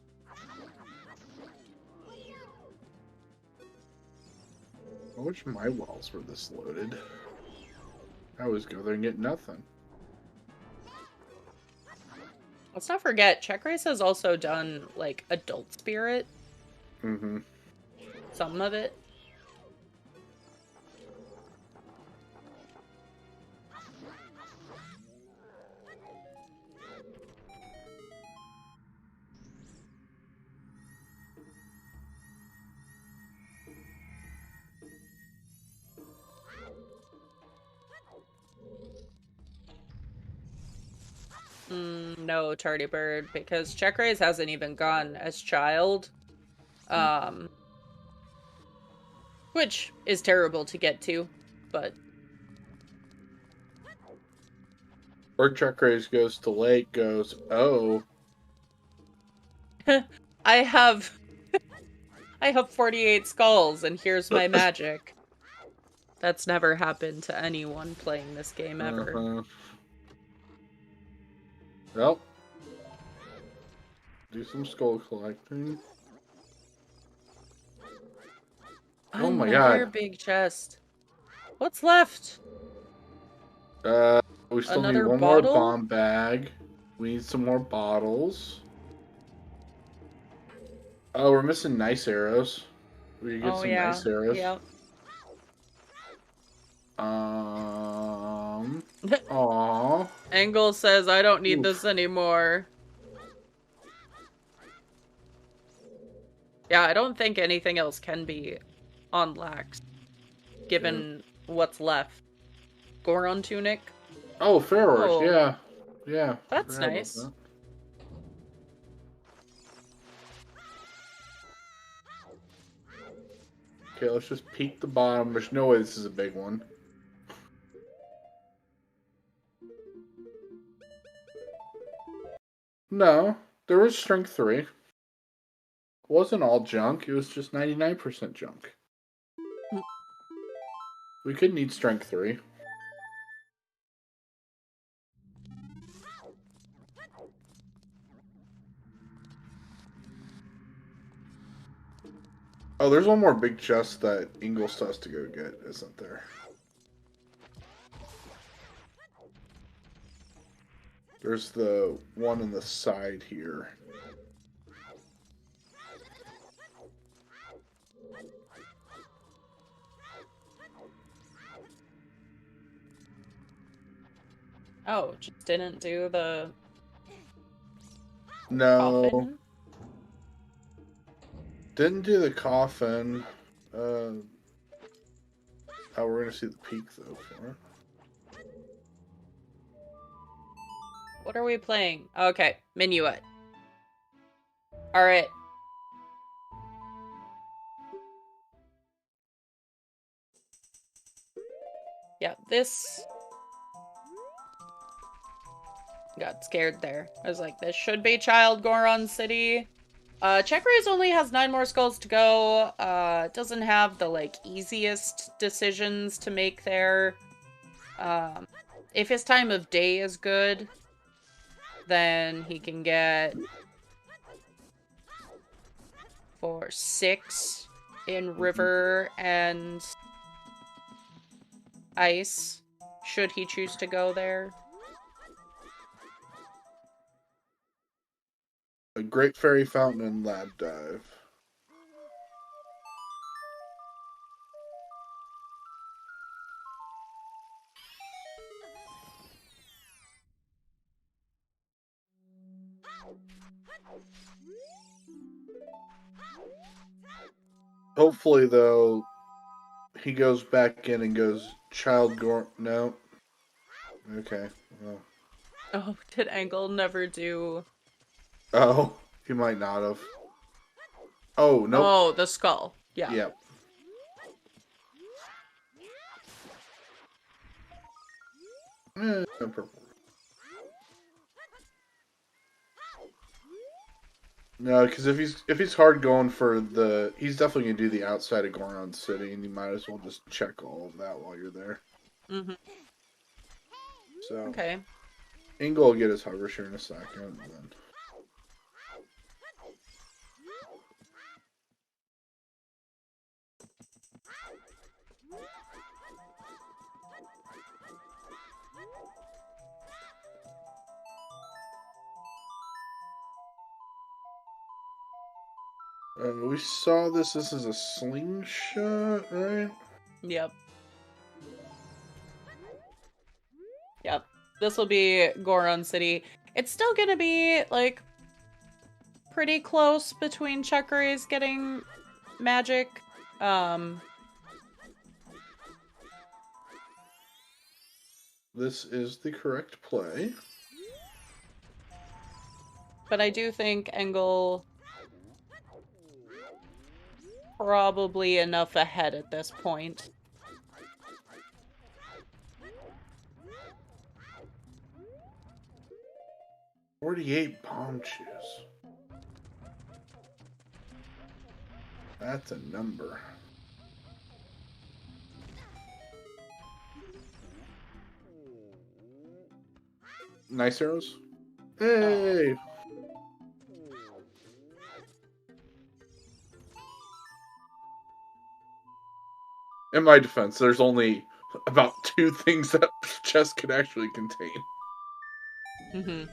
Speaker 3: I wish my walls were this loaded. I always go there and get nothing.
Speaker 1: Let's not forget, CheckRaise has also done, like, Adult Spirit.
Speaker 3: Mm-hmm.
Speaker 1: Some of it. No, Tardy Bird, because CheckRaise hasn't even gone as child. Which is terrible to get to, but...
Speaker 3: Or CheckRaise goes to lake, goes, oh.
Speaker 1: I have 48 skulls, and here's my magic. That's never happened to anyone playing this game ever.
Speaker 3: Well, do some skull collecting. Oh my
Speaker 1: Another
Speaker 3: god.
Speaker 1: big chest. What's left?
Speaker 3: We still need
Speaker 1: Another
Speaker 3: one
Speaker 1: bottle?
Speaker 3: more bomb bag. We need some more bottles. Oh, we're missing nice arrows. We can get some nice arrows.
Speaker 1: Yep.
Speaker 3: Aww.
Speaker 1: Engel says, I don't need this anymore. Yeah, I don't think anything else can be on Lax, given what's left. Goron tunic.
Speaker 3: Oh, Ferrors,
Speaker 1: Oh.
Speaker 3: yeah. Yeah.
Speaker 1: That's nice.
Speaker 3: That. Okay, let's just peek the bottom. There's no way this is a big one. No, there was strength 3. It wasn't all junk, it was just 99% junk. We could need strength 3. Oh, there's one more big chest that Engel still has to go get, isn't there? There's the one on the side here.
Speaker 1: Oh, just didn't do the
Speaker 3: No.
Speaker 1: coffin?
Speaker 3: Didn't do the coffin. Oh, we're gonna see the peak though for it.
Speaker 1: What are we playing? Okay, Minuet. Alright. Yeah, this... Got scared there. I was like, this should be Child Goron City. CheckRaise only has 9 more skulls to go. It doesn't have the, like, easiest decisions to make there. If his time of day is good, then he can get for 6 in river and ice, should he choose to go there.
Speaker 3: A Great Fairy Fountain and Lab Dive. Hopefully, though, he goes back in and goes, Child Goron... No. Okay. Well.
Speaker 1: Oh, did Engel never do...
Speaker 3: Oh, he might not have. Oh, nope.
Speaker 1: Oh, the skull. Yeah.
Speaker 3: Yep. Purple. No, because if he's hard going for the... He's definitely going to do the outside of Goron City, and you might as well just check all of that while you're there.
Speaker 1: Mm-hmm.
Speaker 3: So,
Speaker 1: Okay.
Speaker 3: Engel will get his hover share in a second, and then... we saw this is a slingshot, right?
Speaker 1: Yep. Yep. This will be Goron City. It's still gonna be, like, pretty close between CheckRaise getting magic.
Speaker 3: This is the correct play.
Speaker 1: But I do think Engel probably enough ahead at this point.
Speaker 3: $48 palm shoes. That's a number. Nice arrows. Hey! In my defense, there's only about 2 things that chest can actually contain.
Speaker 1: Mm-hmm.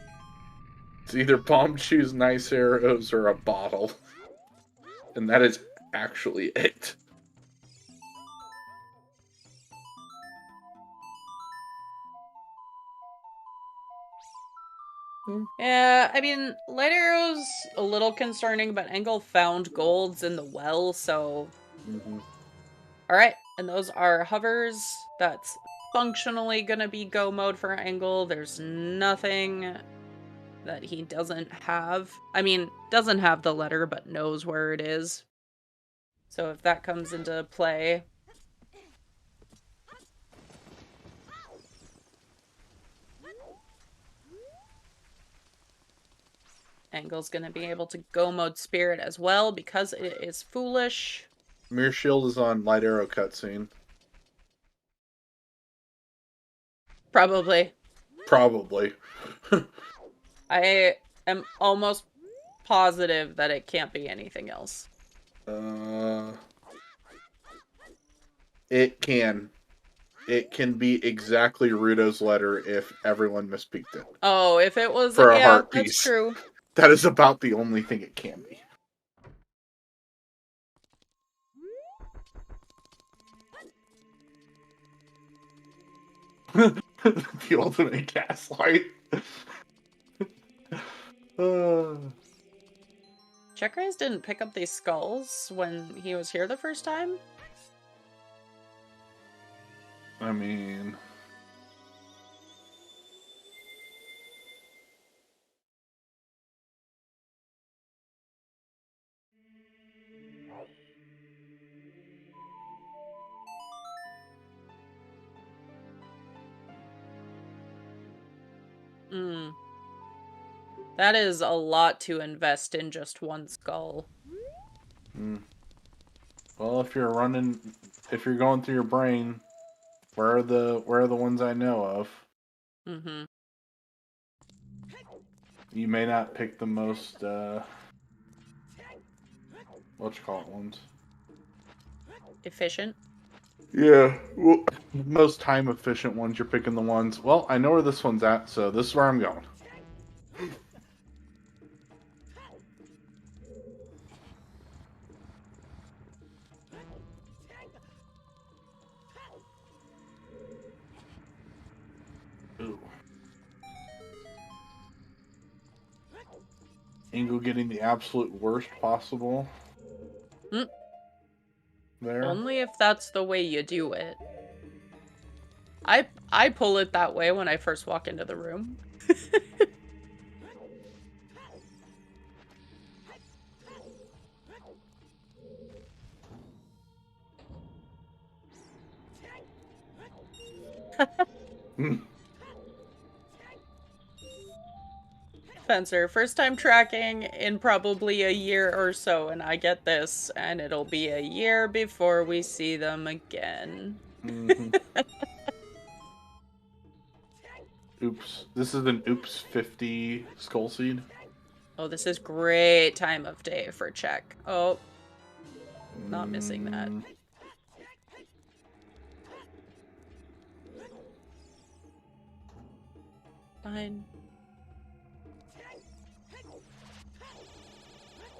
Speaker 3: It's either palm shoes, nice arrows, or a bottle. And that is actually it.
Speaker 1: Yeah, I mean, light arrow's a little concerning, but Engel found golds in the well, so...
Speaker 3: Mm-hmm.
Speaker 1: Alright, and those are hovers. That's functionally gonna be go mode for Engel. There's nothing that he doesn't have. I mean, doesn't have the letter, but knows where it is. So if that comes into play... Engel's gonna be able to go mode spirit as well, because it is foolish.
Speaker 3: Mirror Shield is on light arrow cutscene.
Speaker 1: Probably.
Speaker 3: Probably.
Speaker 1: I am almost positive that it can't be anything else.
Speaker 3: It can. It can be exactly Rudo's letter if everyone mispeaked it.
Speaker 1: Oh, if it was...
Speaker 3: For a
Speaker 1: yeah,
Speaker 3: heart
Speaker 1: that's
Speaker 3: piece.
Speaker 1: true.
Speaker 3: That is about the only thing it can be. The ultimate gaslight.
Speaker 1: CheckRaise didn't pick up these skulls when he was here the first time?
Speaker 3: I mean...
Speaker 1: That is a lot to invest in just one skull.
Speaker 3: Well, if you're going through your brain, where are the ones I know of?
Speaker 1: Mm-hmm.
Speaker 3: You may not pick the most ones.
Speaker 1: Efficient.
Speaker 3: Yeah, well, most time efficient ones. You're picking the ones. Well, I know where this one's at, so this is where I'm going. Ooh. Engel getting the absolute worst possible.
Speaker 1: Mm.
Speaker 3: There.
Speaker 1: Only if that's the way you do it. I pull it that way when I first walk into the room. Fencer, first time tracking in probably a year or so, and I get this, and it'll be a year before we see them again.
Speaker 3: Mm-hmm. Oops. This is an Oops 50 Skull Seed.
Speaker 1: Oh, this is great time of day for check. Oh, not missing that. Fine.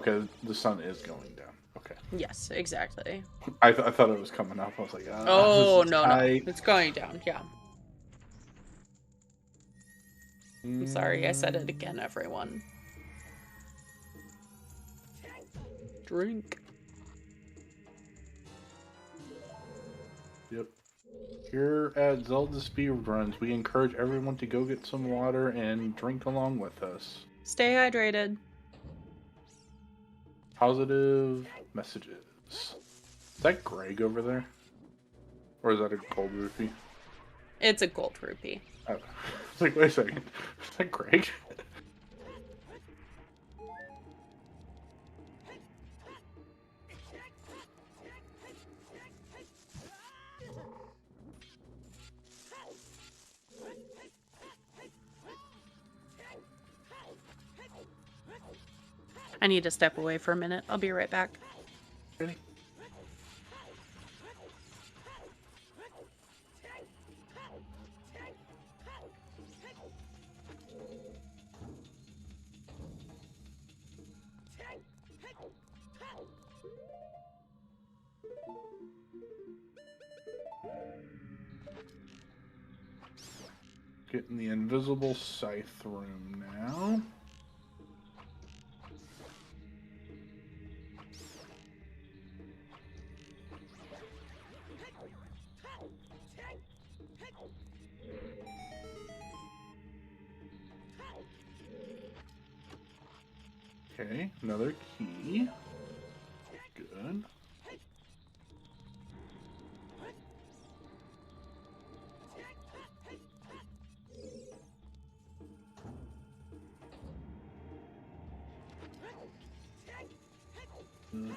Speaker 3: Okay, the sun is going down. Okay.
Speaker 1: Yes, exactly.
Speaker 3: I thought it was coming up. I was like,
Speaker 1: oh,
Speaker 3: this is
Speaker 1: no,
Speaker 3: tight.
Speaker 1: no. It's going down, yeah. I'm sorry, I said it again, everyone. Drink.
Speaker 3: Yep. Here at ZeldaSpeedRuns, we encourage everyone to go get some water and drink along with us.
Speaker 1: Stay hydrated.
Speaker 3: Positive messages. Is that Greg over there? Or is that a gold rupee?
Speaker 1: It's a gold rupee.
Speaker 3: Oh. It's like, wait a second. Is that Greg?
Speaker 1: I need to step away for a minute. I'll be right back.
Speaker 3: Ready? Getting the invisible scythe room now. Okay, another key. Good. Mm.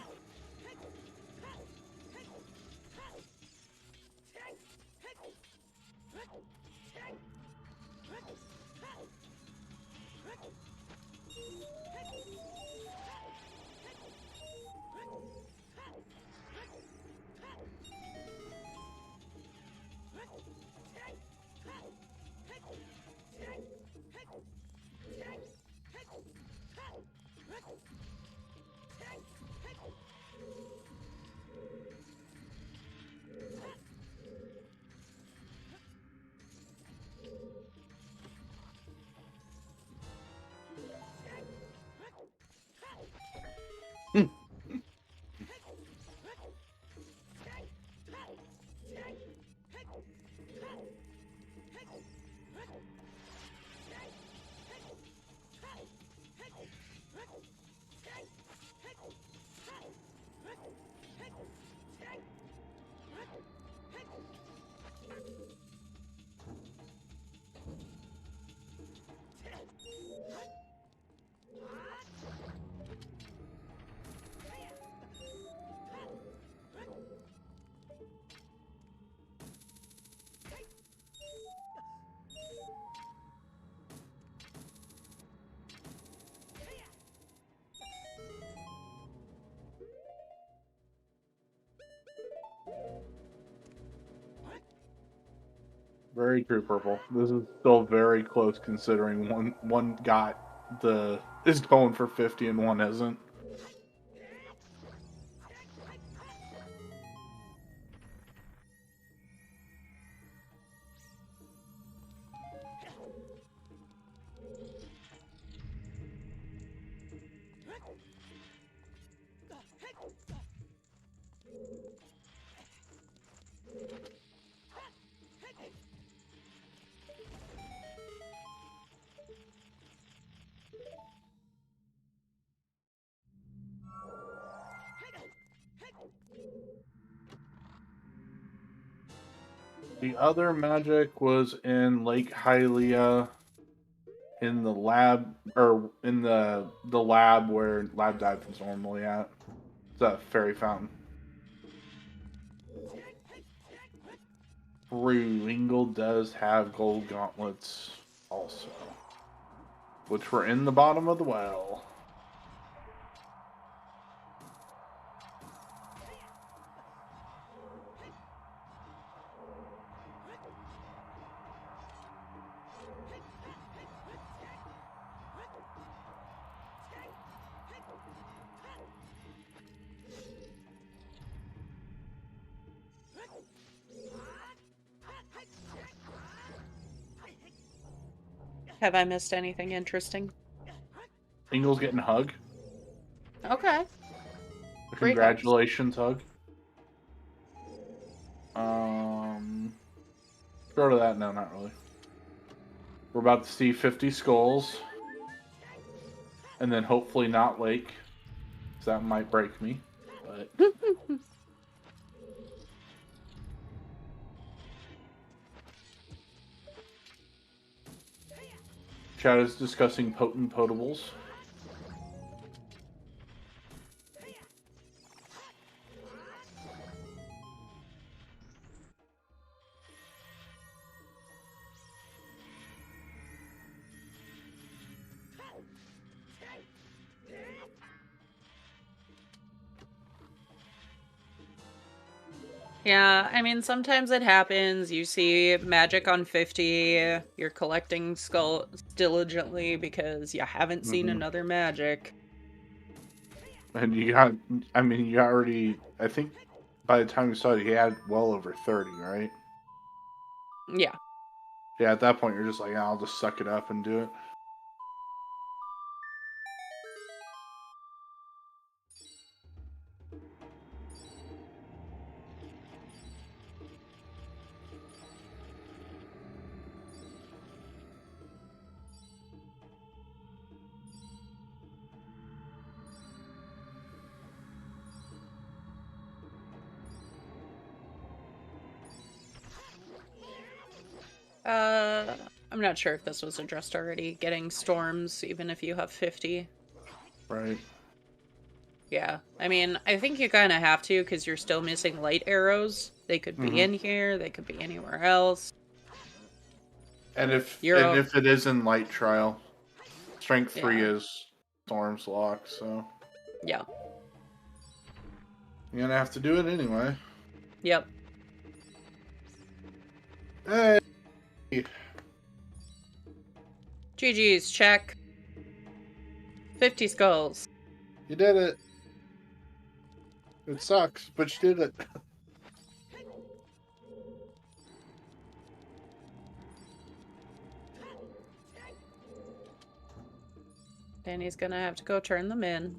Speaker 3: Very true, Purple. This is still very close considering one is going for 50 and one isn't. The other magic was in Lake Hylia, in the lab, or in the lab where Lab Dive is normally at. It's a fairy fountain. True, Engel does have gold gauntlets also, which were in the bottom of the well.
Speaker 1: Have I missed anything interesting?
Speaker 3: Engel's getting a hug.
Speaker 1: Okay.
Speaker 3: Congratulations, hug. Go to that? No, not really. We're about to see 50 skulls. And then hopefully not Lake. So that might break me. But Chad is discussing potent potables.
Speaker 1: Yeah, I mean, sometimes it happens. You see magic on 50, you're collecting skulls diligently because you haven't seen another magic.
Speaker 3: And you got, I mean, you already, I think by the time you saw it, he had well over 30, right?
Speaker 1: Yeah.
Speaker 3: Yeah, at that point, you're just like, I'll just suck it up and do it.
Speaker 1: I'm not sure if this was addressed already. Getting storms, even if you have 50.
Speaker 3: Right.
Speaker 1: Yeah. I mean, I think you kind of have to because you're still missing light arrows. They could be in here, they could be anywhere else.
Speaker 3: And if it is in light trial, strength 3 is storm's lock, so
Speaker 1: yeah.
Speaker 3: you're gonna have to do it anyway.
Speaker 1: Yep.
Speaker 3: Hey.
Speaker 1: GG's, check. 50 skulls.
Speaker 3: You did it. It sucks, but you did it.
Speaker 1: Danny's gonna have to go turn them in.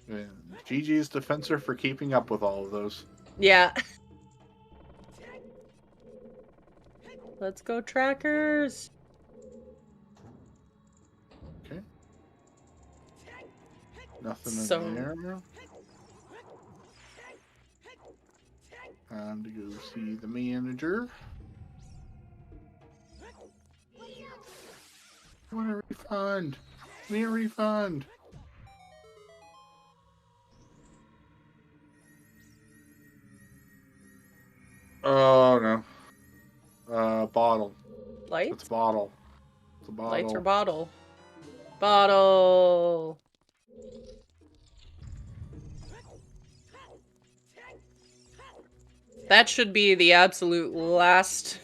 Speaker 3: Yeah. GG's defensor for keeping up with all of those.
Speaker 1: Yeah. Let's go, trackers.
Speaker 3: Okay. Nothing in there. Time to go see the manager. I want a refund. Give me a refund. Oh no. Bottle.
Speaker 1: Lights?
Speaker 3: It's bottle. It's a bottle.
Speaker 1: Lights or bottle? Bottle. That should be the absolute last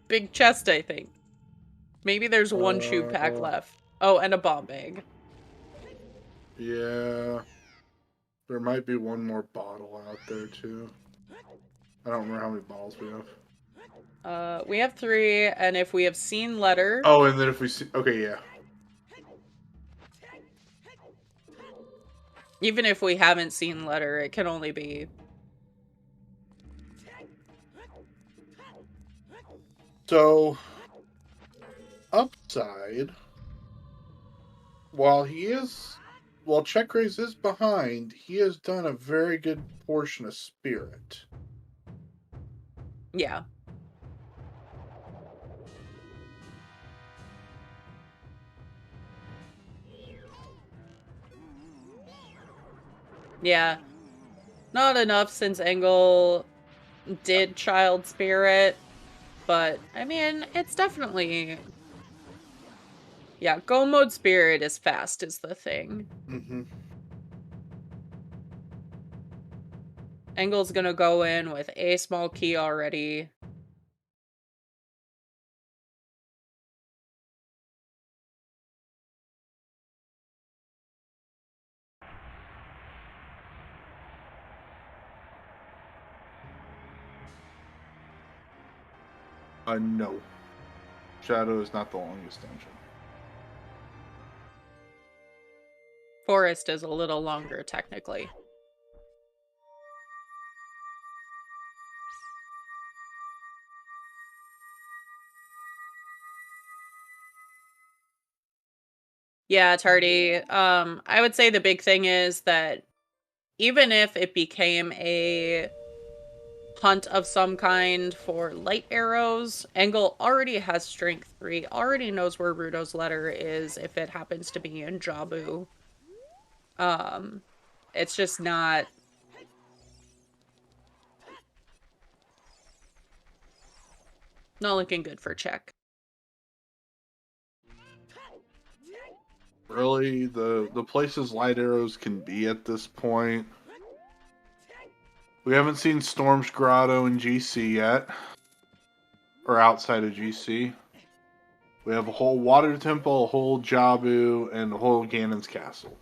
Speaker 1: big chest, I think. Maybe there's one shoe pack left. Oh, and a bomb bag.
Speaker 3: Yeah. There might be one more bottle out there, too. I don't remember how many bottles we have.
Speaker 1: We have 3, and if we have seen letter...
Speaker 3: Oh, and then if we see... Okay, yeah.
Speaker 1: Even if we haven't seen letter, it can only be...
Speaker 3: So, upside, while CheckRaise is behind, he has done a very good portion of Spirit.
Speaker 1: Yeah. Yeah. Not enough since Engel did Child Spirit, but, I mean, it's definitely... Yeah, Go Mode Spirit is fast is the thing.
Speaker 3: Mm-hmm.
Speaker 1: Engel's gonna go in with a small key already.
Speaker 3: No. Shadow is not the longest dungeon.
Speaker 1: Forest is a little longer, technically. Yeah, Tardy. I would say the big thing is that even if it became a hunt of some kind for light arrows, Engel already has strength 3, already knows where Rudo's letter is if it happens to be in Jabu. It's just not looking good for Check.
Speaker 3: Really, the places light arrows can be at this point. We haven't seen Storm's Grotto in GC yet. Or outside of GC. We have a whole Water Temple, a whole Jabu, and a whole Ganon's Castle.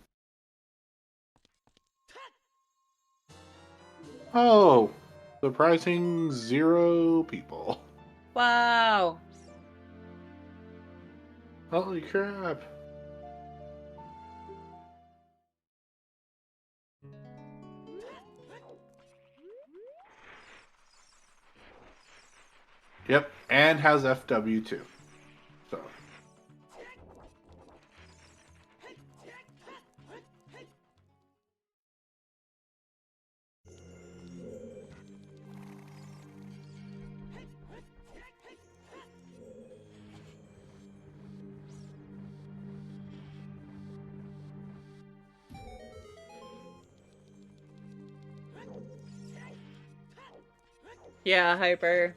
Speaker 3: Oh, surprising 0 people.
Speaker 1: Wow.
Speaker 3: Holy crap. Yep, and has FW too. So.
Speaker 1: Yeah, Hyper.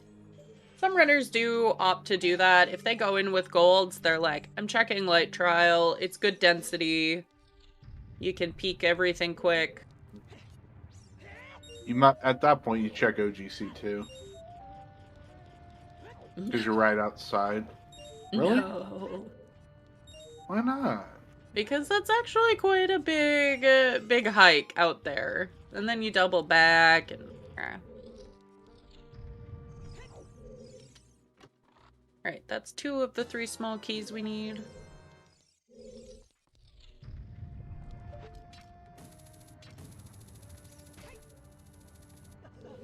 Speaker 1: Some runners do opt to do that. If they go in with golds, they're like, I'm checking light trial. It's good density. You can peek everything quick.
Speaker 3: You might, at that point, you check OGC too. Because you're right outside. Really?
Speaker 1: No.
Speaker 3: Why not?
Speaker 1: Because that's actually quite a big hike out there. And then you double back and... Alright, that's 2 of the 3 small keys we need.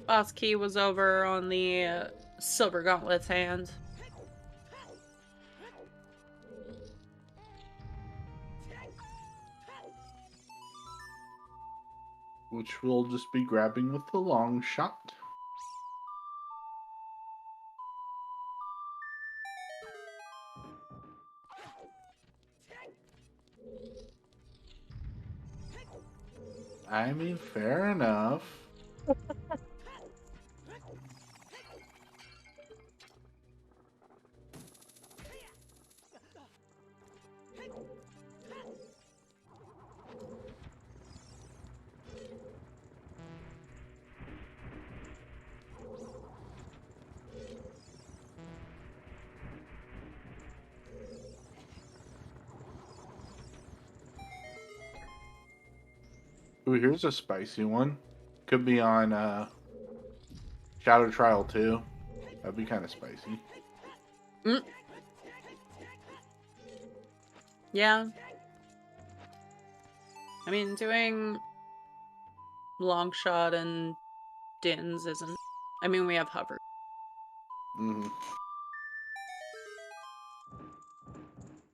Speaker 1: Boss key was over on the Silver Gauntlet's hand.
Speaker 3: Which we'll just be grabbing with the long shot. I mean, fair enough. Ooh, here's a spicy one. Could be on Shadow Trial 2. That'd be kind of spicy.
Speaker 1: Mm. Yeah. I mean, doing long shot and dins isn't. I mean, we have hover.
Speaker 3: Mm-hmm.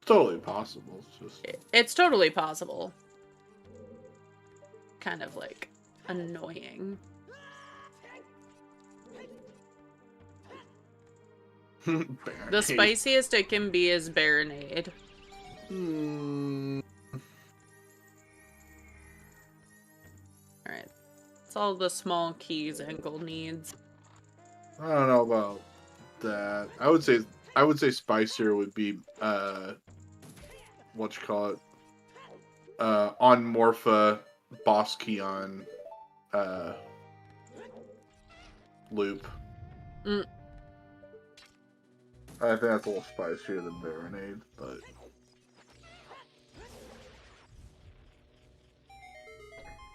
Speaker 3: Totally possible. It's just
Speaker 1: It's totally possible. Kind of like annoying. The spiciest it can be is Baronade. Alright. It's all the small keys Engel needs.
Speaker 3: I don't know about that. I would say spicier would be what you call it? On Morpha boss key on loop.
Speaker 1: Mm.
Speaker 3: I think that's a little spicier than Baronade, but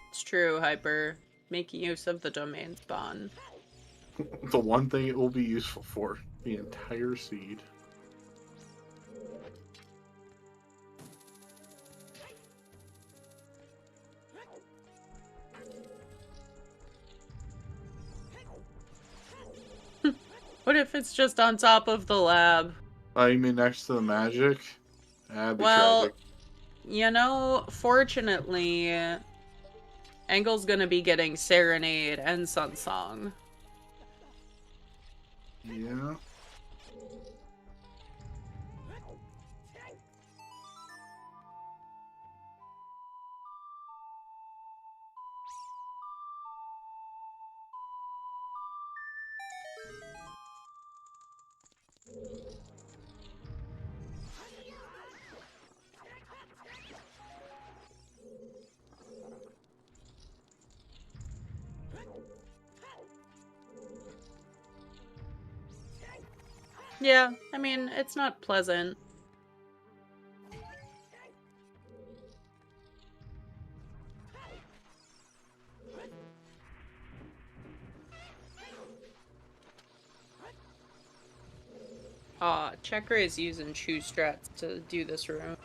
Speaker 1: It's true, Hyper. Making use of the domain spawn.
Speaker 3: the one thing it will be useful for, the entire seed.
Speaker 1: What if it's just on top of the lab?
Speaker 3: Oh, you mean next to the magic? That'd be
Speaker 1: Well,
Speaker 3: tragic.
Speaker 1: you know, fortunately, Engel's gonna be getting Serenade and Sun Song.
Speaker 3: Yeah.
Speaker 1: Yeah, I mean, it's not pleasant. Aw, CheckRaise using Chew strats to do this room.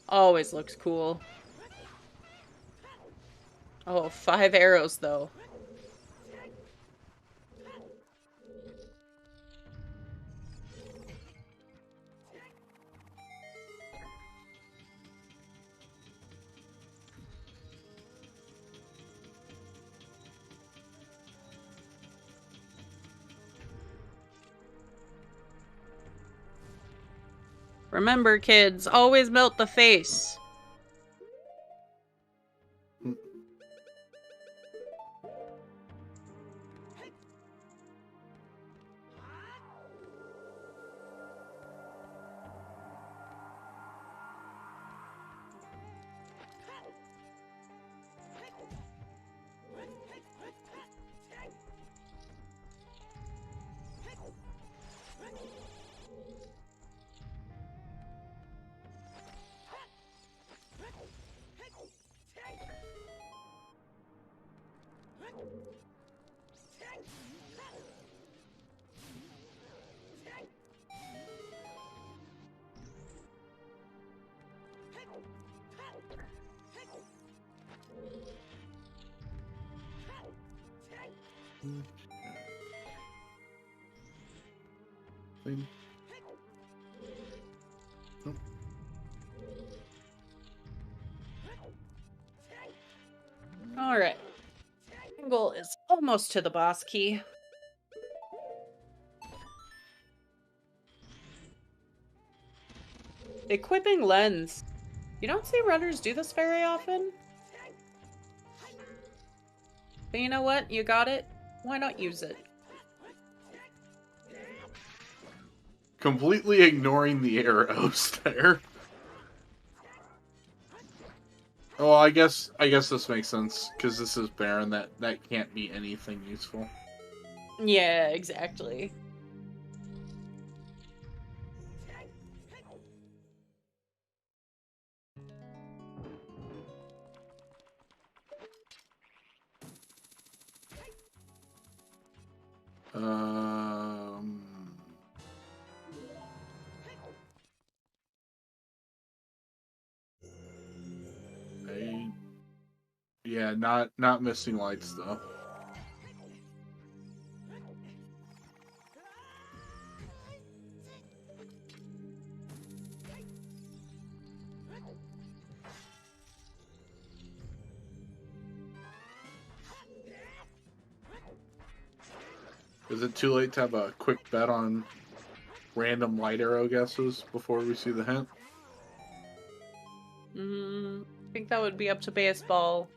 Speaker 1: Always looks cool. Oh, 5 arrows, though. Remember, kids, always melt the face. Alright. Engel is almost to the boss key. Equipping lens. You don't see runners do this very often. But you know what? You got it. Why not use it?
Speaker 3: Completely ignoring the arrows there. Oh, I guess this makes sense because this is Baron. That can't be anything useful.
Speaker 1: Yeah, exactly.
Speaker 3: Yeah, not missing lights though. Is it too late to have a quick bet on random light arrow guesses before we see the hint?
Speaker 1: I think that would be up to baseball.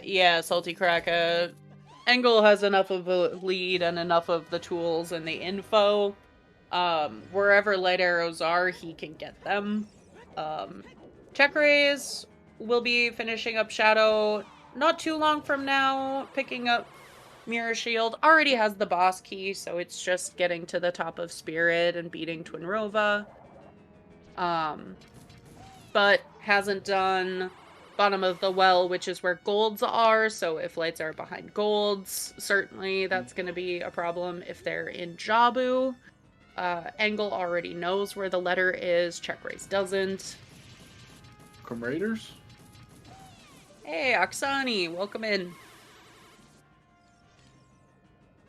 Speaker 1: Yeah, Salty Cracker. Engel has enough of a lead and enough of the tools and the info. Wherever light arrows are, he can get them. CheckRaise will be finishing up Shadow not too long from now, picking up Mirror Shield. Already has the boss key, so it's just getting to the top of Spirit and beating Twinrova. But hasn't done Bottom of the Well, which is where golds are, so if lights are behind golds, certainly that's going to be a problem. If they're in Jabu, Engel already knows where the letter is, CheckRaise doesn't.
Speaker 3: Come Raiders?
Speaker 1: Hey, Oksani, welcome in.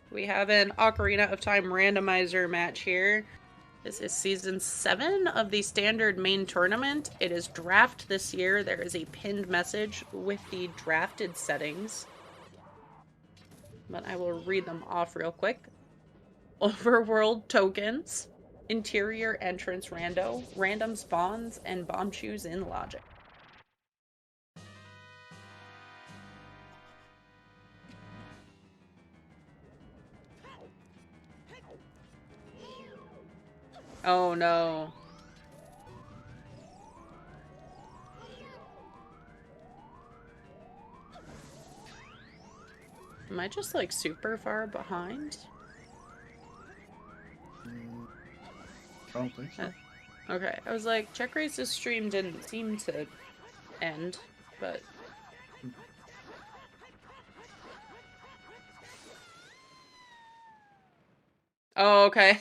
Speaker 1: We have an Ocarina of Time randomizer match here. This is Season 7 of the standard main tournament. It is draft this year. There is a pinned message with the drafted settings. But I will read them off real quick. Overworld tokens, interior entrance rando, random spawns, and bomb shoes in logic. Oh no. Am I just like super far behind?
Speaker 3: I don't think so.
Speaker 1: Okay, I was like, CheckRaise's stream didn't seem to end, but... Oh, okay.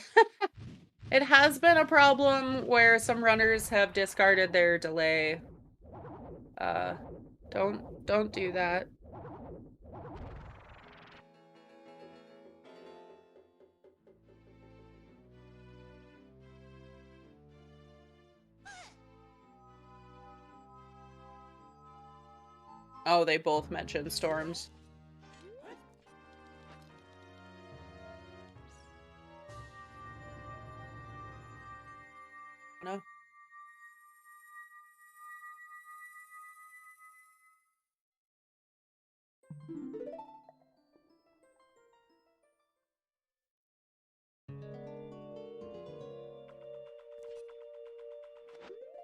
Speaker 1: It has been a problem where some runners have discarded their delay. Don't do that. Oh, they both mentioned storms. No.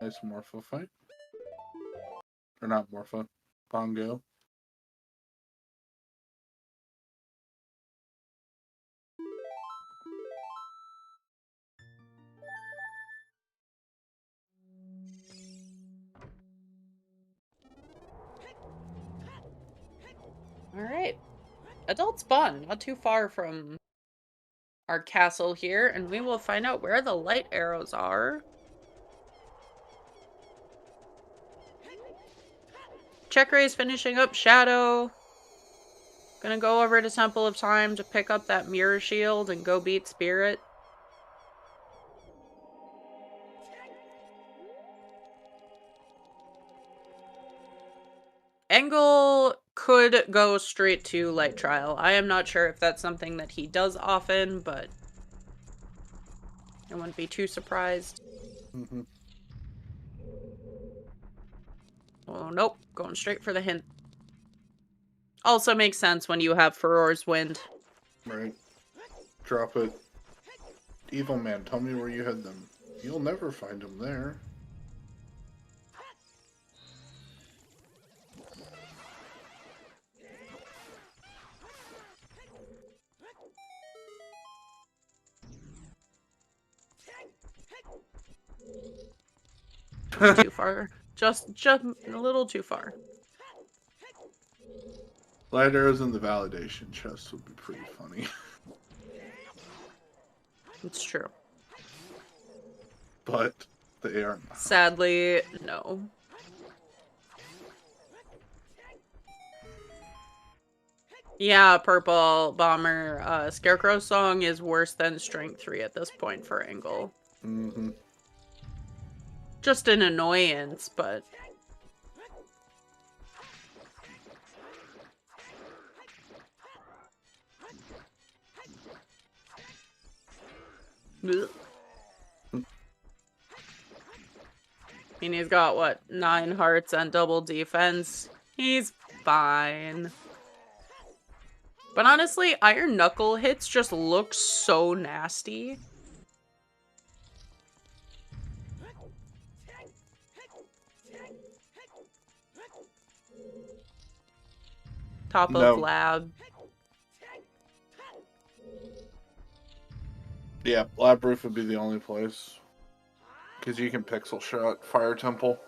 Speaker 3: Nice Morpho fight. Or not Morpho. Bongo.
Speaker 1: Alright. Adult spawn, not too far from our castle here, and we will find out where the light arrows are. CheckRaise finishing up Shadow. Gonna go over to Temple of Time to pick up that Mirror Shield and go beat Spirit. Engel could go straight to Light Trial. I am not sure if that's something that he does often, but I wouldn't be too surprised.
Speaker 3: Mm-hmm.
Speaker 1: Oh, nope. Going straight for the hint. Also makes sense when you have Furor's Wind.
Speaker 3: Right. Drop it. Evil man, tell me where you hid them. You'll never find them there.
Speaker 1: Too far. Just a little too far.
Speaker 3: Light arrows in the validation chest would be pretty funny.
Speaker 1: It's true.
Speaker 3: but they are not.
Speaker 1: Sadly, no. Yeah, Purple Bomber. Scarecrow Song is worse than Strength 3 at this point for Engel.
Speaker 3: Mm-hmm.
Speaker 1: Just an annoyance, but... Ugh. I mean, he's got, what, 9 hearts and double defense. He's fine. But honestly, Iron Knuckle hits just look so nasty. Top of lab.
Speaker 3: Yeah, lab roof would be the only place. Because you can pixel shot Fire Temple.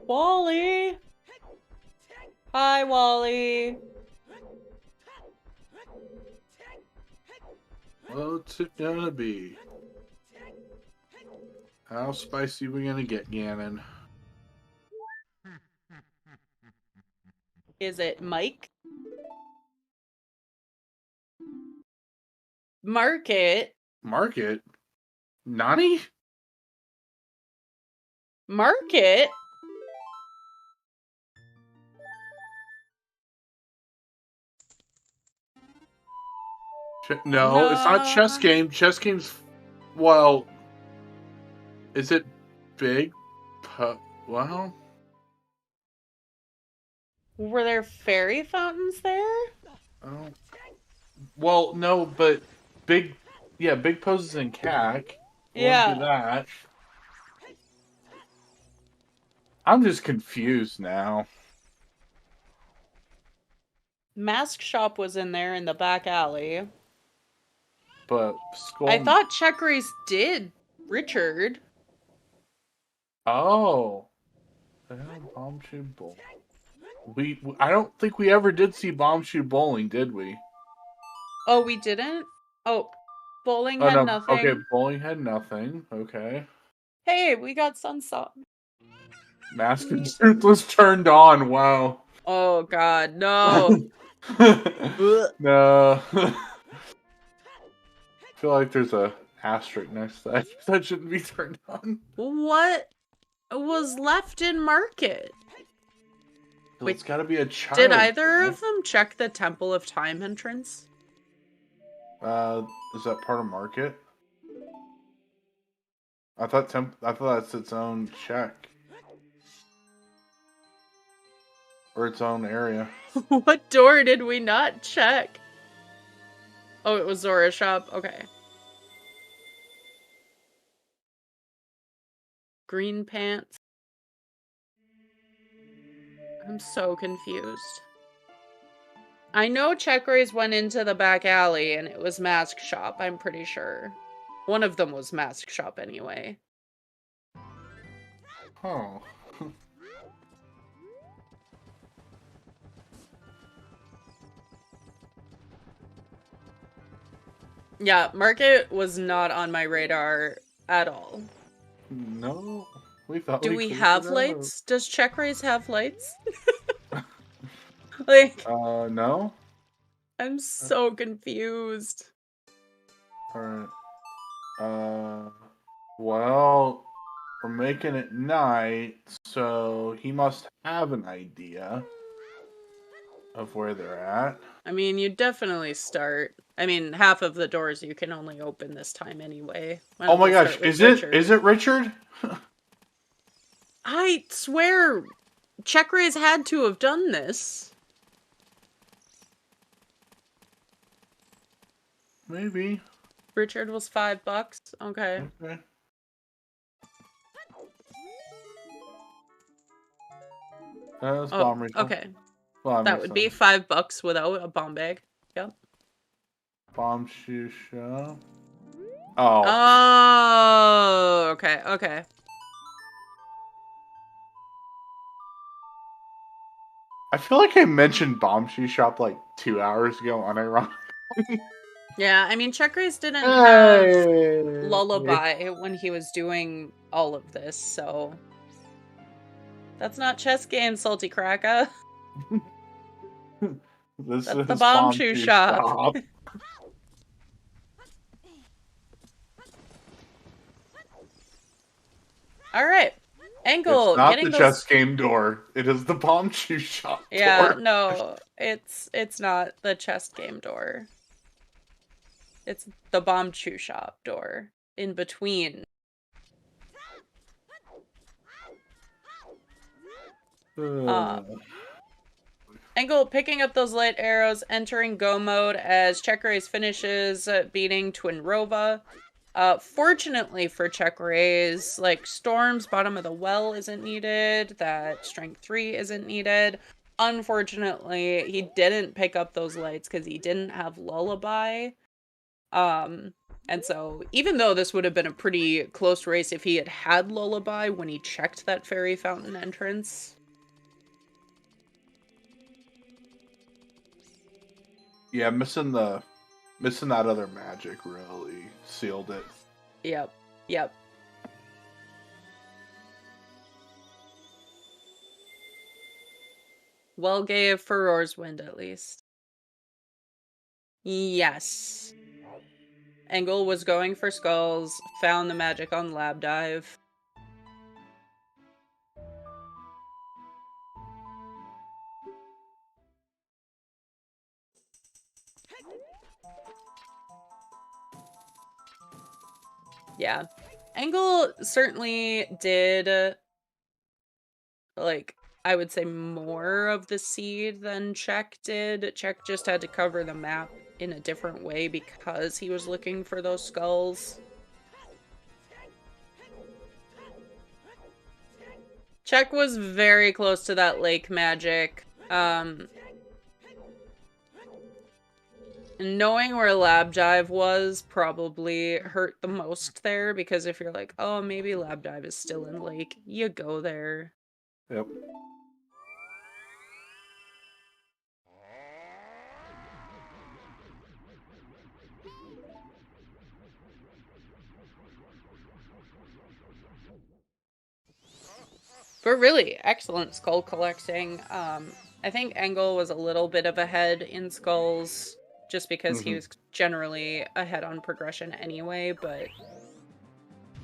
Speaker 1: Wally! Hi, Wally.
Speaker 3: What's it gonna be? How spicy we gonna get, Ganon?
Speaker 1: Is it Mike? Market?
Speaker 3: Market? Nani?
Speaker 1: Market?
Speaker 3: No, it's not chess game. Chess game's... Well... Is it big? Well...
Speaker 1: Were there fairy fountains there?
Speaker 3: Oh. Well, no, but big... Yeah, Big Poses in CAC.
Speaker 1: Yeah.
Speaker 3: Do that. I'm just confused now.
Speaker 1: Mask Shop was in there in the back alley.
Speaker 3: But Skull...
Speaker 1: I thought CheckRaise did Richard.
Speaker 3: Oh. Bomb Shoot Bowling. I don't think we ever did see Bomb Shoot Bowling, did we?
Speaker 1: Oh, we didn't? Oh, bowling had nothing.
Speaker 3: Okay, bowling had nothing. Okay.
Speaker 1: Hey, we got Sunsong.
Speaker 3: Mask of Truth was turned on. Wow.
Speaker 1: Oh, God, no.
Speaker 3: No. I feel like there's a asterisk next to that. That shouldn't be turned on.
Speaker 1: What was left in Market?
Speaker 3: Wait, it's gotta be a child.
Speaker 1: Did either of them check the Temple of Time entrance?
Speaker 3: Is that part of Market? I thought that's its own check. Or its own area.
Speaker 1: What door did we not check? Oh, it was Zora's shop? Okay. Green pants. I'm so confused. I know CheckRaise went into the back alley and it was Mask Shop, I'm pretty sure. One of them was Mask Shop anyway.
Speaker 3: Oh.
Speaker 1: Yeah, Market was not on my radar at all.
Speaker 3: No. We thought
Speaker 1: Do we have lights? Does CheckRaise have lights? Like...
Speaker 3: no.
Speaker 1: I'm so confused.
Speaker 3: Alright. Well, we're making it night, so he must have an idea of where they're at.
Speaker 1: I mean, you definitely start. I mean, half of the doors you can only open this time anyway.
Speaker 3: Oh my gosh, is it Richard?
Speaker 1: I swear, CheckRaise had to have done this.
Speaker 3: Maybe.
Speaker 1: Richard was $5. Okay.
Speaker 3: Okay.
Speaker 1: Okay.
Speaker 3: Well,
Speaker 1: that would be $5 without a bomb bag. Yep.
Speaker 3: Bomb shoe shop. Oh.
Speaker 1: Oh, okay, okay.
Speaker 3: I feel like I mentioned Bomb Shoe Shop like 2 hours ago, unironically.
Speaker 1: Yeah, I mean, CheckRaise didn't have Lullaby when he was doing all of this, so... That's not chess game, Salty Cracker.
Speaker 3: This
Speaker 1: That's
Speaker 3: is
Speaker 1: the Bomb Shoe Shop. Alright. Engel,
Speaker 3: It's not
Speaker 1: getting
Speaker 3: the
Speaker 1: those...
Speaker 3: chess game door. It is the Bomb Shoe Shop
Speaker 1: Yeah,
Speaker 3: door.
Speaker 1: no, it's not the chess game door. It's the Bomb Shoe Shop door. In between. Engel picking up those light arrows, entering go mode as CheckRaise finishes beating Twinrova. Fortunately for CheckRaise, like, Storm's bottom of the well isn't needed, that Strength 3 isn't needed. Unfortunately, he didn't pick up those lights because he didn't have Lullaby. And so, even though this would have been a pretty close race if he had had Lullaby when he checked that fairy fountain entrance.
Speaker 3: Yeah, missing that other magic really sealed it.
Speaker 1: Yep. Well gave Furor's wind, at least. Yes. Engel was going for skulls, found the magic on Lab Dive. Yeah. Engel certainly did, like, I would say more of the seed than Check did. Check just had to cover the map in a different way because he was looking for those skulls. Check was very close to that lake magic. Knowing where Lab Dive was probably hurt the most there, because if you're like, oh, maybe Lab Dive is still in lake, you go there.
Speaker 3: Yep.
Speaker 1: But really, excellent skull collecting. I think Engel was a little bit of ahead in skulls, just because he was generally ahead on progression anyway, but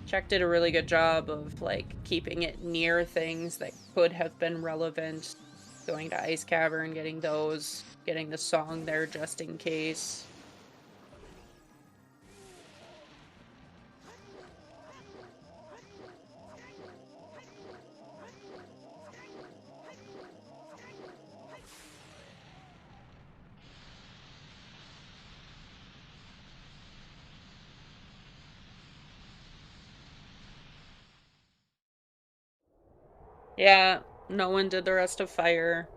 Speaker 1: Check did a really good job of, like, keeping it near things that could have been relevant. Going to Ice Cavern, getting those, getting the song there just in case. Yeah, no one did the rest of Fire.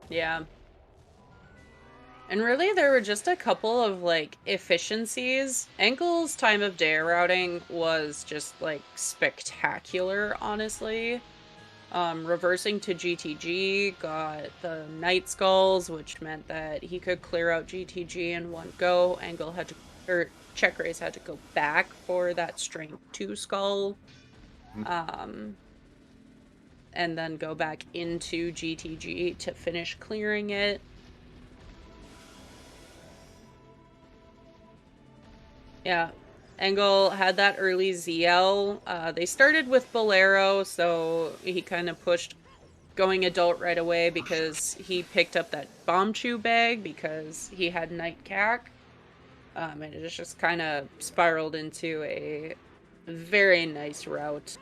Speaker 1: Yeah. And really, there were just a couple of, like, efficiencies. Engel's time of day routing was just, like, spectacular, honestly. Reversing to GTG got the Night Skulls, which meant that he could clear out GTG in one go. Engel had to, or CheckRaise had to go back for that Strength 2 skull. And then go back into GTG to finish clearing it. Yeah, Engel had that early ZL. They started with Bolero, so he kind of pushed going adult right away because he picked up that Bomb Chew bag because he had Night Cack. And it just kind of spiraled into a very nice route.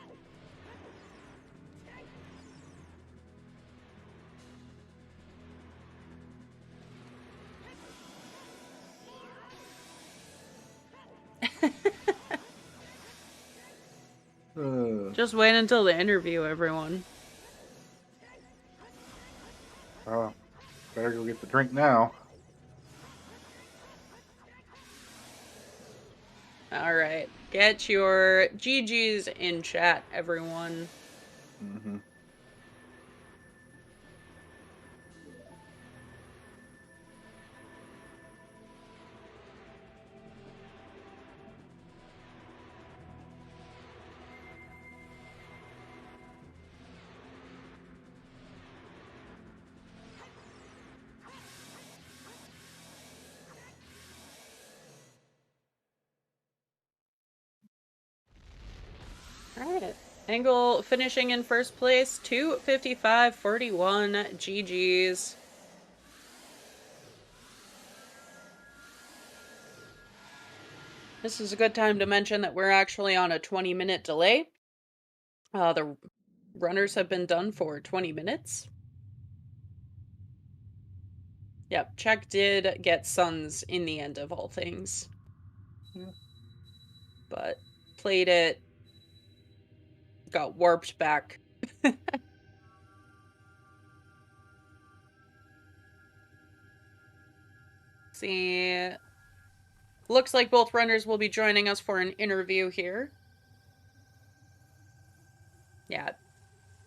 Speaker 1: Just wait until the interview, everyone.
Speaker 3: Oh, better go get the drink now.
Speaker 1: All right. Get your GGs in chat, everyone.
Speaker 3: Mm-hmm.
Speaker 1: All right. Engel finishing in first place, 255.41 GGs. This is a good time to mention that we're actually on a 20-minute delay. The runners have been done for 20 minutes. Yep, Check did get Suns in the end of all things. But played it, got warped back. See, looks like both runners will be joining us for an interview here. Yeah.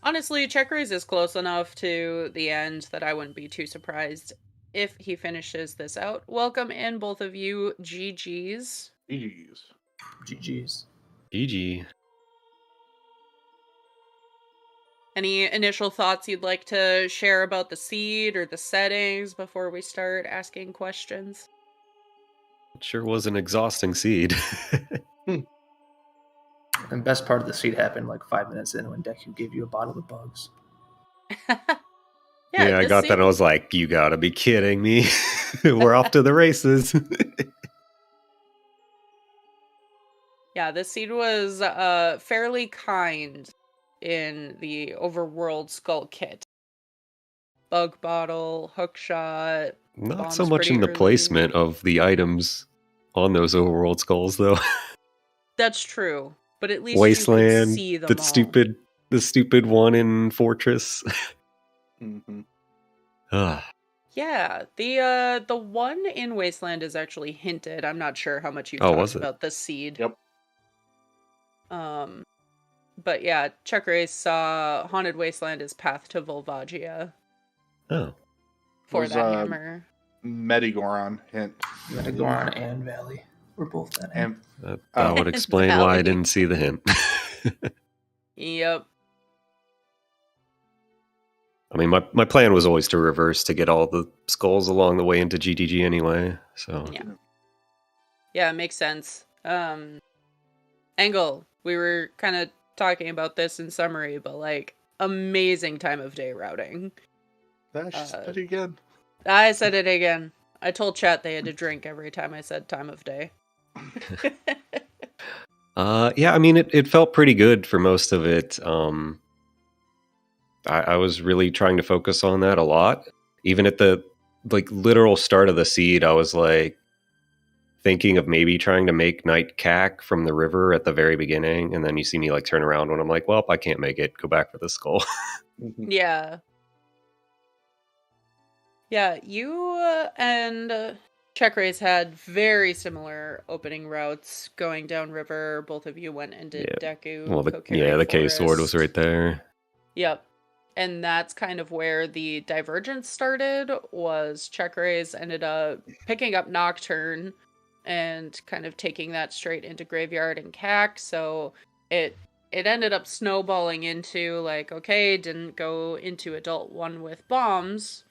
Speaker 1: Honestly, CheckRaise is close enough to the end that I wouldn't be too surprised if he finishes this out. Welcome in, both of you. GGs.
Speaker 3: GG's.
Speaker 4: GG's.
Speaker 5: GG.
Speaker 1: Any initial thoughts you'd like to share about the seed or the settings before we start asking questions?
Speaker 5: It sure was an exhausting seed.
Speaker 4: And the best part of the seed happened like 5 minutes in when Deku gave you a bottle of bugs.
Speaker 5: Yeah, I got that and I was like, you gotta be kidding me. We're off to the races.
Speaker 1: Yeah, this seed was fairly kind in the overworld skull kit. Bug bottle, hook shot.
Speaker 5: Not so much in the placement of the items on those overworld skulls, though.
Speaker 1: That's true, but at least
Speaker 5: Wasteland,
Speaker 1: you could see them all.
Speaker 5: the stupid one in Fortress.
Speaker 3: Mm-hmm.
Speaker 1: Yeah, the one in Wasteland is actually hinted. I'm not sure how much you've talked about the seed.
Speaker 3: Yep.
Speaker 1: But yeah, CheckRaise saw Haunted Wasteland as Path to Volvagia.
Speaker 5: Oh.
Speaker 1: For that hammer.
Speaker 3: Medigoron hint.
Speaker 4: Medigoron and Valley were both that hint.
Speaker 5: That would explain why I didn't see the hint.
Speaker 1: Yep.
Speaker 5: I mean, my plan was always to reverse to get all the skulls along the way into GTG anyway, so...
Speaker 1: Yeah, it makes sense. Engel, we were kind of talking about this in summary, but, like, amazing time of day routing.
Speaker 3: I said it again.
Speaker 1: I said it again. I told chat they had to drink every time I said time of day.
Speaker 5: Yeah, I mean, it felt pretty good for most of it. I was really trying to focus on that a lot. Even at the literal start of the seed, I was like thinking of maybe trying to make Night Cack from the river at the very beginning, and then you see me like turn around when I'm like, well, I can't make it. Go back for the skull.
Speaker 1: Yeah. Yeah, you and CheckRaise had very similar opening routes going downriver. Both of you went and did Deku.
Speaker 5: Well, the K-Sword was right there.
Speaker 1: Yep. And that's kind of where the divergence started, was CheckRaise ended up picking up Nocturne and kind of taking that straight into Graveyard and Cack, so it ended up snowballing into, like, okay, didn't go into Adult 1 with bombs,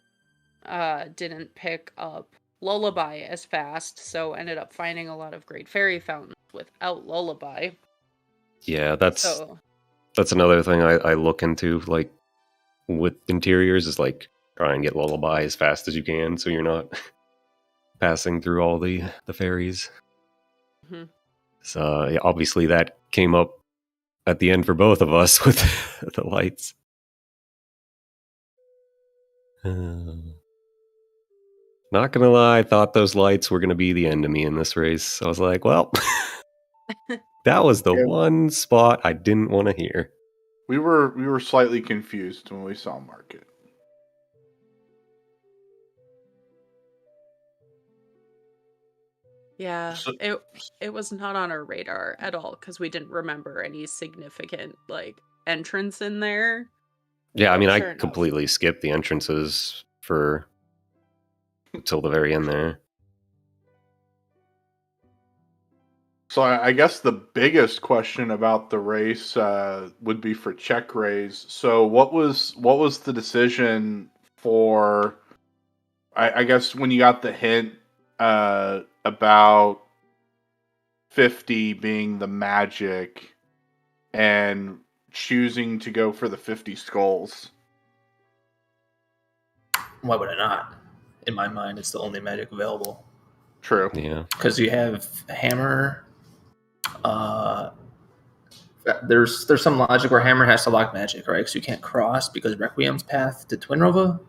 Speaker 1: didn't pick up Lullaby as fast, so ended up finding a lot of Great Fairy Fountains without Lullaby.
Speaker 5: Yeah, that's another thing I look into, like, with interiors, is like try and get Lullaby as fast as you can so you're not passing through all the fairies.
Speaker 1: Mm-hmm.
Speaker 5: So yeah, obviously that came up at the end for both of us with the lights. Not gonna lie, I thought those lights were gonna be the end of me in this race. I was like, well, that was the one spot I didn't want to hear.
Speaker 3: We were slightly confused when we saw Market.
Speaker 1: Yeah,
Speaker 3: So,
Speaker 1: it was not on our radar at all because we didn't remember any significant like entrance in there.
Speaker 5: Yeah, I
Speaker 1: But
Speaker 5: mean, I
Speaker 1: sure enough.
Speaker 5: completely skipped the entrances for till the very end there.
Speaker 3: so I guess the biggest question about the race would be for CheckRaise. So what was the decision for? I guess when you got the hint about 50 being the magic and choosing to go for the 50 skulls.
Speaker 4: Why would I not? In my mind, it's the only magic available.
Speaker 3: True.
Speaker 5: Yeah.
Speaker 4: Because you have hammer. There's some logic where hammer has to lock magic, right? So you can't cross because Requiem's path to Twinrova.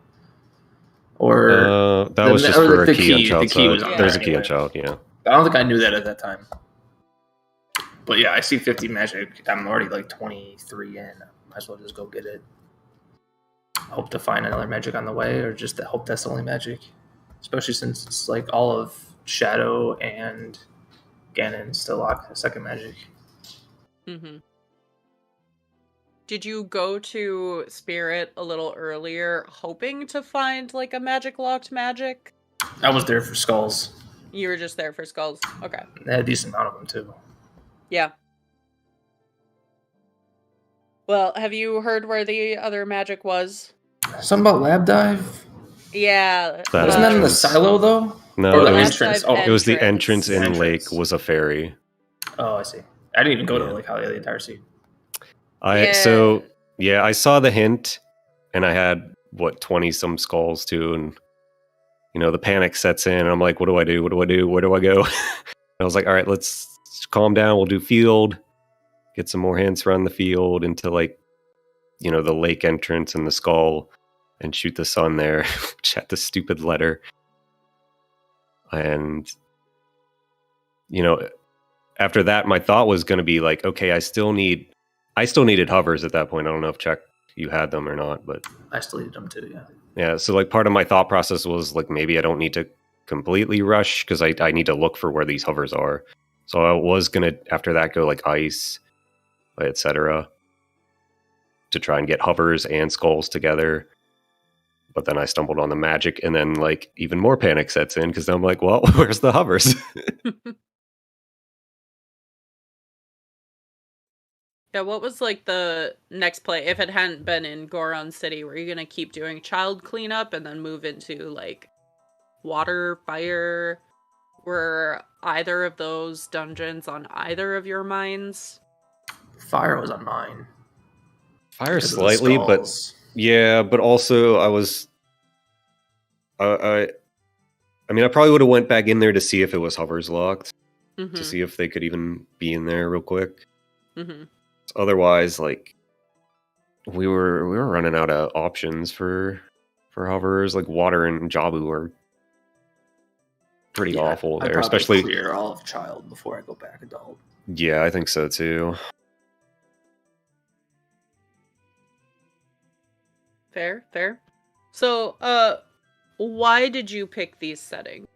Speaker 4: Or
Speaker 5: that was just for a
Speaker 4: the
Speaker 5: key on
Speaker 4: key. The
Speaker 5: Child's
Speaker 4: key
Speaker 5: side.
Speaker 4: was on
Speaker 5: There's a
Speaker 4: there
Speaker 5: key on
Speaker 4: anyway.
Speaker 5: Child, yeah.
Speaker 4: I don't think I knew that at that time. But yeah, I see 50 magic. I'm already like 23 in. Might as well just go get it. Hope to find another magic on the way, or just to hope that's the only magic. Especially since it's like all of Shadow and Ganon still lock the second magic.
Speaker 1: Mm-hmm. Did you go to Spirit a little earlier hoping to find like a magic locked magic?
Speaker 4: I was there for skulls.
Speaker 1: You were just there for skulls. Okay.
Speaker 4: They had a decent amount of them too.
Speaker 1: Yeah. Well, have you heard where the other magic was?
Speaker 4: Something about lab dive?
Speaker 1: Yeah.
Speaker 5: That
Speaker 4: Wasn't that in the
Speaker 5: entrance.
Speaker 4: silo though?
Speaker 5: No,
Speaker 4: Or the
Speaker 1: Lab
Speaker 4: entrance?
Speaker 1: dive
Speaker 4: Oh,
Speaker 5: it was the
Speaker 1: entrance.
Speaker 5: entrance in
Speaker 4: Entrance.
Speaker 5: Lake was a ferry.
Speaker 4: Oh, I see. I didn't even go to
Speaker 5: Yeah.
Speaker 4: Lake Hylia the entire seat.
Speaker 5: I saw the hint, and I had 20 some skulls too, and the panic sets in, and I'm like, what do I do? What do I do? Where do I go? I was like, all right, let's calm down. We'll do field, get some more hints around the field into like, the lake entrance and the skull, and shoot the sun there, which had the stupid letter. And after that, my thought was going to be like, okay, I still needed hovers at that point. I don't know if you had them or not, but
Speaker 4: I still needed them too, yeah.
Speaker 5: yeah. So like part of my thought process was like, maybe I don't need to completely rush because I need to look for where these hovers are. So I was going to, after that, go like ice, etc. to try and get hovers and skulls together. But then I stumbled on the magic, and then like even more panic sets in because I'm like, well, where's the hovers?
Speaker 1: Yeah, what was like the next play if it hadn't been in Goron City? Were you gonna keep doing child cleanup and then move into like water, fire? Were either of those dungeons on either of your minds?
Speaker 4: Fire was on mine.
Speaker 5: Fire
Speaker 4: because of the
Speaker 5: slightly, but
Speaker 4: skulls.
Speaker 5: yeah, but also I was, I mean, I probably would have went back in there to see if it was hovers locked,
Speaker 1: Mm-hmm.
Speaker 5: to see if they could even be in there real quick.
Speaker 1: Mm-hmm.
Speaker 5: Otherwise, like we were running out of options for hovers. Like water and Jabu are pretty awful
Speaker 4: I'd
Speaker 5: there,
Speaker 4: probably
Speaker 5: especially.
Speaker 4: clear all of child before I go back adult.
Speaker 5: Yeah, I think so too.
Speaker 1: Fair. So, why did you pick these settings?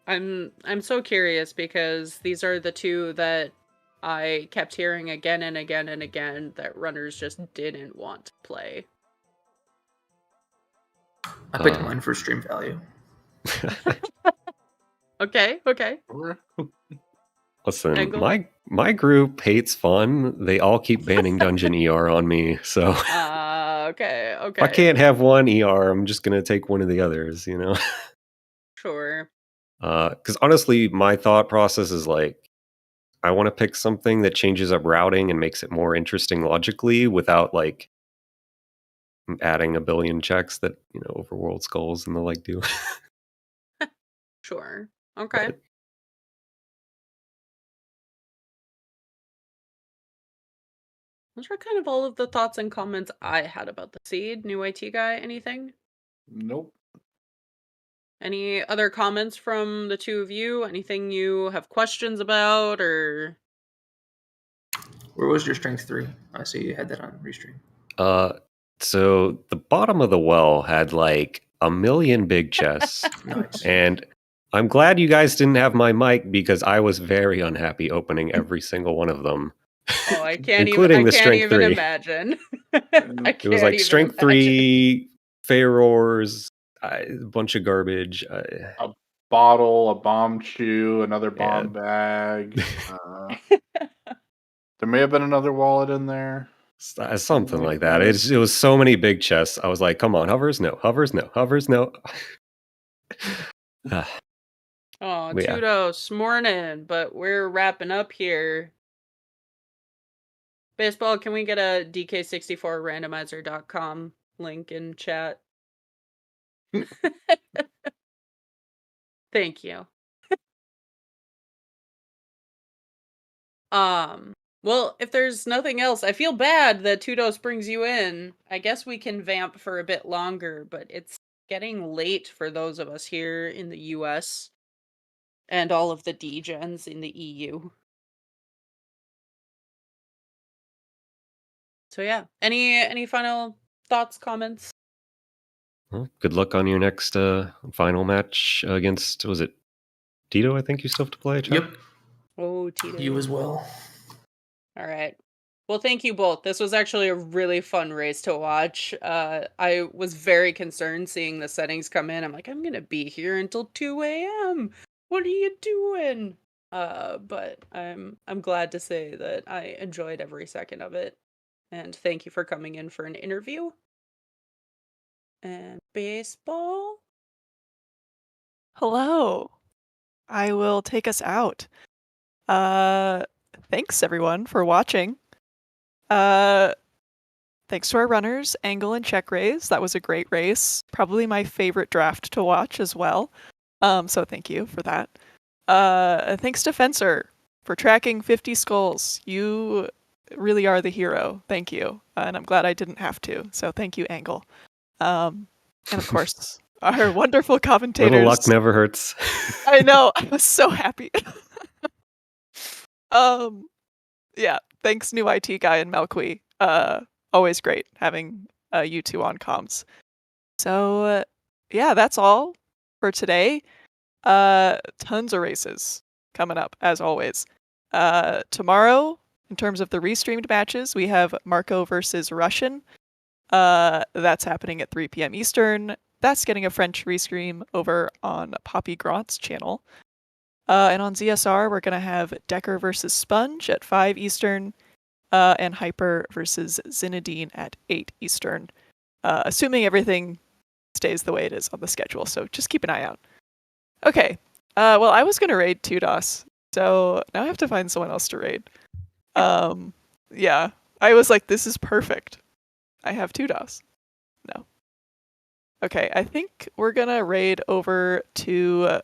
Speaker 1: I'm so curious because these are the two that I kept hearing again and again and again that runners just didn't want to play.
Speaker 4: I picked mine for stream value.
Speaker 1: Okay.
Speaker 5: Listen,
Speaker 1: Engel?
Speaker 5: my group hates fun. They all keep banning Dungeon ER on me, so
Speaker 1: Okay.
Speaker 5: if I can't have one ER, I'm just gonna take one of the others,
Speaker 1: Sure.
Speaker 5: Because honestly, my thought process is like, I want to pick something that changes up routing and makes it more interesting logically without like adding a billion checks that overworld skulls and the like do.
Speaker 1: Sure. Okay.
Speaker 5: But
Speaker 1: those are kind of all of the thoughts and comments I had about the seed. New IT guy, anything?
Speaker 3: Nope.
Speaker 1: Any other comments from the two of you? Anything you have questions about or...
Speaker 4: Where was your strength 3? I see you had that on restream.
Speaker 5: So the bottom of the well had like a million big chests.
Speaker 4: Nice.
Speaker 5: And I'm glad you guys didn't have my mic because I was very unhappy opening every single one of them.
Speaker 1: Oh, I can't
Speaker 5: Including
Speaker 1: even.
Speaker 5: the
Speaker 1: I can't
Speaker 5: strength
Speaker 1: even
Speaker 5: 3.
Speaker 1: imagine. I
Speaker 5: It was
Speaker 1: can't
Speaker 5: like
Speaker 1: even
Speaker 5: strength
Speaker 1: imagine.
Speaker 5: 3, Feroars, a bunch of garbage.
Speaker 3: A bottle, a bomb chew, another
Speaker 5: Yeah.
Speaker 3: bomb bag. There may have been another wallet in there.
Speaker 5: Something like that. It was so many big chests. I was like, come on, hovers, no, hovers, no, hovers, no.
Speaker 1: Oh,
Speaker 5: But yeah.
Speaker 1: Tudos, morning, but we're wrapping up here. Baseball, can we get a DK64randomizer.com link in chat? Thank you. Well, if there's nothing else, I feel bad that Tudos brings you in. I guess we can vamp for a bit longer, but it's getting late for those of us here in the US and all of the degens in the EU. So yeah, any final thoughts, comments?
Speaker 5: Well, good luck on your next final match against, was it Tito? I think you still have to play. Chuck?
Speaker 4: Yep.
Speaker 1: Oh, Tito.
Speaker 4: You as well.
Speaker 1: All right. Well, thank you both. This was actually a really fun race to watch. I was very concerned seeing the settings come in. I'm like, I'm gonna be here until 2 a.m. What are you doing? But I'm glad to say that I enjoyed every second of it. And thank you for coming in for an interview. And baseball?
Speaker 2: Hello. I will take us out. Thanks everyone for watching. Thanks to our runners, Engel and CheckRaise. That was a great race. Probably my favorite draft to watch as well. So thank you for that. Thanks to Fencer for tracking 50 skulls. You really are the hero. Thank you. And I'm glad I didn't have to. So thank you, Engel. And of course, our wonderful commentators.
Speaker 5: Little luck never hurts.
Speaker 2: I know. I was so happy. Yeah. Thanks, new IT guy and Melqui. Always great having you two on comms. So yeah, that's all for today. Tons of races coming up as always. Tomorrow, in terms of the restreamed matches, we have Marco versus Russian. That's happening at 3 p.m. Eastern. That's getting a French restream over on Poppy Grant's channel. And on ZSR, we're going to have Decker versus Sponge at 5 Eastern, and Hyper versus Zinedine at 8 Eastern, assuming everything stays the way it is on the schedule, so just keep an eye out. Okay, well, I was going to raid 2DOS, so now I have to find someone else to raid. Yeah, I was like, this is perfect. I have 2DOS. No. Okay, I think we're going to raid over to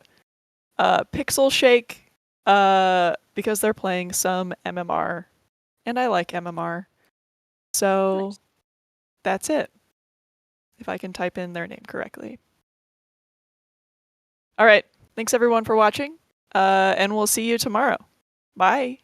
Speaker 2: Pixel Shake, because they're playing some MMR, and I like MMR. So
Speaker 1: Nice.
Speaker 2: That's it. If I can type in their name correctly. All right, thanks everyone for watching, and we'll see you tomorrow. Bye.